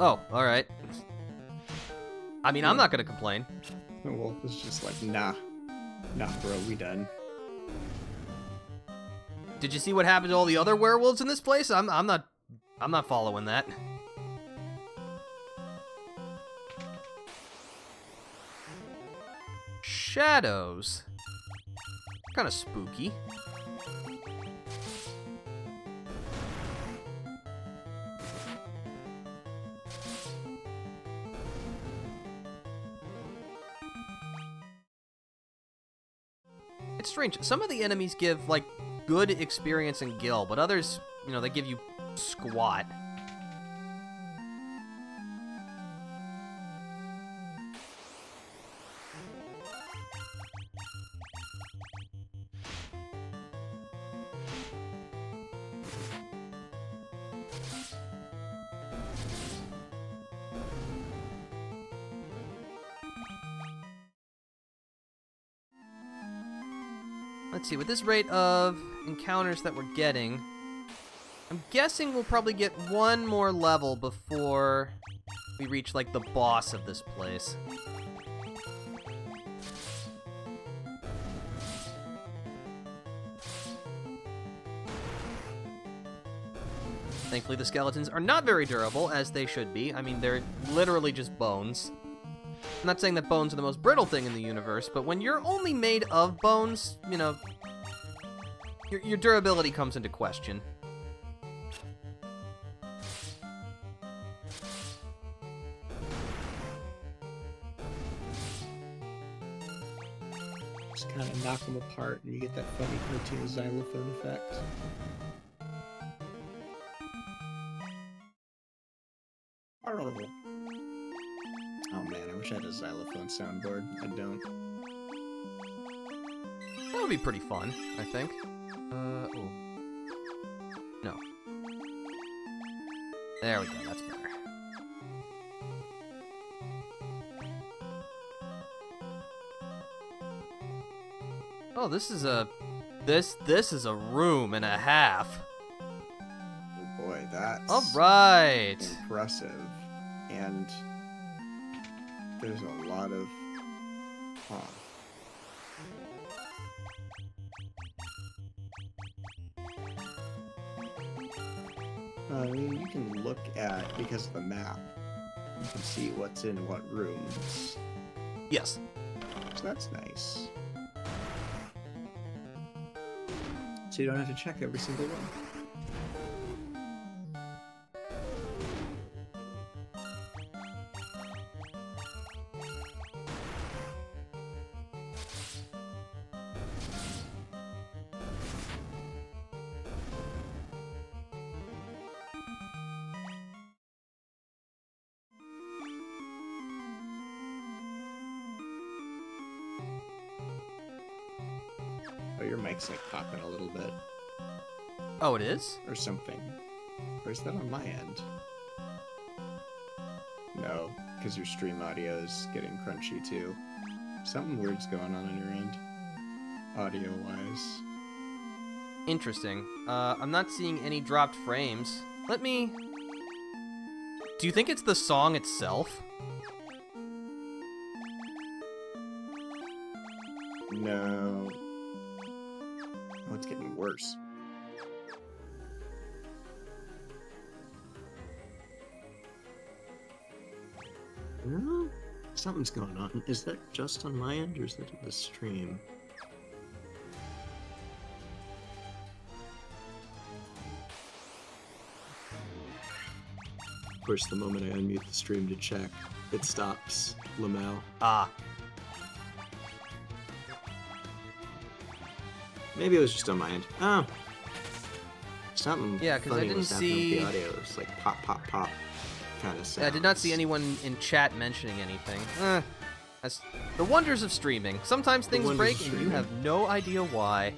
Oh, alright. I mean, I'm not gonna complain. The wolf is just like, nah. Nah, bro, we done. Did you see what happened to all the other werewolves in this place? I'm not following that. Shadows. Kind of spooky. It's strange. Some of the enemies give, like, good experience and gil, but others, you know, they give you squat. Let's see, with this rate of encounters that we're getting, I'm guessing we'll probably get one more level before we reach, like, the boss of this place. Thankfully, the skeletons are not very durable, as they should be. I mean, they're literally just bones. I'm not saying that bones are the most brittle thing in the universe, but when you're only made of bones, you know, your durability comes into question. Just kind of knock them apart and you get that funny cartoon xylophone effect. Oh man, I wish I had a xylophone soundboard. I don't. That would be pretty fun, I think. Oh. No. There we go, that's better. Oh, this is a... This is a room and a half. Oh boy, that's... Alright! impressive. And... there's a lot of... Huh. I mean, you can look at, because of the map, you can see what's in what rooms. Yes. So that's nice. So you don't have to check every single one. Oh, your mic's like popping a little bit. Oh, it is? Or something. Or is that on my end? No, because your stream audio is getting crunchy too. Something weird's going on your end, audio-wise. Interesting. I'm not seeing any dropped frames. Let me... Do you think it's the song itself? No. Oh, it's getting worse. No? Something's going on. Is that just on my end, or is that the stream? Of course, the moment I unmute the stream to check, it stops. Lamel. Ah. Maybe it was just on my end. Oh. Something Yeah, 'cause I funny didn't was happening see- with the audio. It was like pop, pop, pop kind of sounds. Yeah, I did not see anyone in chat mentioning anything. That's the wonders of streaming. Sometimes things wonders break of and you streaming. have no idea why.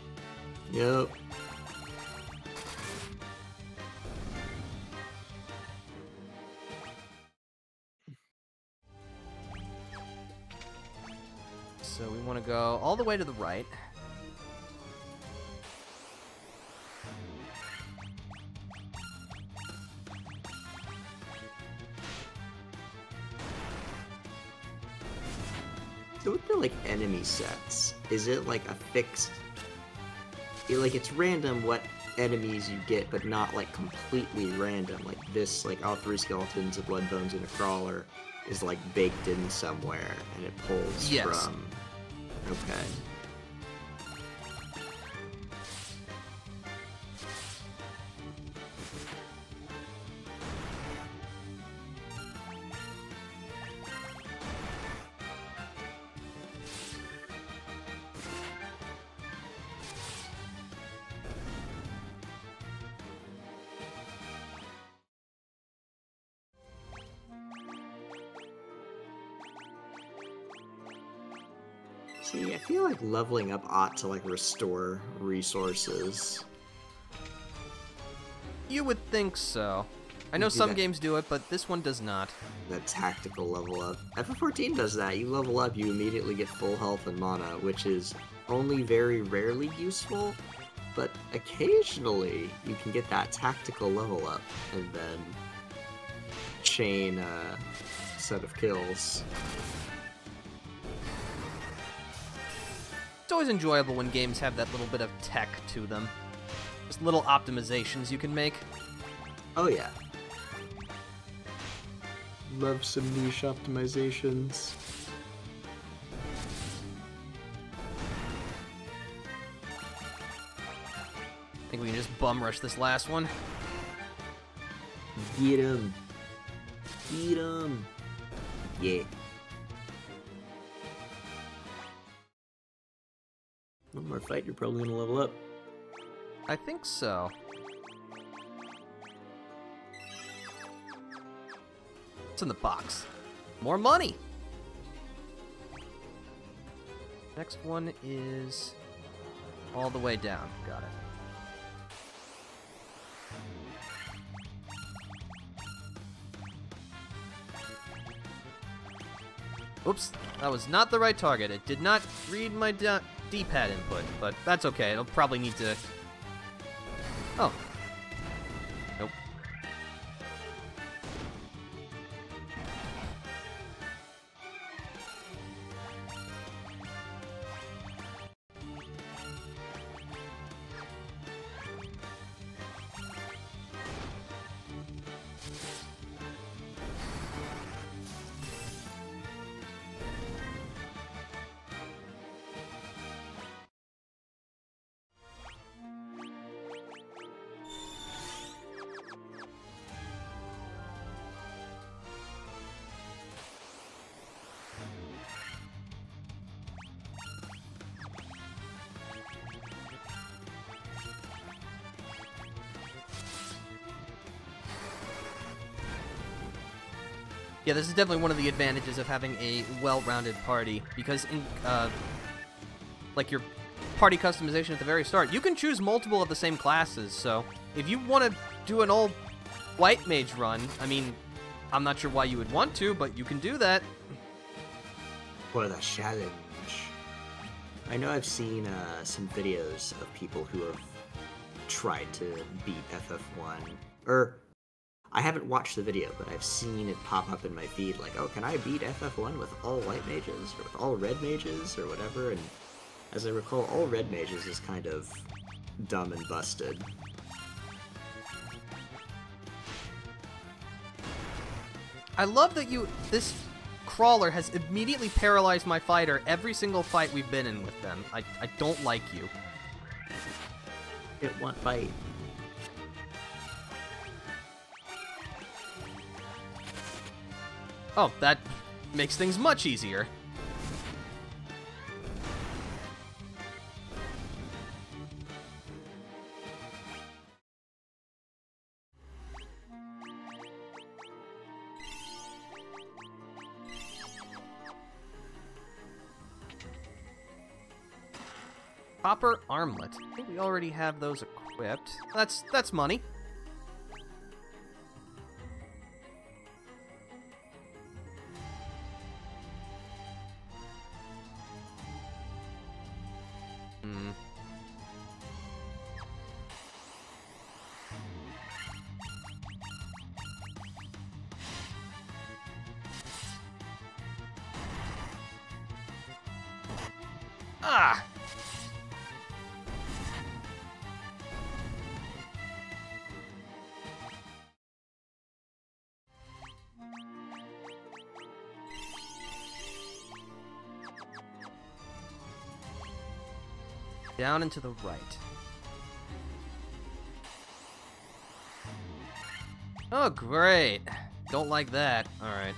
Yep. So we want to go all the way to the right. So with the like enemy sets, is it like a fixed? Like it's random what enemies you get, but not like completely random. Like this, like all 3 skeletons, a blood bones, and a crawler is like baked in somewhere, and it pulls Yes. from. Okay. See, I feel like leveling up ought to, like, restore resources. You would think so. I know Do some that. games do it, but this one does not. That tactical level up. FF14 does that. You level up, you immediately get full health and mana, which is only very rarely useful, but occasionally you can get that tactical level up and then chain a set of kills. It's always enjoyable when games have that little bit of tech to them. Just little optimizations you can make. Oh yeah. Love some niche optimizations. I think we can just bum rush this last one. Get him. Get him. Yeah. One more fight, you're probably gonna level up. I think so. What's in the box? More money! Next one is all the way down. Got it. Oops, that was not the right target. It did not read my D-pad input, but that's okay. It'll probably need to... Oh. Nope. Yeah, this is definitely one of the advantages of having a well-rounded party, because in, like your party customization at the very start, you can choose multiple of the same classes, so if you want to do an old white mage run, I mean, I'm not sure why you would want to, but you can do that. For the challenge. I know I've seen some videos of people who have tried to beat FF1, or I haven't watched the video, but I've seen it pop up in my feed, like, oh, can I beat FF1 with all white mages, or with all red mages, or whatever, and as I recall, all red mages is kind of dumb and busted. I love that this crawler has immediately paralyzed my fighter every single fight we've been in with them. I don't like you. It won't fight. Oh, that makes things much easier. Copper armlet. I think we already have those equipped. That's money. Ah! Down and to the right. Oh, great. Don't like that. Alright,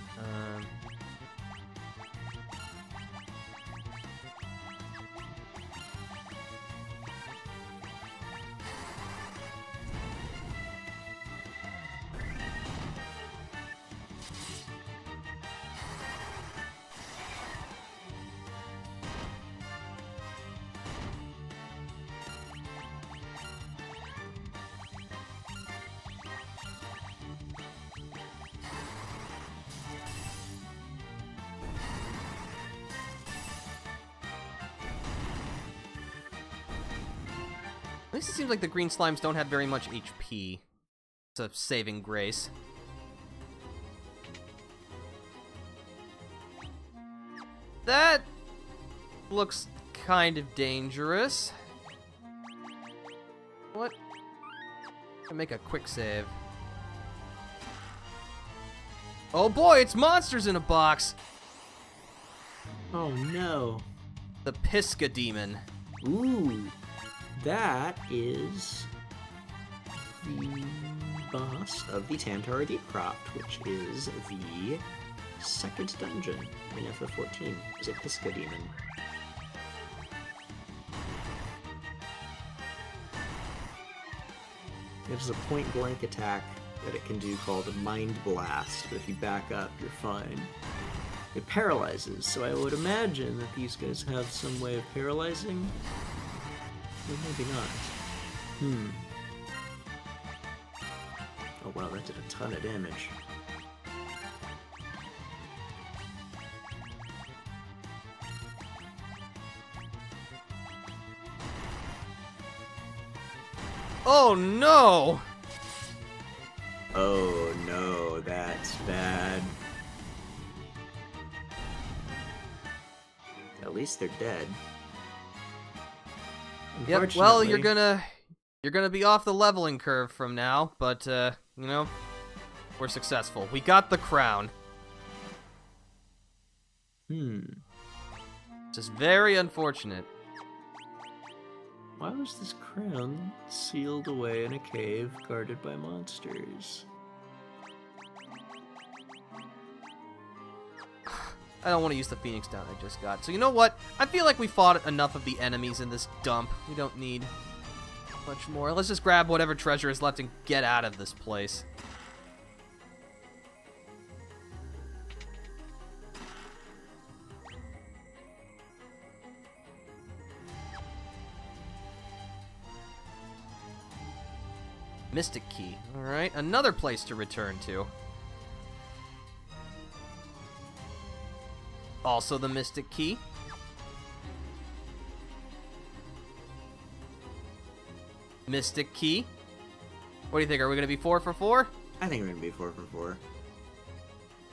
least it seems like the green slimes don't have very much HP. It's a saving grace. That looks kind of dangerous. What? I'll make a quick save. Oh boy, it's monsters in a box! Oh no. The Pisca Demon. Ooh, that is the boss of the Tantara Deep Cropped, which is the second dungeon in FF14. Is a Pisca Demon. It has a point-blank attack that it can do called Mind Blast, but if you back up, you're fine. It paralyzes, so I would imagine that these guys have some way of paralyzing. Or maybe not. Oh wow, that did a ton of damage. Oh no! Oh no, that's bad. At least they're dead. Yep, well, you're gonna be off the leveling curve from now, but, you know, we're successful. We got the crown. Just very unfortunate. Why was this crown sealed away in a cave guarded by monsters? I don't want to use the Phoenix Down I just got. So you know what? I feel like we fought enough of the enemies in this dump. We don't need much more. Let's just grab whatever treasure is left and get out of this place. Mystic Key. Alright, another place to return to. Also the Mystic Key. Mystic Key. What do you think? Are we going to be 4 for 4? I think we're gonna be 4 for 4.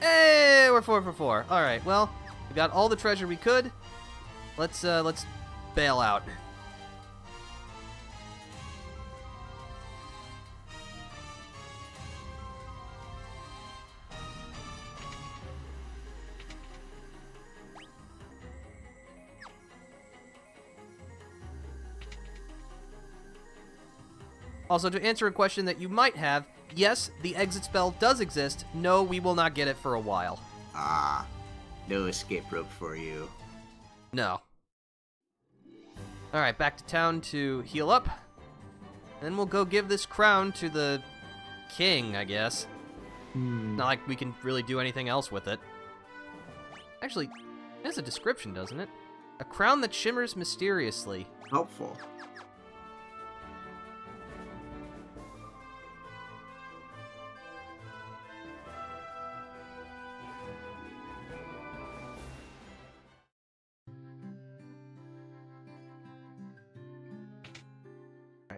Hey, we're 4 for 4. Alright, well, we got all the treasure we could. Let's bail out. Also, to answer a question that you might have, yes, the exit spell does exist. No, we will not get it for a while. Ah, no escape rope for you. No. Alright, back to town to heal up. Then we'll go give this crown to the king, I guess. Not like we can really do anything else with it. Actually, it has a description, doesn't it? A crown that shimmers mysteriously. Helpful.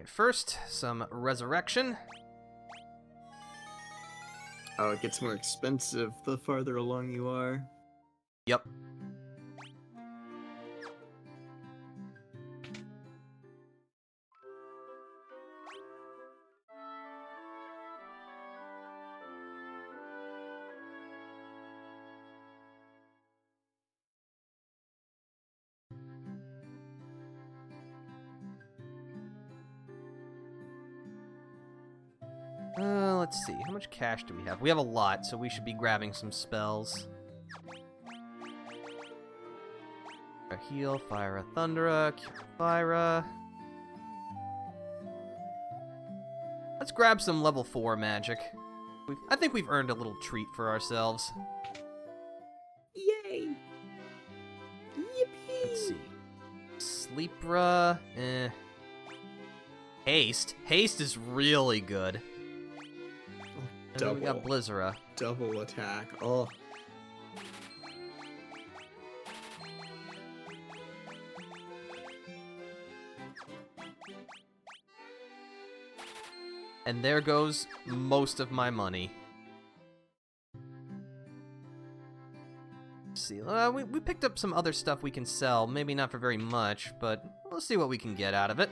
First, some resurrection. Oh, it gets more expensive the farther along you are. Yep. Let's see. How much cash do we have? We have a lot, so we should be grabbing some spells. A heal, Fire Thundera, Cure Fire. Let's grab some level 4 magic. I think we've earned a little treat for ourselves. Yay! Yippee! Let's see. Sleepra, Haste. Haste is really good. And then we got Blizzara. Double attack. Oh. And there goes most of my money. Let's see, we picked up some other stuff we can sell. Maybe not for very much, but let's see what we can get out of it.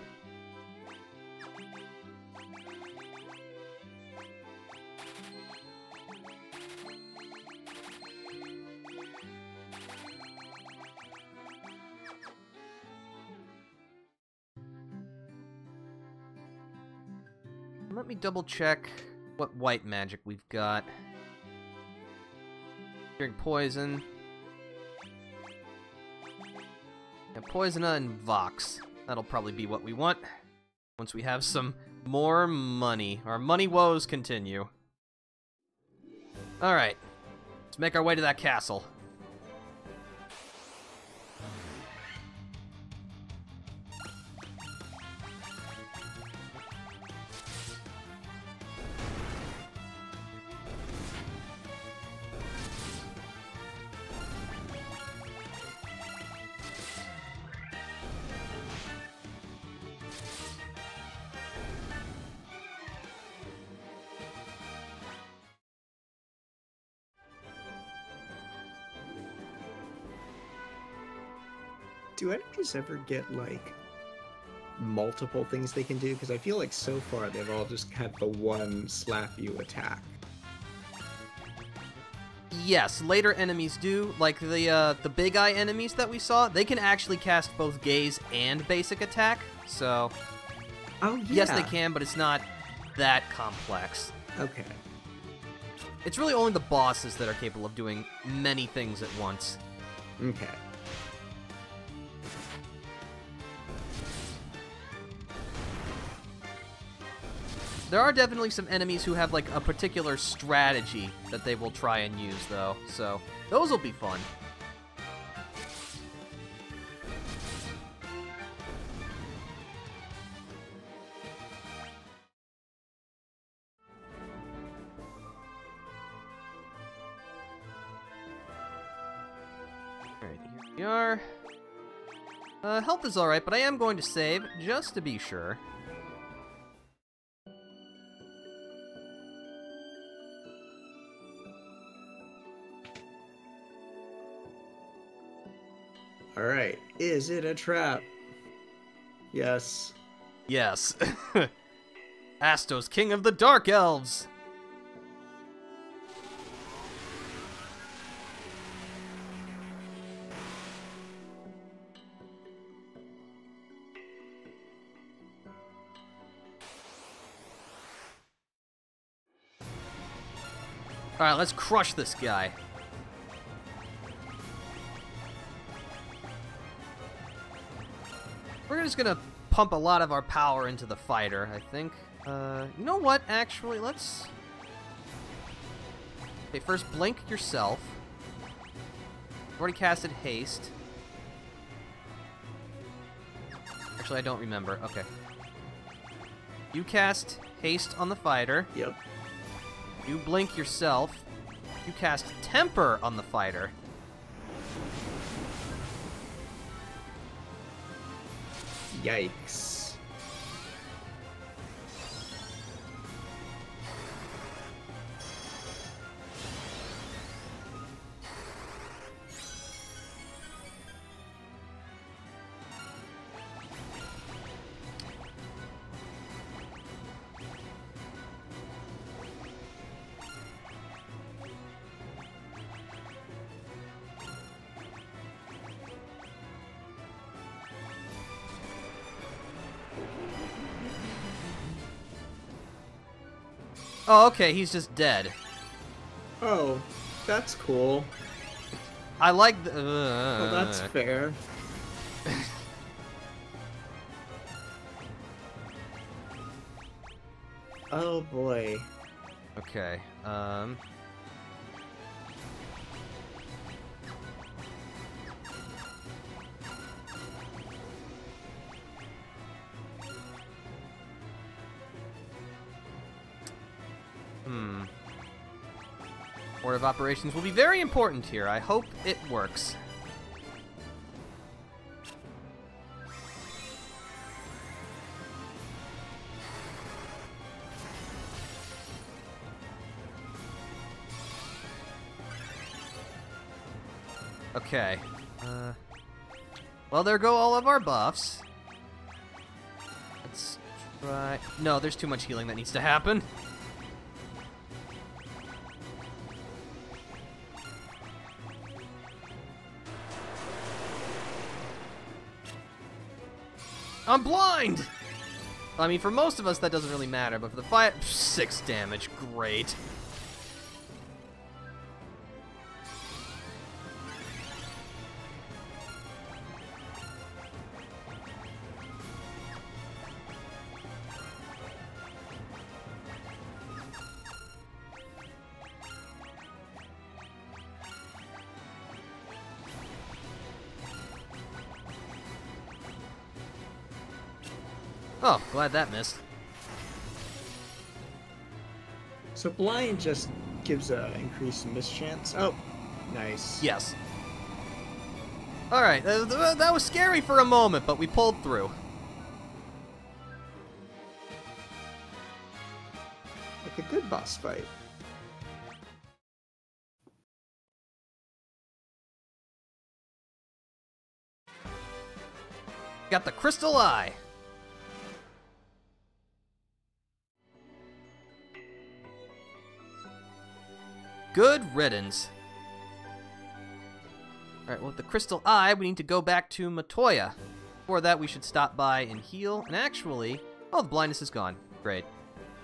Let me double check what white magic we've got. Drink poison. Yeah, Poisona and Vox. That'll probably be what we want once we have some more money. Our money woes continue. Alright. Let's make our way to that castle. Do enemies ever get, like, multiple things they can do? Because I feel like so far they've all just had the one slap you attack. Yes, later enemies do. Like the big eye enemies that we saw, they can actually cast both gaze and basic attack. So, Oh, yeah. yes, they can, but it's not that complex. Okay. It's really only the bosses that are capable of doing many things at once. Okay. There are definitely some enemies who have, like, a particular strategy that they will try and use, though. So, those will be fun. Alright, here we are. Health is alright, but I am going to save, just to be sure. Alright. Is it a trap? Yes. Yes. Astos, king of the Dark Elves! Alright, let's crush this guy. We're just gonna pump a lot of our power into the fighter, I think. You know what, actually, let's... Okay, first blink yourself. I've already casted haste. Actually, I don't remember. Okay. You cast haste on the fighter. Yep. You blink yourself. You cast temper on the fighter. Yikes. Oh, okay, he's just dead. Oh, that's cool. I like the... Well, that's fair. Oh boy. Okay, Order of operations will be very important here. I hope it works. Okay. Well, there go all of our buffs. Let's try... No, there's too much healing that needs to happen. I'm blind! I mean, for most of us, that doesn't really matter, but for the fire... 6 damage, great. Oh, glad that missed. So blind just gives a increased mischance. Oh, nice. Yes. Alright, that was scary for a moment, but we pulled through. Like a good boss fight. Got the crystal eye. Good riddance. Alright, well, with the crystal eye, we need to go back to Matoya. Before that, we should stop by and heal. And actually... Oh, the blindness is gone. Great.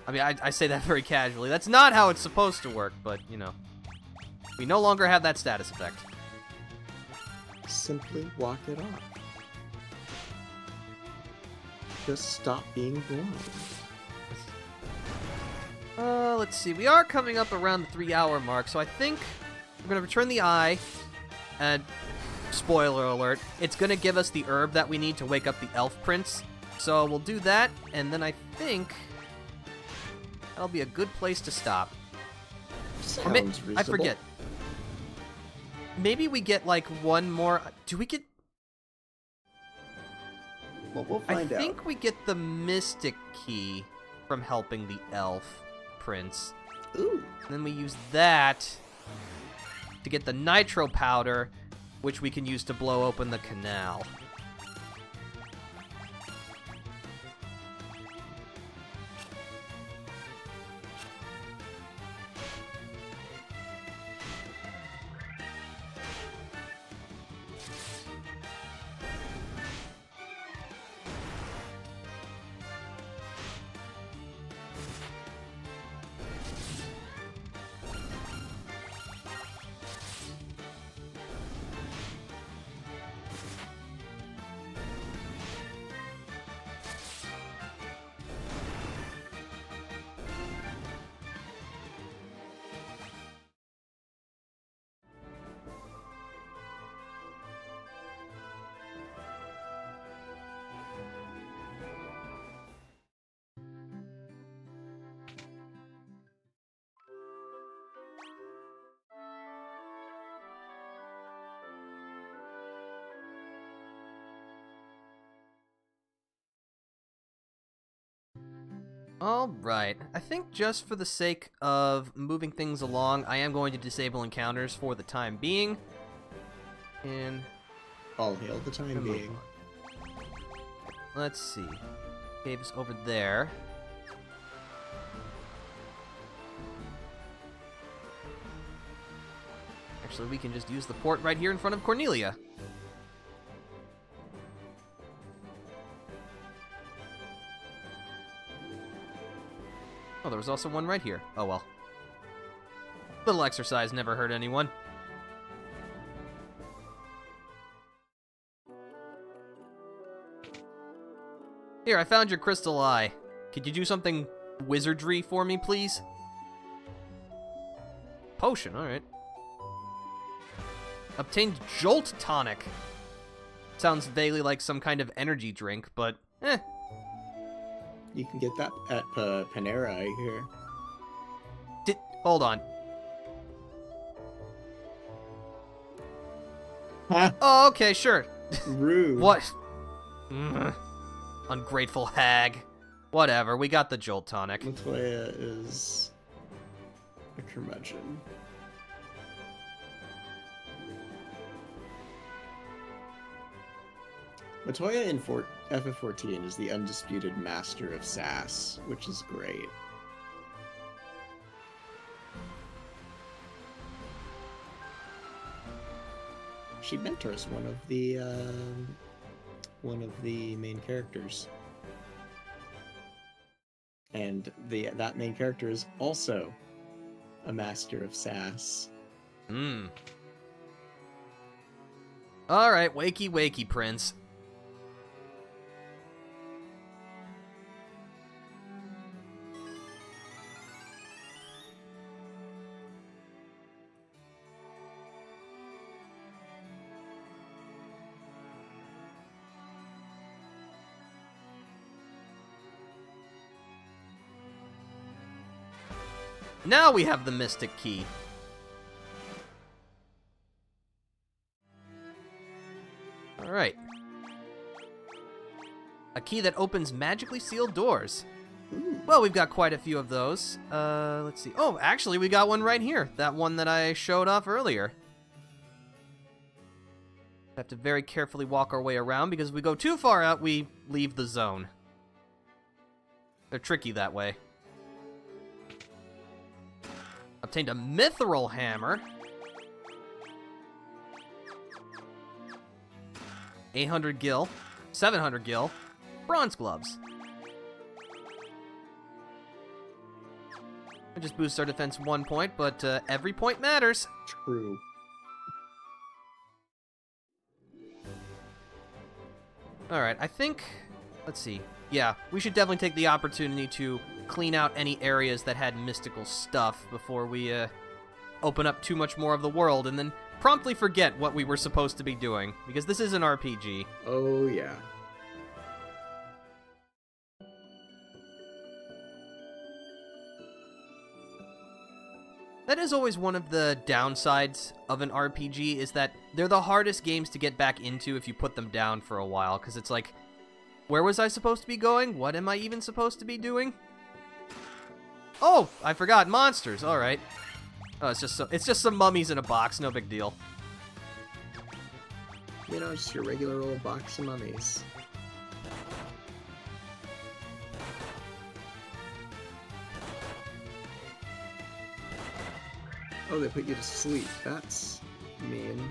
I mean, I say that very casually. That's not how it's supposed to work, but, you know. We no longer have that status effect. Simply walk it off. Just stop being blind. Let's see. We are coming up around the 3-hour mark, so I think we're going to return the eye. And, spoiler alert, it's going to give us the herb that we need to wake up the elf prince. So we'll do that, and then I think that'll be a good place to stop. Sounds reasonable. I forget. Maybe we get, like, one more... Do we get... Well, we'll find out. I think we get the mystic key from helping the elf prince. Ooh. And then we use that to get the nitro powder, which we can use to blow open the canal. Alright, I think just for the sake of moving things along, I am going to disable encounters for the time being. And... All hail the time being. Let's see. Cave is over there. Actually, we can just use the port right here in front of Cornelia. Oh, there was also one right here. Oh, well. Little exercise never hurt anyone. Here, I found your crystal eye. Could you do something wizardry for me, please? Potion, alright. Obtained Jolt Tonic. Sounds vaguely like some kind of energy drink, but eh. You can get that at Panera, I hear. Hold on. Huh? Oh, okay, sure. Rude. What? Ungrateful hag. Whatever, we got the Jolt Tonic. Matoya is a curmudgeon. Matoya in FF14 is the undisputed master of sass, which is great. She mentors one of the main characters, and that main character is also a master of sass. Hmm. All right, wakey, wakey, Prince. Now we have the Mystic Key. Alright. A key that opens magically sealed doors. Well, we've got quite a few of those. Let's see. Oh, actually, we got one right here. That one that I showed off earlier. Have to very carefully walk our way around, because if we go too far out, we leave the zone. They're tricky that way. Obtained a mithril hammer. 800 gil. 700 gil. Bronze gloves. It just boosts our defense 1 point, but every point matters. True. Alright, I think... Let's see. Yeah, we should definitely take the opportunity to clean out any areas that had mystical stuff before we open up too much more of the world and then promptly forget what we were supposed to be doing, because this is an RPG. Oh, yeah. That is always one of the downsides of an RPG, is that they're the hardest games to get back into if you put them down for a while, because it's like, where was I supposed to be going? What am I even supposed to be doing? Oh, I forgot, monsters. All right. Oh, it's just some mummies in a box. No big deal. You know, just your regular old box of mummies. Oh, they put you to sleep. That's mean.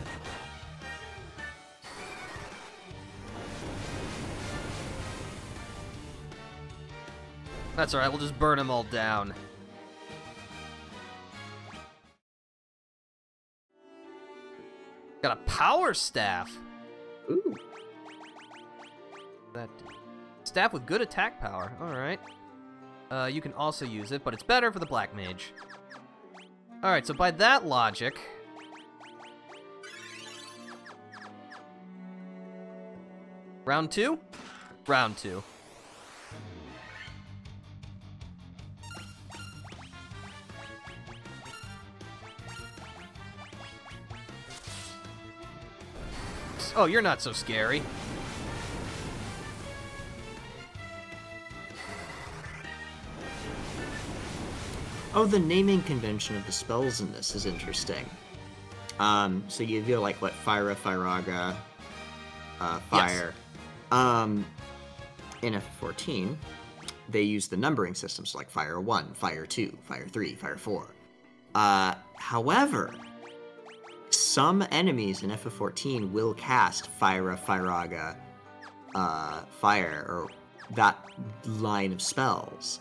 That's alright, we'll just burn them all down. Got a power staff. Ooh. That staff with good attack power. Alright. You can also use it, but it's better for the black mage. Alright, so by that logic... Round 2? Round 2. Oh, you're not so scary. Oh, the naming convention of the spells in this is interesting. So you go like, what, Fyra, Fyraga, Fire. Yes. In F14, they use the numbering systems like Fire 1, Fire 2, Fire 3, Fire 4. However, some enemies in FF14 will cast Fyra, Fyraga, Fire, or that line of spells.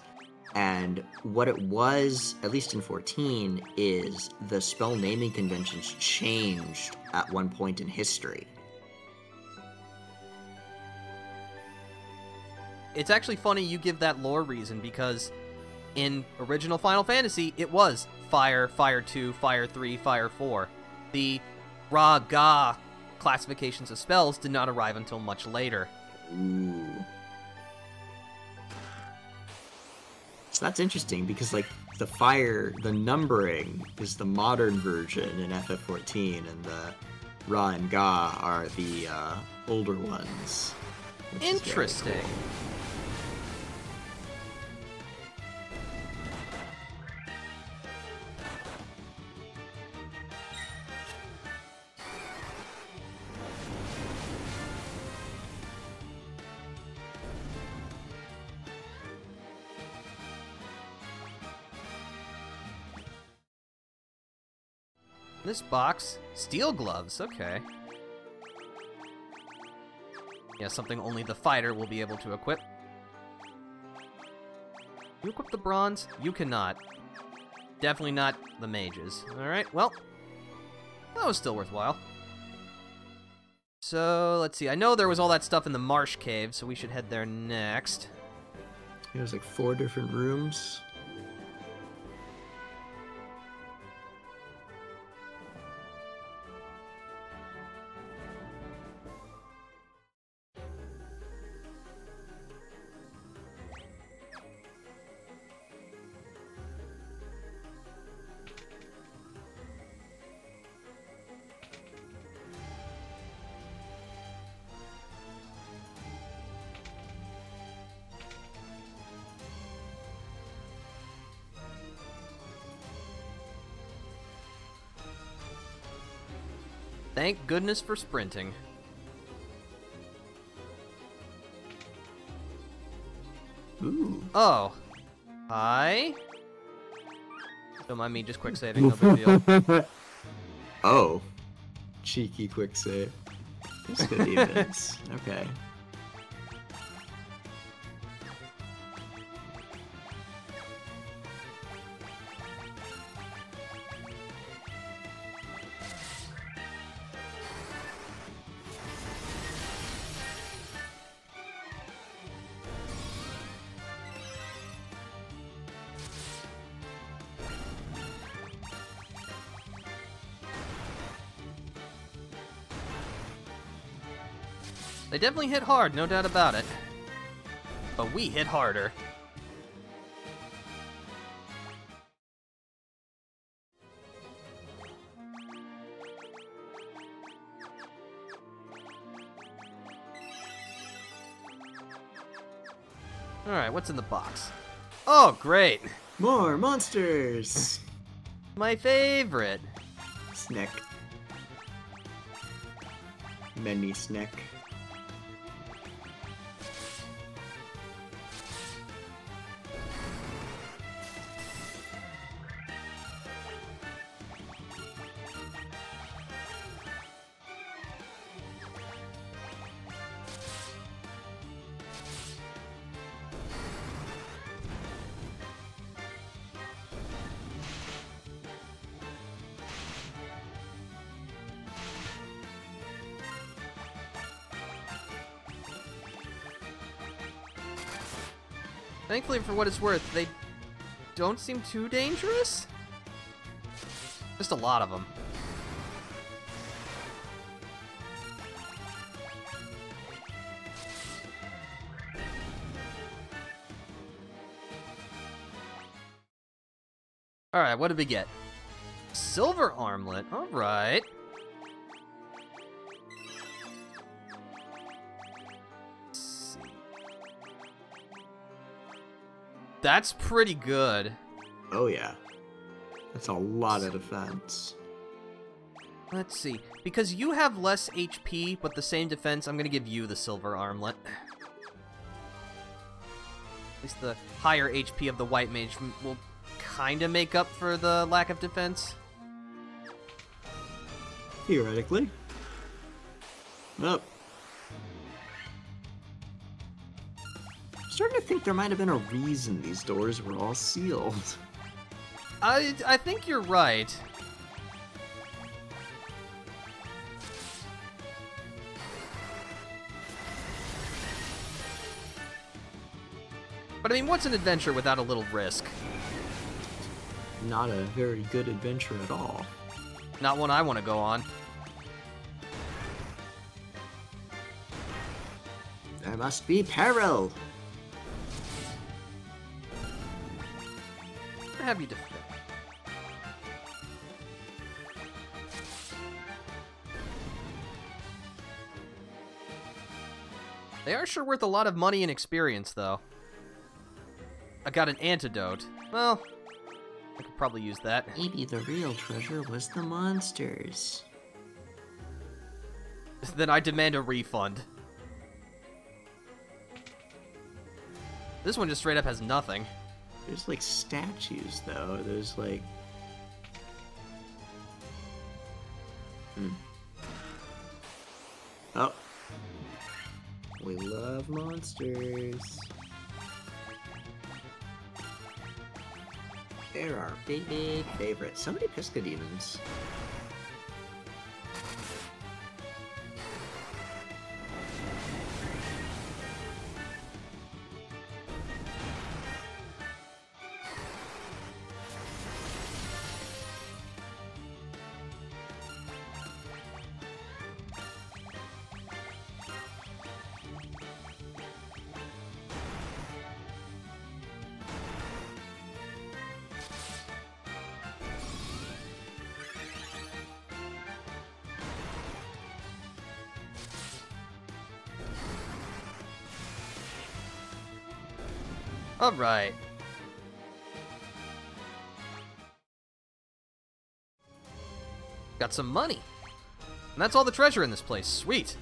And what it was, at least in 14, is the spell naming conventions changed at one point in history. It's actually funny you give that lore reason, because in original Final Fantasy, it was Fire, Fire 2, Fire 3, Fire 4. The Ra-Ga classifications of spells did not arrive until much later. Ooh. So that's interesting, because like the numbering is the modern version in FF14, and the Ra and Ga are the older ones. Interesting. Cool. This box, steel gloves, okay. Yeah, something only the fighter will be able to equip. You equip the bronze? You cannot. Definitely not the mages. Alright, well, that was still worthwhile. So, let's see. I know there was all that stuff in the marsh cave, so we should head there next. There's like 4 different rooms. Thank goodness for sprinting. Ooh. Oh. Hi? Don't mind me just quick saving, no big deal. Oh. Cheeky quick save. There's good events. Okay. They definitely hit hard, no doubt about it. But we hit harder. Alright, what's in the box? Oh, great! More monsters! My favorite! Snack. Many snack. Thankfully, for what it's worth, they don't seem too dangerous. Just a lot of them. Alright, what did we get? Silver armlet, alright. That's pretty good. Oh yeah. That's a lot of defense. Let's see. Because you have less HP, but the same defense, I'm going to give you the silver armlet. At least the higher HP of the white mage will kind of make up for the lack of defense. Theoretically. Up. I'm starting to think there might have been a reason these doors were all sealed. I think you're right. But I mean, what's an adventure without a little risk? Not a very good adventure at all. Not one I want to go on. There must be peril. I have you defend. They are sure worth a lot of money and experience, though. I got an antidote. Well, I could probably use that. Maybe the real treasure was the monsters. Then I demand a refund. This one just straight up has nothing. There's like statues though. There's like Hmm. Oh. We love monsters. They're our big favorite. So many Pisca demons. Alright. Got some money. And that's all the treasure in this place. Sweet.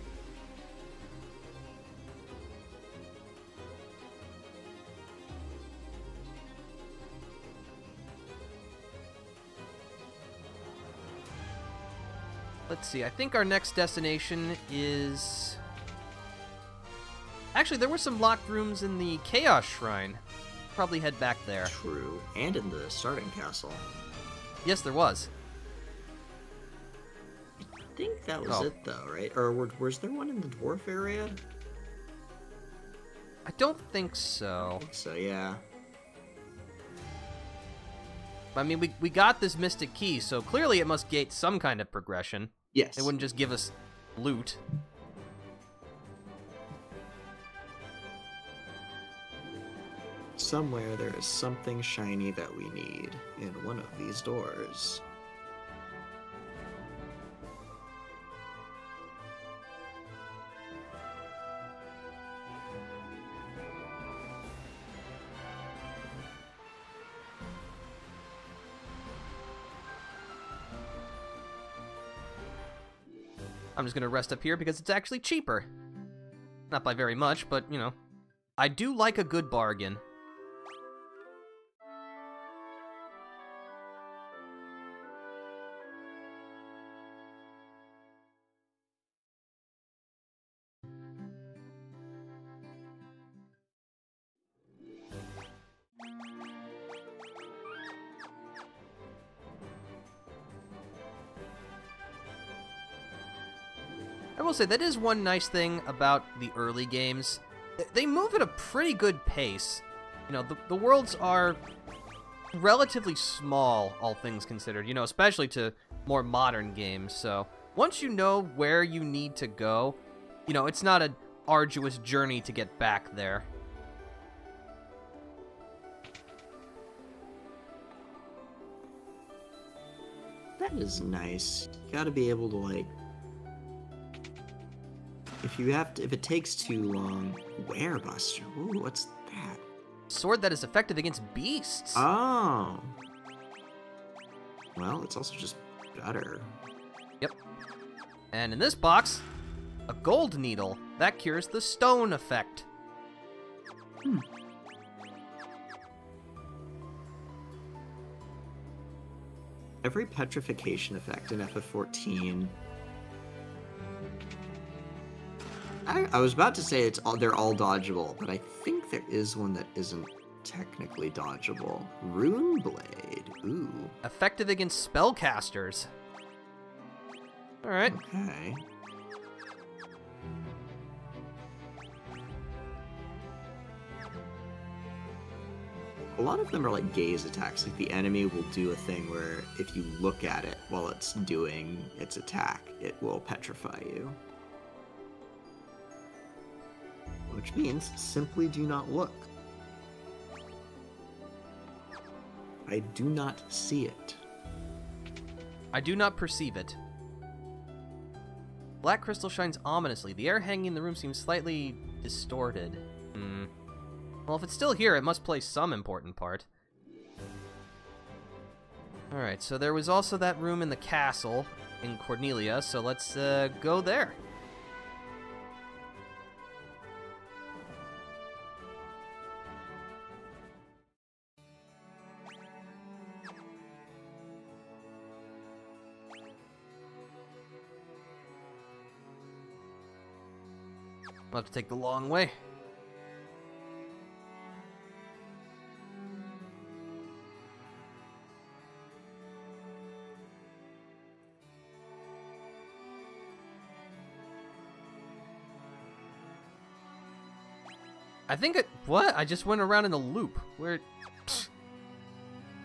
Let's see, I think our next destination is... Actually, there were some locked rooms in the Chaos Shrine. Probably head back there. True. And in the starting castle. Yes, there was. I think that was it, though, right? Or was there one in the dwarf area? I don't think so. I think so, yeah. I mean, we got this Mystic Key, so clearly it must gate some kind of progression. Yes. It wouldn't just give us loot. Somewhere there is something shiny that we need in one of these doors. I'm just gonna rest up here because it's actually cheaper. Not by very much, but, you know. I do like a good bargain. I will say, that is one nice thing about the early games. They move at a pretty good pace. You know, the worlds are relatively small, all things considered, you know, especially to more modern games. So once you know where you need to go, you know, it's not an arduous journey to get back there. That is nice. You gotta be able to, like... If it takes too long... Werebuster. Ooh, what's that? Sword that is effective against beasts. Oh. Well, it's also just better. Yep. And in this box, a gold needle. That cures the stone effect. Every petrification effect in FF14... I was about to say they're all dodgeable, but I think there is one that isn't technically dodgeable. Rune Blade. Ooh. Effective against spellcasters. Alright. Okay. A lot of them are like gaze attacks. Like the enemy will do a thing where if you look at it while it's doing its attack, it will petrify you. Which means simply do not look. I do not see it. I do not perceive it. Black crystal shines ominously. The air hanging in the room seems slightly distorted. Well, if it's still here, it must play some important part. Alright, so there was also that room in the castle in Cornelia, so let's go there. I'll have to take the long way. I think it... What? I just went around in a loop. Where...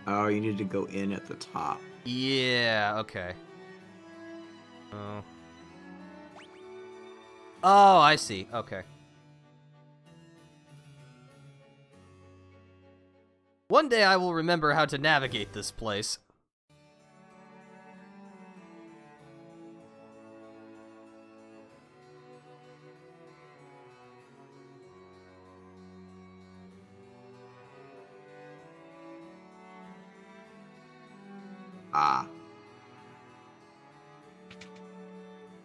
Oh, you need to go in at the top. Yeah, okay. Oh. Oh, I see. Okay. One day I will remember how to navigate this place. Ah.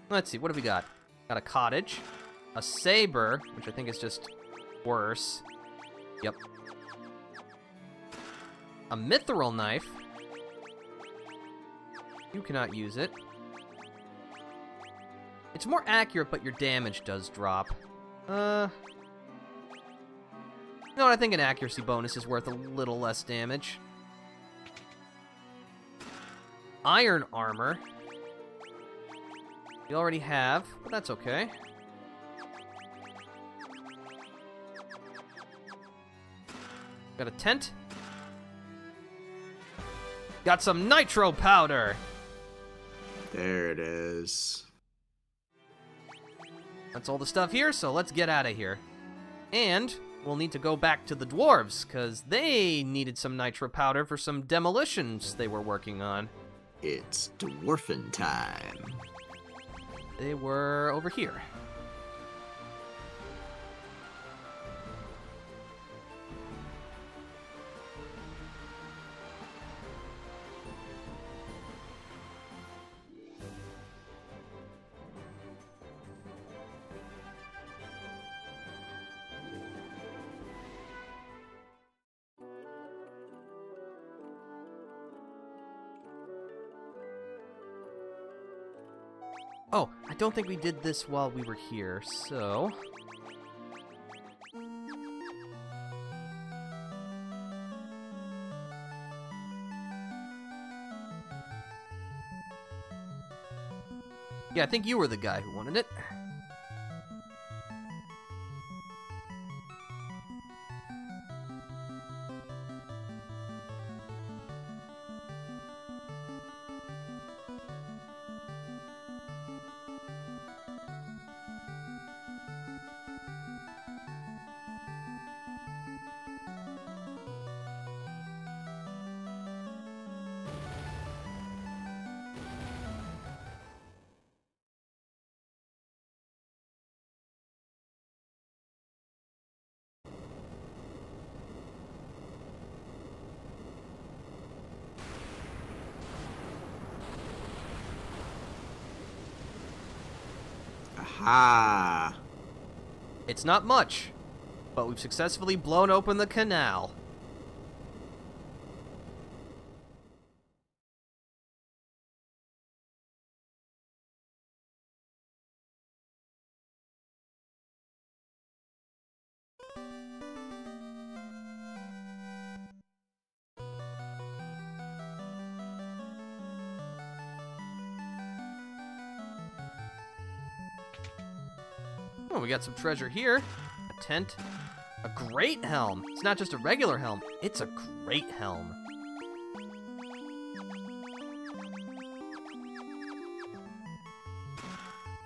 Let's see, what do we got? Got a cottage, a saber, which I think is just worse. Yep. A mithril knife. You cannot use it. It's more accurate, but your damage does drop. No, I think an accuracy bonus is worth a little less damage. Iron armor. We already have, but that's okay. Got a tent. Got some nitro powder. There it is. That's all the stuff here, so let's get out of here. And we'll need to go back to the dwarves, because they needed some nitro powder for some demolitions they were working on. It's dwarfin' time. They were over here. Oh, I don't think we did this while we were here, so... Yeah, I think you were the guy who wanted it. Aha! It's not much, but we've successfully blown open the canal. Oh, we got some treasure here. A tent. A great helm. It's not just a regular helm. It's a great helm.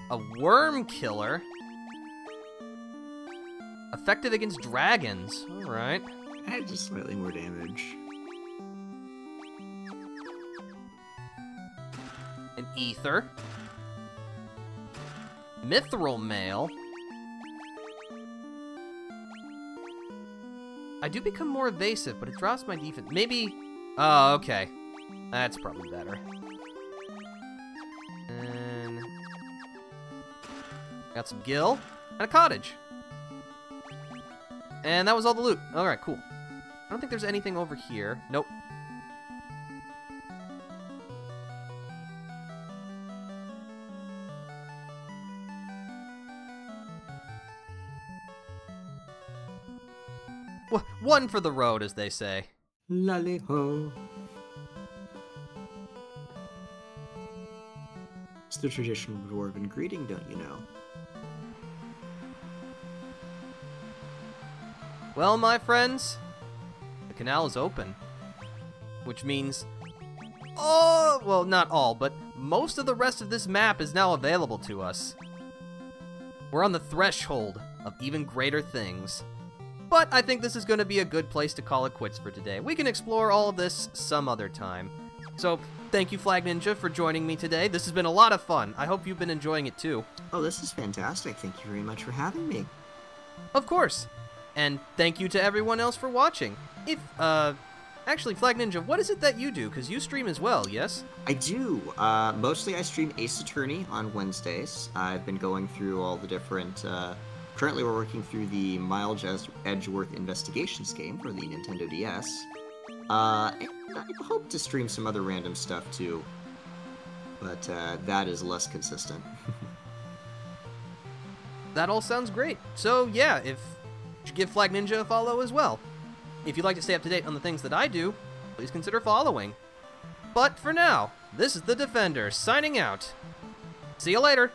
A worm killer. Effective against dragons. Alright. Add just slightly more damage. An ether. Mithril mail. I do become more evasive, but it drops my defense. Maybe... Oh, okay. That's probably better. And... Got some gil. And a cottage. And that was all the loot. Alright, cool. I don't think there's anything over here. Nope. One for the road, as they say. Lally ho. It's the traditional dwarven greeting, don't you know? Well, my friends, the canal is open. Which means... oh, well, not all, but most of the rest of this map is now available to us. We're on the threshold of even greater things. But I think this is going to be a good place to call it quits for today. We can explore all of this some other time. So, thank you, Flagninja, for joining me today. This has been a lot of fun. I hope you've been enjoying it too. Oh, this is fantastic. Thank you very much for having me. Of course. And thank you to everyone else for watching. Actually, Flagninja, what is it that you do? Because you stream as well, yes? I do. Mostly I stream Ace Attorney on Wednesdays. I've been going through all the different... currently we're working through the Miles Edgeworth Investigations game for the Nintendo DS. And I hope to stream some other random stuff too. But that is less consistent. That all sounds great. So yeah, you should give Flagninja a follow as well. If you'd like to stay up to date on the things that I do, please consider following. But for now, this is the Defender signing out. See you later.